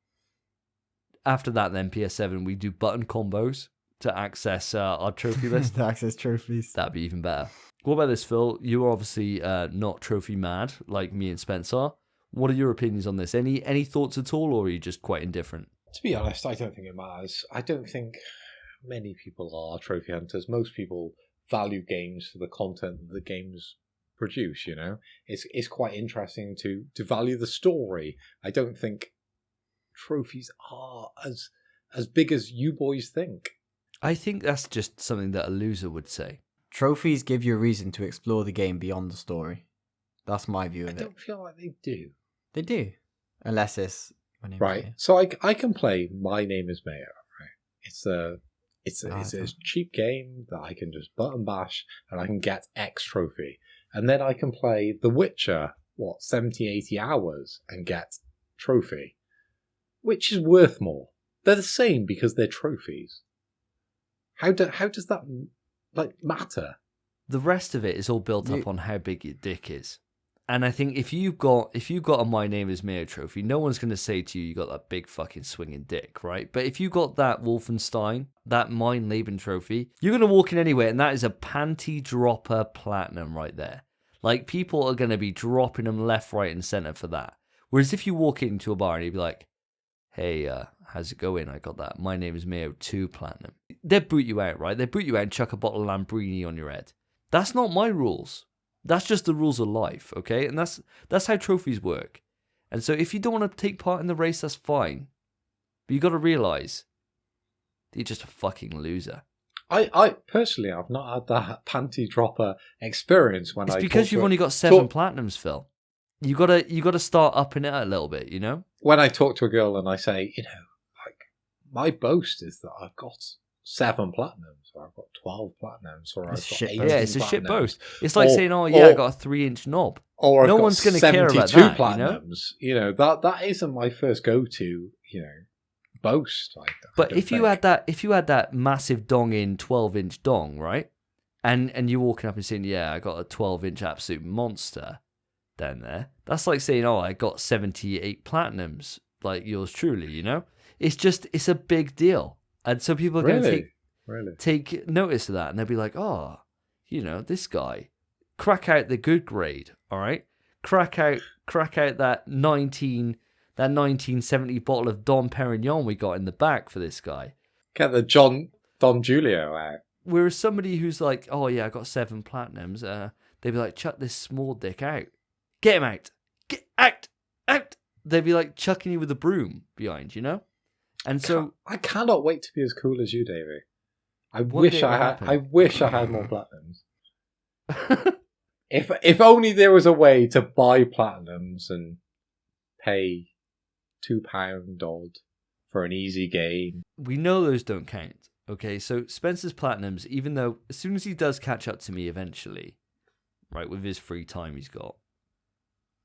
After that, then PS7, we do button combos to access our trophy list. To access trophies. That'd be even better. What about this, Phil? You're obviously not trophy mad like me and Spencer. What are your opinions on this? Any thoughts at all, or are you just quite indifferent? To be honest, I don't think it matters. I don't think many people are trophy hunters. Most people value games for the content that the games produce, you know? It's quite interesting to value the story. I don't think trophies are as big as you boys think. I think that's just something that a loser would say. Trophies give you a reason to explore the game beyond the story. That's my view I of it. don't feel like they do. They do. Unless it's... My name's Right. Mayo. So I can play My Name is Mayo. Right. It's a cheap game that I can just button bash and I can get X trophy. And then I can play The Witcher, 70, 80 hours and get trophy. Which is worth more. They're the same because they're trophies. How does that matter? The rest of it is all built up on how big your dick is. And I think if you've got a My Name is Mayo trophy, no one's going to say to you got that big fucking swinging dick, right? But if you got that Wolfenstein, that Mein Leben trophy, you're going to walk in anywhere, and that is a panty dropper platinum right there. Like, people are going to be dropping them left, right, and center for that. Whereas if you walk into a bar and you'd be like, hey, how's it going? I got that My Name is Mayo 2 platinum. They'd boot you out, right? They'd boot you out and chuck a bottle of Lambrini on your head. That's not my rules. That's just the rules of life, okay? And that's how trophies work. And so if you don't want to take part in the race, that's fine. But you got to realize you're just a fucking loser. I personally, I've not had that panty dropper experience when it's I. It's because you've only got 7 platinums, Phil. You gotta start upping it a little bit, you know. When I talk to a girl and I say, my boast is that I've got 7 platinums, or I've got 12 platinums, or I've got 18 Yeah, it's a shit platinums. boast. It's like saying, "Oh yeah, I got a 3-inch knob." Or no one's going to care about that. Platinums. That isn't my first go-to. Boast. But if you had that massive dong in 12-inch dong, right, and you're walking up and saying, "Yeah, I got a 12-inch absolute monster," down there, that's like saying, "Oh, I got 78 platinums," like yours truly. It's a big deal. And so people are going to take notice of that, and they'll be like, "Oh, this guy, crack out the good grade, all right? Crack out that 1970 bottle of Dom Perignon we got in the back for this guy. Get the Don Julio out." Whereas somebody who's like, "Oh yeah, I got 7 platinums," they'd be like, "Chuck this small dick out, get him out, get out." They'd be like chucking you with a broom behind, And so I cannot wait to be as cool as you, Davey. I wish I had more platinums. If only there was a way to buy platinums and pay £2 odd for an easy game. We know those don't count. Okay, so Spencer's platinums, even though as soon as he does catch up to me eventually, right, with his free time he's got,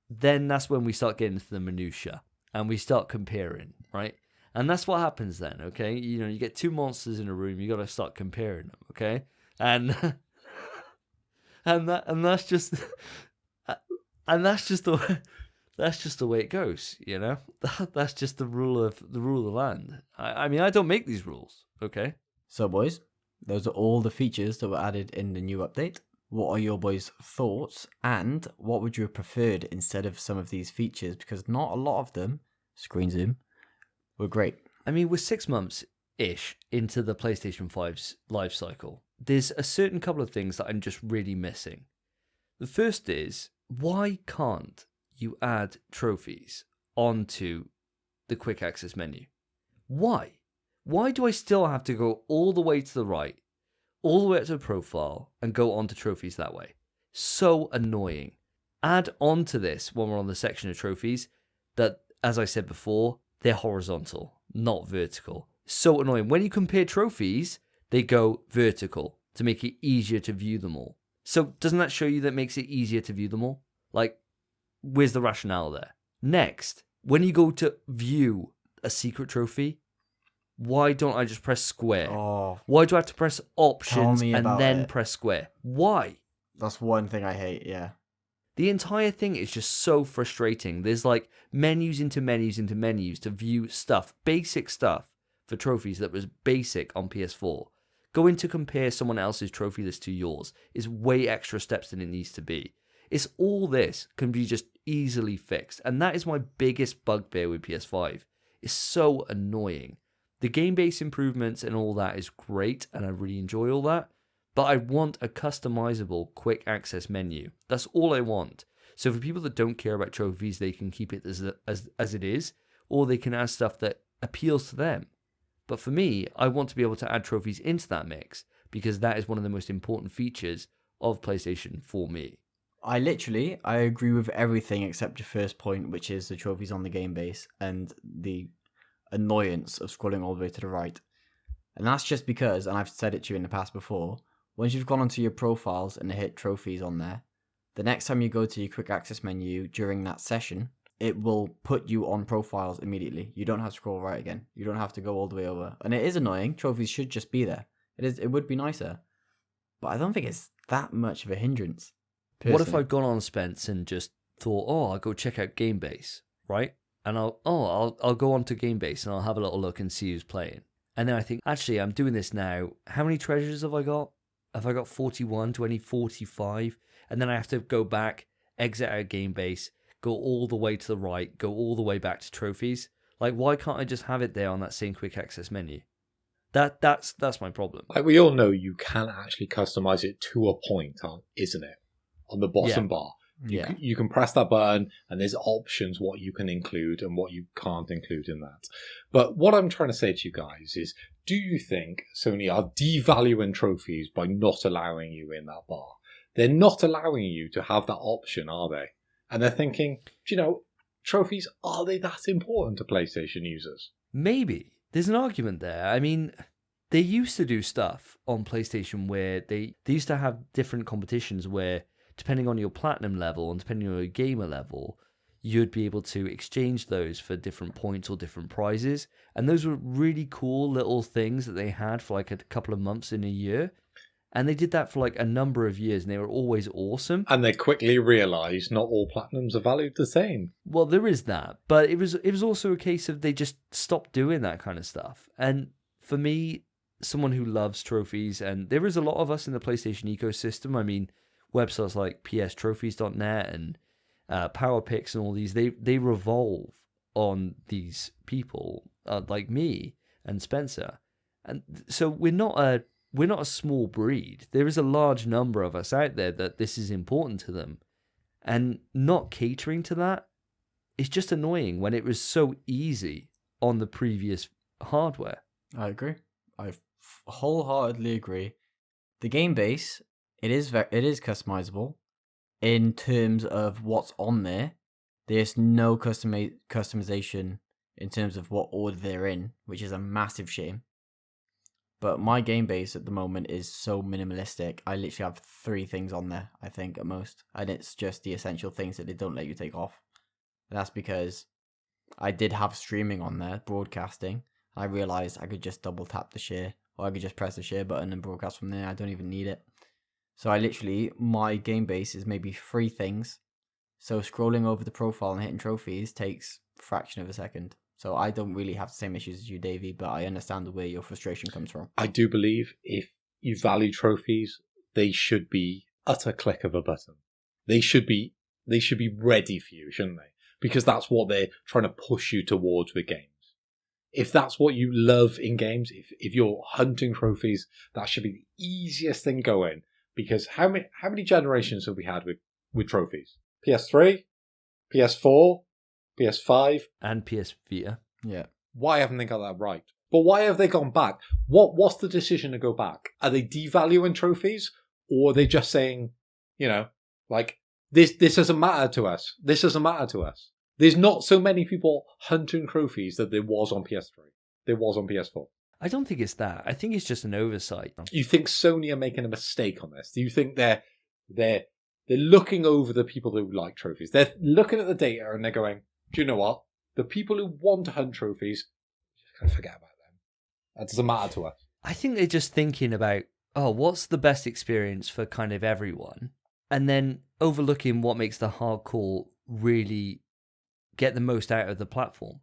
then that's when we start getting into the minutiae and we start comparing, right? And that's what happens then, okay? You get 2 monsters in a room, you got to start comparing them, okay? And that's just the way it goes, That's just the rule of the land. I mean, I don't make these rules, okay? So, boys, those are all the features that were added in the new update. What are your boys' thoughts, and what would you have preferred instead of some of these features? Because not a lot of them, screen zoom, were great. I mean, we're 6 months-ish into the PlayStation 5's life cycle. There's a certain couple of things that I'm just really missing. The first is, why can't you add trophies onto the quick access menu? Why? Why do I still have to go all the way to the right, all the way up to the profile, and go onto trophies that way? So annoying. Add on to this, when we're on the section of trophies, that, as I said before, they're horizontal, not vertical. So annoying. When you compare trophies, they go vertical to make it easier to view them all. So doesn't that show you that makes it easier to view them all? Like, where's the rationale there? Next, when you go to view a secret trophy, why don't I just press square? Oh, Why do I have to press options and about then it. press square? Why? That's one thing I hate, yeah. The entire thing is just so frustrating. There's like menus into menus into menus to view stuff, basic stuff for trophies that was basic on PS4. Going to compare someone else's trophy list to yours is way extra steps than it needs to be. It's all this can be just easily fixed. And that is my biggest bugbear with PS5. It's so annoying. The game-based improvements and all that is great, and I really enjoy all that. But I want a customizable quick access menu. That's all I want. So for people that don't care about trophies, they can keep it as it is, or they can add stuff that appeals to them. But for me, I want to be able to add trophies into that mix because that is one of the most important features of PlayStation for me. I agree with everything except your first point, which is the trophies on the game base and the annoyance of scrolling all the way to the right. And that's just because, and I've said it to you in the past before, once you've gone onto your profiles and hit trophies on there, the next time you go to your quick access menu during that session, it will put you on profiles immediately. You don't have to scroll right again. You don't have to go all the way over. And it is annoying. Trophies should just be there. It would be nicer. But I don't think it's that much of a hindrance. Personally. What if I'd gone on Spence and just thought, I'll go check out Gamebase, right? And I'll go on to Gamebase and I'll have a little look and see who's playing. And then I think, actually, I'm doing this now. How many treasures have I got? Have I got 41? Do I need 45? And then I have to go back, exit out Gamebase, go all the way to the right, go all the way back to trophies. Like, why can't I just have it there on that same quick access menu? That's my problem. Like, we all know you can actually customize it to a point, isn't it? On the bottom bar. You can press that button and there's options what you can include and what you can't include in that. But what I'm trying to say to you guys is, do you think Sony are devaluing trophies by not allowing you in that bar? They're not allowing you to have that option, are they? And they're thinking, trophies, are they that important to PlayStation users? Maybe. There's an argument there. I mean, they used to do stuff on PlayStation where they used to have different competitions where, depending on your platinum level and depending on your gamer level, you'd be able to exchange those for different points or different prizes. And those were really cool little things that they had for like a couple of months in a year. And they did that for like a number of years and they were always awesome. And they quickly realised not all platinums are valued the same. Well, there is that. But it was also a case of they just stopped doing that kind of stuff. And for me, someone who loves trophies, and there is a lot of us in the PlayStation ecosystem. I mean, websites like pstrophies.net and PowerPix and all these, they revolve on these people like me and Spencer. And so we're not a small breed. There is a large number of us out there that this is important to them. And not catering to that is just annoying when it was so easy on the previous hardware. I agree. I wholeheartedly agree. The game base, it is customizable in terms of what's on there. There's no customization in terms of what order they're in, which is a massive shame. But my game base at the moment is so minimalistic. I literally have 3 things on there, I think, at most. And it's just the essential things that they don't let you take off. And that's because I did have streaming on there, broadcasting. I realised I could just double tap the share, or I could just press the share button and broadcast from there. I don't even need it. So my game base is maybe 3 things. So scrolling over the profile and hitting trophies takes a fraction of a second. So I don't really have the same issues as you, Davey, but I understand where your frustration comes from. I do believe if you value trophies, they should be at a click of a button. They should be ready for you, shouldn't they? Because that's what they're trying to push you towards with games. If that's what you love in games, if you're hunting trophies, that should be the easiest thing going. Because how many generations have we had with trophies? PS3, PS4, PS5, and PS Vita. Yeah. Why haven't they got that right? But why have they gone back? What's the decision to go back? Are they devaluing trophies, or are they just saying, like this doesn't matter to us. This doesn't matter to us. There's not so many people hunting trophies that there was on PS3. There was on PS4. I don't think it's that. I think it's just an oversight. You think Sony are making a mistake on this? Do you think they're looking over the people who like trophies? They're looking at the data and they're going, do you know what? The people who want to hunt trophies, just going to forget about them. That doesn't matter to us. I think they're just thinking about, what's the best experience for kind of everyone? And then overlooking what makes the hardcore really get the most out of the platform.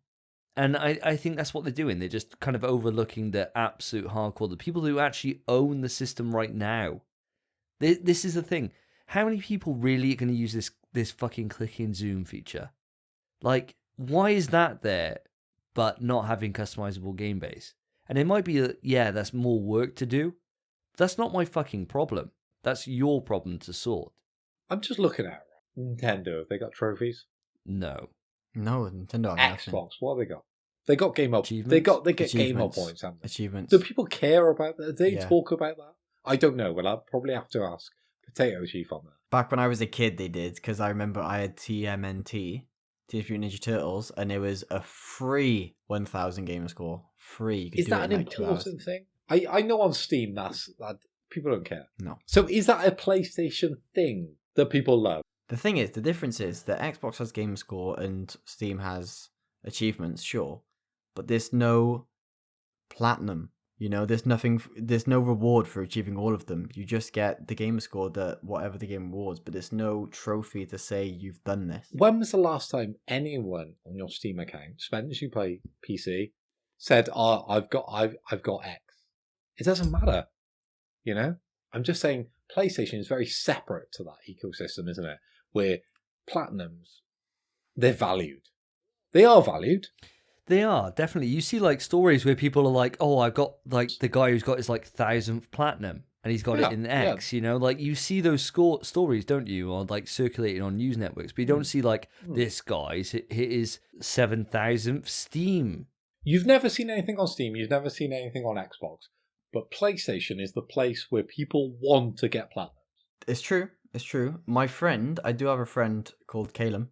And I think that's what they're doing. They're just kind of overlooking the absolute hardcore, the people who actually own the system right now. This is the thing. How many people really are going to use this fucking click and zoom feature? Like, why is that there, but not having customizable game base? And it might be that, that's more work to do. That's not my fucking problem. That's your problem to sort. I'm just looking at Nintendo. Have they got trophies? No. No, Nintendo have nothing. Xbox, what have they got? They got Game Up. They get Game Up Achievements. points, haven't they? Achievements. Do people care about that? Do they Yeah. talk about that? I don't know. Well, I'll probably have to ask Potato Chief on that. Back when I was a kid, they did, because I remember I had TMNT, Teenage Mutant Ninja Turtles, and it was a free 1,000 gamer score. Free. You could Is do that it an in like 2 hours. important thing? I know on Steam that people don't care. No. So is that a PlayStation thing that people love? The thing is, the difference is that Xbox has gamer score and Steam has achievements, sure, but there's no platinum. You know, there's no reward for achieving all of them. You just get the gamer score that whatever the game rewards, but there's no trophy to say you've done this. When was the last time anyone on your Steam account, Spence, you play PC, said, "Oh, I've got X"? It doesn't matter. You know, I'm just saying PlayStation is very separate to that ecosystem, isn't it? Where platinums, they're valued. They are valued. They are, definitely. You see like stories where people are like, oh, I've got like the guy who's got his like 1,000th platinum and he's got it in X, you know, like you see those stories, don't you, or like circulating on news networks, but you don't see like this guy's hit his 7,000th Steam. You've never seen anything on Steam. You've never seen anything on Xbox. But PlayStation is the place where people want to get platinum. It's true. It's true. My friend, I do have a friend called Calum.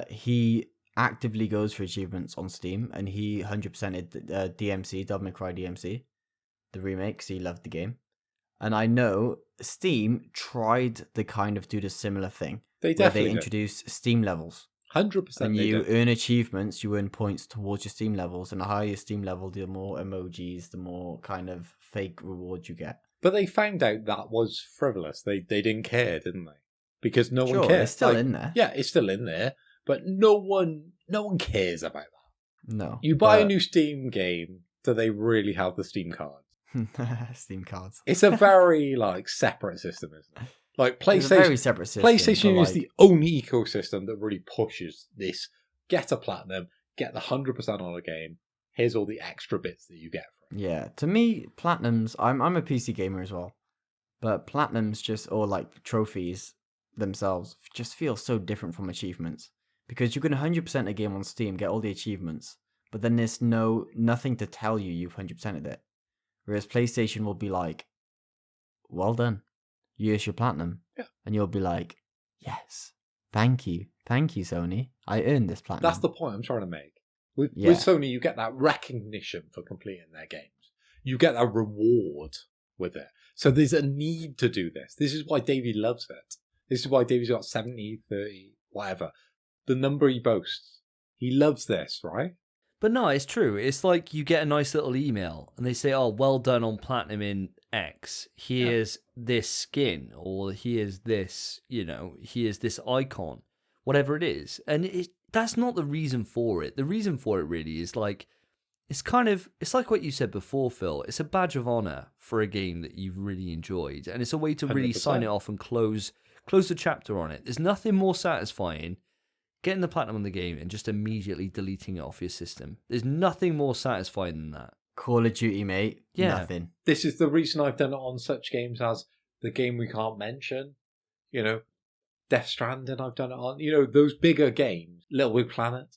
He actively goes for achievements on Steam, and he 100%ed DMC, Devil May Cry DMC, the remake, 'cause he loved the game. And I know Steam tried to kind of do the similar thing. They definitely They introduced Steam levels. 100%. And you earn achievements, you earn points towards your Steam levels, and the higher your Steam level, the more emojis, the more kind of fake rewards you get. But they found out that was frivolous. They didn't care, didn't they? Because no one Sure, cares. it's still in there. Yeah, it's still in there, but no one cares about that. No. You buy a new Steam game, do they really have the Steam cards? Steam cards. It's a very like separate system, isn't it? Like It's a PlayStation. very separate system. PlayStation but, is the only ecosystem that really pushes this. Get a platinum, get the 100% on a game. Here's all the extra bits that you get from it. Yeah, to me, platinums. I'm a PC gamer as well, but platinums just or like trophies themselves just feel so different from achievements because you can 100% a game on Steam, get all the achievements, but then there's nothing to tell you've 100%ed it. Whereas PlayStation will be like, "Well done, here's your platinum," and you'll be like, "Yes, thank you, Sony, I earned this platinum." That's the point I'm trying to make. With Sony, you get that recognition for completing their games. You get that reward with it. So there's a need to do this. This is why Davey loves it. This is why Davey's got 70, 30, whatever. The number he boasts. He loves this, right? But no, it's true. It's like you get a nice little email and they say, oh, well done on platinum in X. Here's this skin, or here's this, here's this icon, whatever it is. And that's not the reason for it. The reason for it really is like, it's like what you said before, Phil. It's a badge of honor for a game that you've really enjoyed. And it's a way to really 100%. sign it off and close the chapter on it. There's nothing more satisfying getting the platinum on the game and just immediately deleting it off your system. There's nothing more satisfying than that. Call of Duty, mate. Yeah. Nothing. This is the reason I've done it on such games as the game we can't mention. Death Stranding I've done it on. Those bigger games. Little Big Planet.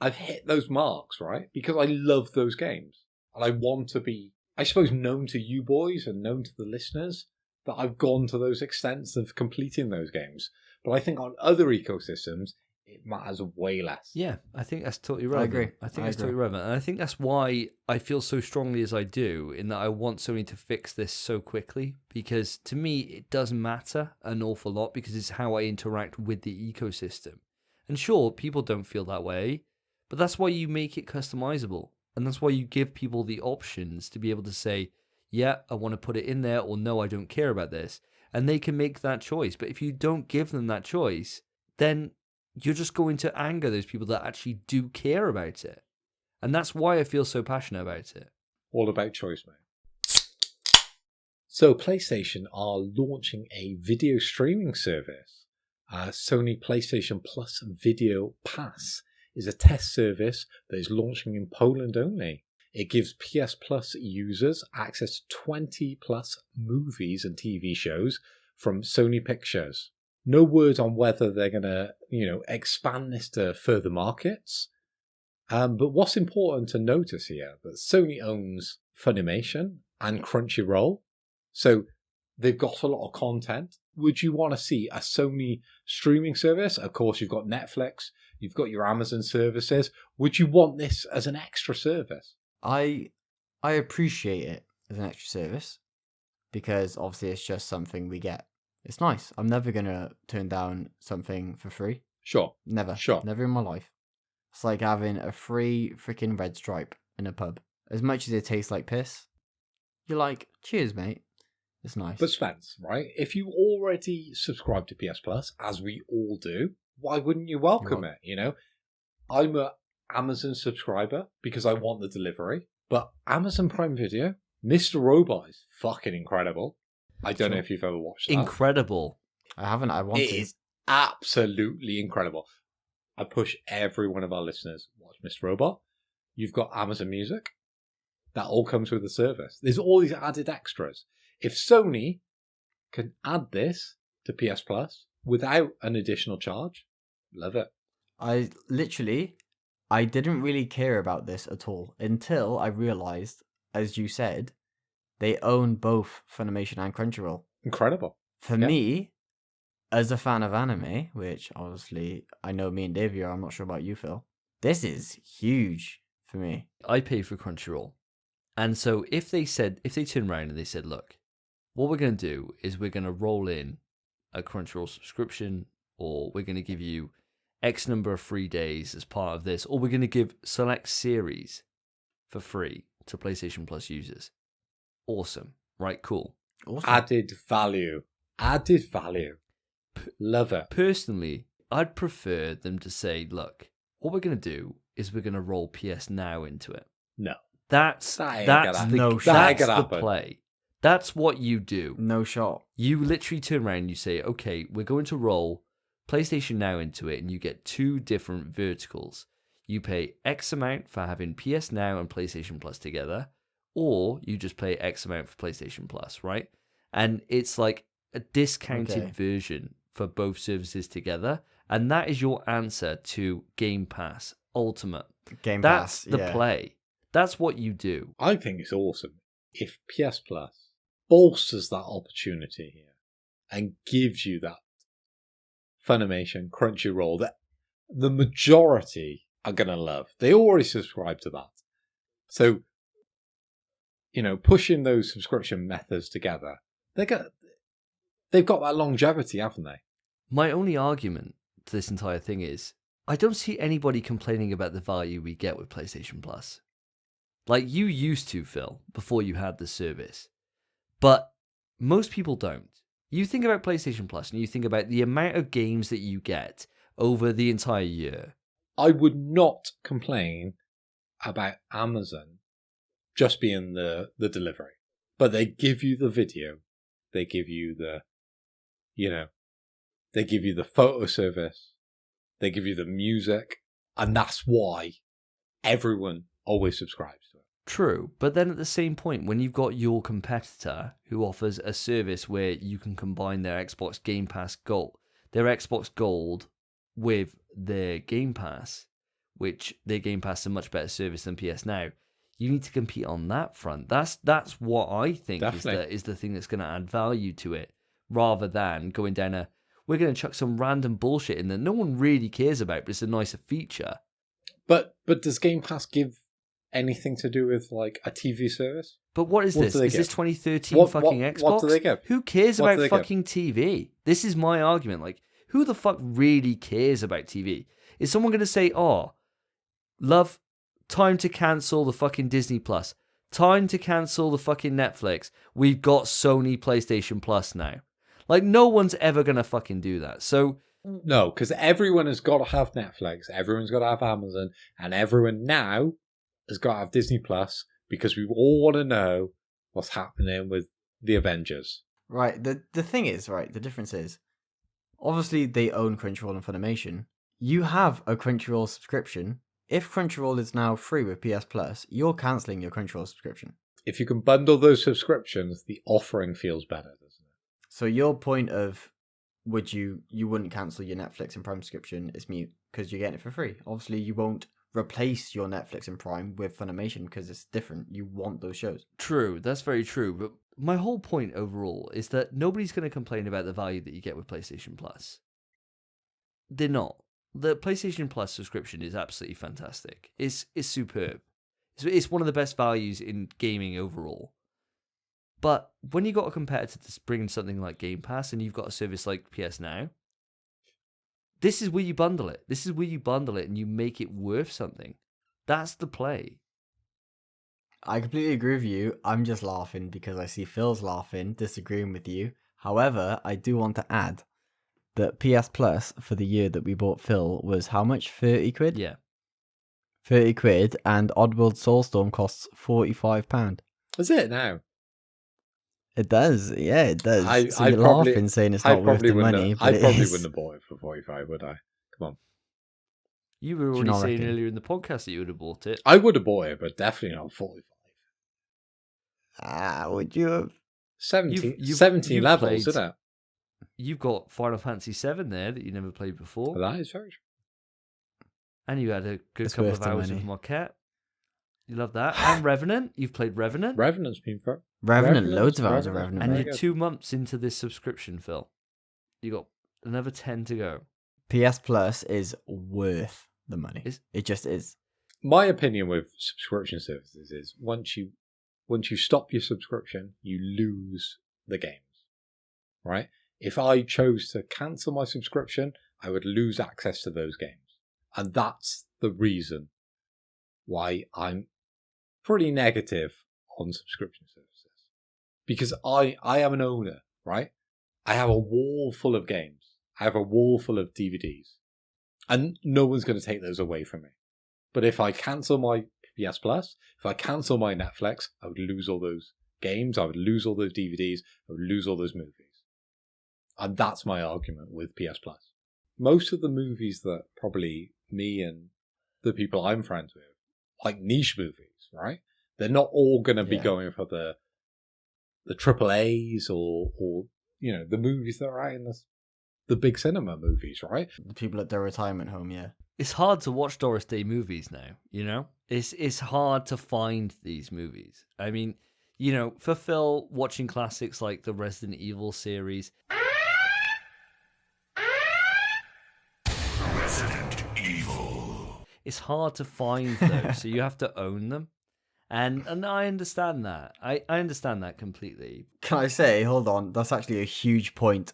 I've hit those marks, right? Because I love those games. And I want to be, I suppose, known to you boys and known to the listeners that I've gone to those extents of completing those games. But I think on other ecosystems, it matters way less. Yeah, I think that's totally right. I agree. I think that's totally relevant. And I think that's why I feel so strongly as I do, in that I want Sony to fix this so quickly. Because to me, it does matter an awful lot because it's how I interact with the ecosystem. And sure, people don't feel that way, but that's why you make it customizable. And that's why you give people the options to be able to say, yeah, I want to put it in there, or no, I don't care about this. And they can make that choice. But if you don't give them that choice, then you're just going to anger those people that actually do care about it. And that's why I feel so passionate about it. All about choice, mate. So PlayStation are launching a video streaming service. Sony PlayStation Plus Video Pass is a test service that is launching in Poland only. It gives PS Plus users access to 20 plus movies and TV shows from Sony Pictures. No word on whether they're going to, expand this to further markets. But what's important to notice here, that Sony owns Funimation and Crunchyroll. So they've got a lot of content. Would you want to see a Sony streaming service? Of course, you've got Netflix, you've got your Amazon services. Would you want this as an extra service? I appreciate it as an extra service because obviously it's just something we get. It's nice. I'm never gonna turn down something for free. Sure. Never. Sure. Never in my life. It's like having a free freaking red stripe in a pub. As much as it tastes like piss, you're like, cheers, mate. It's nice. But Spence, right? If you already subscribe to PS Plus, as we all do, why wouldn't you welcome it? You know, I'm a Amazon subscriber because I want the delivery. But Amazon Prime Video, Mr. Robot is fucking incredible. I don't know if you've ever watched that. Incredible. I haven't. I want It to. is absolutely incredible. I push every one of our listeners watch Mr. Robot. You've got Amazon Music. That all comes with the service. There's all these added extras. If Sony can add this to PS Plus without an additional charge, love it. I didn't really care about this at all until I realized, as you said, they own both Funimation and Crunchyroll. Incredible. For me, as a fan of anime, which obviously I know me and Davey are, I'm not sure about you, Phil, this is huge for me. I pay for Crunchyroll. And so if they turn around and they said, look, what we're going to do is we're going to roll in a Crunchyroll subscription, or we're going to give you X number of free days as part of this, or we're going to give select series for free to PlayStation Plus users. Awesome. Right, cool. Awesome. Added value. Added value. Love it. Personally, I'd prefer them to say, look, what we're going to do is we're going to roll PS Now into it. No. That's the play. That's what you do. No shot. You literally turn around and you say, okay, we're going to roll PlayStation Now into it, and you get two different verticals. You pay X amount for having PS Now and PlayStation Plus together, or you just pay X amount for PlayStation Plus, right? And it's like a discounted version for both services together, and that is your answer to Game Pass Ultimate. That's the play. That's what you do. I think it's awesome if PS Plus bolsters that opportunity here and gives you that Funimation, Crunchyroll that the majority are going to love. They already subscribe to that. So, you know, pushing those subscription methods together, they've got that longevity, haven't they? My only argument to this entire thing is I don't see anybody complaining about the value we get with PlayStation Plus. Like you used to, Phil, before you had the service. But most people don't. You think about PlayStation Plus and you think about the amount of games that you get over the entire year. I would not complain about Amazon just being the delivery. But they give you the video. They give you they give you the photo service. They give you the music. And that's why everyone always subscribes to it. True, but then at the same point, when you've got your competitor who offers a service where you can combine their Xbox Game Pass Gold, their Xbox Gold with their Game Pass, which their Game Pass is a much better service than PS Now, you need to compete on that front. That's what I think is the thing that's going to add value to it, rather than going down we're going to chuck some random bullshit in that no one really cares about, but it's a nicer feature. But does Game Pass give anything to do with like a TV service? But what is this? Is this 2013 fucking Xbox? What do they give? Who cares about fucking TV? This is my argument. Like, who the fuck really cares about TV? Is someone going to say, oh, love, time to cancel the fucking Disney Plus. Time to cancel the fucking Netflix. We've got Sony PlayStation Plus now. Like, no one's ever going to fucking do that. So... No, because everyone has got to have Netflix. Everyone's got to have Amazon. And everyone now has got to have Disney Plus because we all want to know what's happening with the Avengers. Right. The thing is, right, the difference is, obviously they own Crunchyroll and Funimation. You have a Crunchyroll subscription. If Crunchyroll is now free with PS Plus, you're cancelling your Crunchyroll subscription. If you can bundle those subscriptions, the offering feels better, doesn't it? So your point of you wouldn't cancel your Netflix and Prime subscription is mute because you're getting it for free. Obviously, you won't replace your Netflix and Prime with Funimation because it's different. You want those shows. True, that's very true. But my whole point overall is that nobody's going to complain about the value that you get with PlayStation Plus. They're not. The PlayStation Plus subscription is absolutely fantastic. It's superb. It's one of the best values in gaming overall. But when you got a competitor to bring in something like Game Pass and you've got a service like PS Now, this is where you bundle it. This is where you bundle it and you make it worth something. That's the play. I completely agree with you. I'm just laughing because I see Phil's laughing, disagreeing with you. However, I do want to add that PS Plus for the year that we bought Phil was how much? 30 quid? Yeah. 30 quid, and Oddworld Soulstorm costs £45. Is it now? It does, yeah, it does. So I'd you're laughing saying it's not worth the money, but I probably is. wouldn't have bought it for 45, would I? Come on. You were you already not saying reckon? earlier in the podcast that you would have bought it. I would have bought it, but definitely not 45. Would you have? 17 you've levels, played- isn't it? You've got Final Fantasy VII there that you never played before. That is very true. And you had a good It's couple worth of the hours money. with Marquette. You love that. And Revenant. You've played Revenant. Revenant's been for Loads of hours of Revenant. And very you're good. 2 months into this subscription, Phil. You got another 10 to go. PS Plus is worth the money. Is- It just is. My opinion with subscription services is once you stop your subscription, you lose the games. Right? If I chose to cancel my subscription, I would lose access to those games. And that's the reason why I'm pretty negative on subscription services. Because I am an owner, right? I have a wall full of games. I have a wall full of DVDs. And no one's going to take those away from me. But if I cancel my PS Plus, if I cancel my Netflix, I would lose all those games, I would lose all those DVDs, I would lose all those movies. And that's my argument with PS Plus. Most of the movies that probably me and the people I'm friends with, like niche movies, right? They're not all going to be Yeah. going for the triple A's or the movies that are out in the big cinema movies, right? The people at their retirement home, yeah. It's hard to watch Doris Day movies now, you know? It's hard to find these movies. I mean, for Phil, watching classics like the Resident Evil series, Resident Evil. it's hard to find those, so you have to own them. And I understand that. I understand that completely. Can I say, hold on, that's actually a huge point.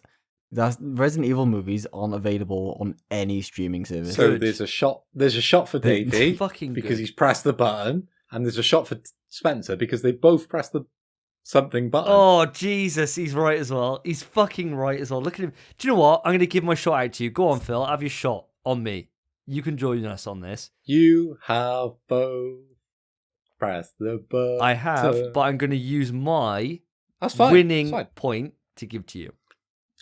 Resident Evil movies aren't available on any streaming service. So Good. there's a shot for They- Davey Fucking because good. he's pressed the button, and there's a shot for Spencer because they both pressed the something button. Oh, Jesus, he's right as well. He's fucking right as well. Look at him. Do you know what? I'm going to give my shot out to you. Go on, Phil. Have your shot on me. You can join us on this. You have both pressed the button. I have, but I'm going to use my That's fine. winning That's fine. point to give to you.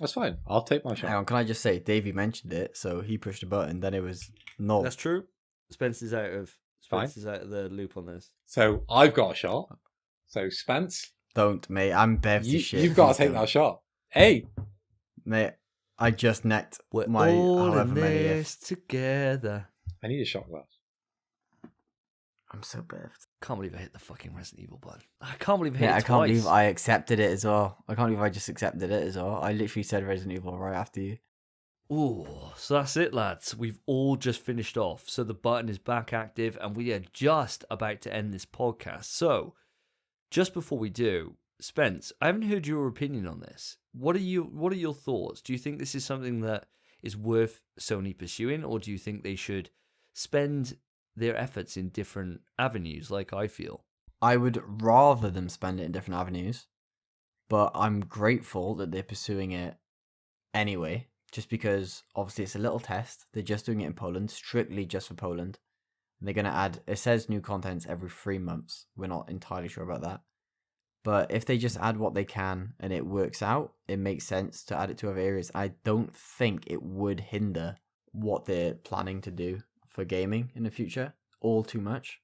That's fine. I'll take my Hang shot. on, can I just say, Davey mentioned it, so he pushed a button, then it was null. That's true. Spencer's out of Fine. the loop on this. So I've got a shot. So Spence, Don't, mate. I'm bev to shit. you've got Please to take don't. that shot. Hey, Mate, I just necked We're my all however in many. this together. I need a shot glass. I'm so bevved. Can't believe I hit the fucking Resident Evil button. I can't believe I hit Yeah, it I can't twice. believe I accepted it as well. I can't believe I just accepted it as well. I literally said Resident Evil right after you. Ooh, so that's it, lads. We've all just finished off. So the button is back active, and we are just about to end this podcast. So, just before we do, Spence, I haven't heard your opinion on this. What are your thoughts? Do you think this is something that is worth Sony pursuing, or do you think they should spend their efforts in different avenues, like I feel? I would rather them spend it in different avenues, but I'm grateful that they're pursuing it anyway, just because obviously it's a little test. They're just doing it in Poland, strictly just for Poland. They're going to add, it says new contents every 3 months. We're not entirely sure about that. But if they just add what they can and it works out, it makes sense to add it to other areas. I don't think it would hinder what they're planning to do for gaming in the future all too much.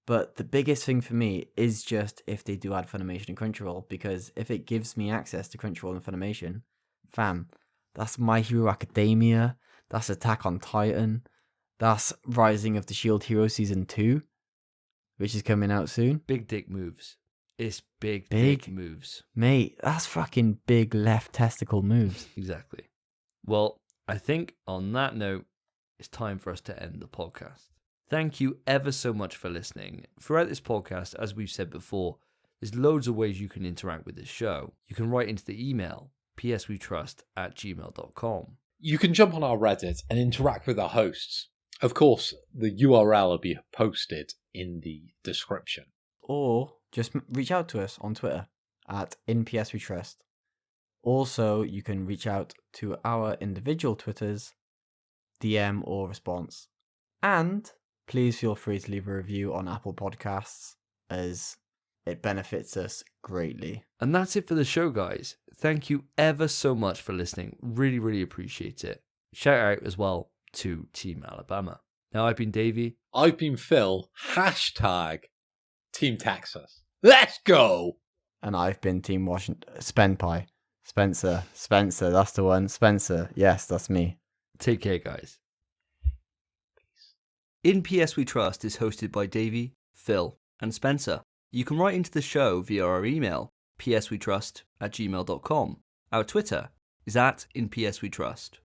But the biggest thing for me is just if they do add Funimation and Crunchyroll, because if it gives me access to Crunchyroll and Funimation, fam, that's My Hero Academia, that's Attack on Titan, That's Rising of the Shield Hero Season 2, which is coming out soon. Big dick moves. It's big Big? dick moves. Mate, that's fucking big left testicle moves. Exactly. Well, I think on that note, it's time for us to end the podcast. Thank you ever so much for listening. Throughout this podcast, as we've said before, there's loads of ways you can interact with this show. You can write into the email, pswetrust@gmail.com. You can jump on our Reddit and interact with our hosts. Of course, the URL will be posted in the description. Or just reach out to us on Twitter at InPSWeTrust. Also, you can reach out to our individual Twitters, DM or response. And please feel free to leave a review on Apple Podcasts, as it benefits us greatly. And that's it for the show, guys. Thank you ever so much for listening. Really, really appreciate it. Shout out as well to Team Alabama. Now, I've been Davey. I've been Phil. #Team Texas. Let's go! And I've been Team Washington. Spenpie. Spencer, that's the one. Spencer, yes, that's me. Take care, guys. In PS We Trust is hosted by Davey, Phil, and Spencer. You can write into the show via our email, pswetrust@gmail.com. Our Twitter is @InPSWeTrust.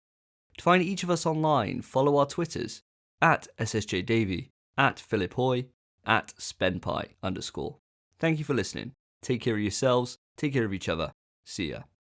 To find each of us online, follow our Twitters, @SSJDavey, @PhilipHoy, @SpenPie_. Thank you for listening. Take care of yourselves, take care of each other. See ya.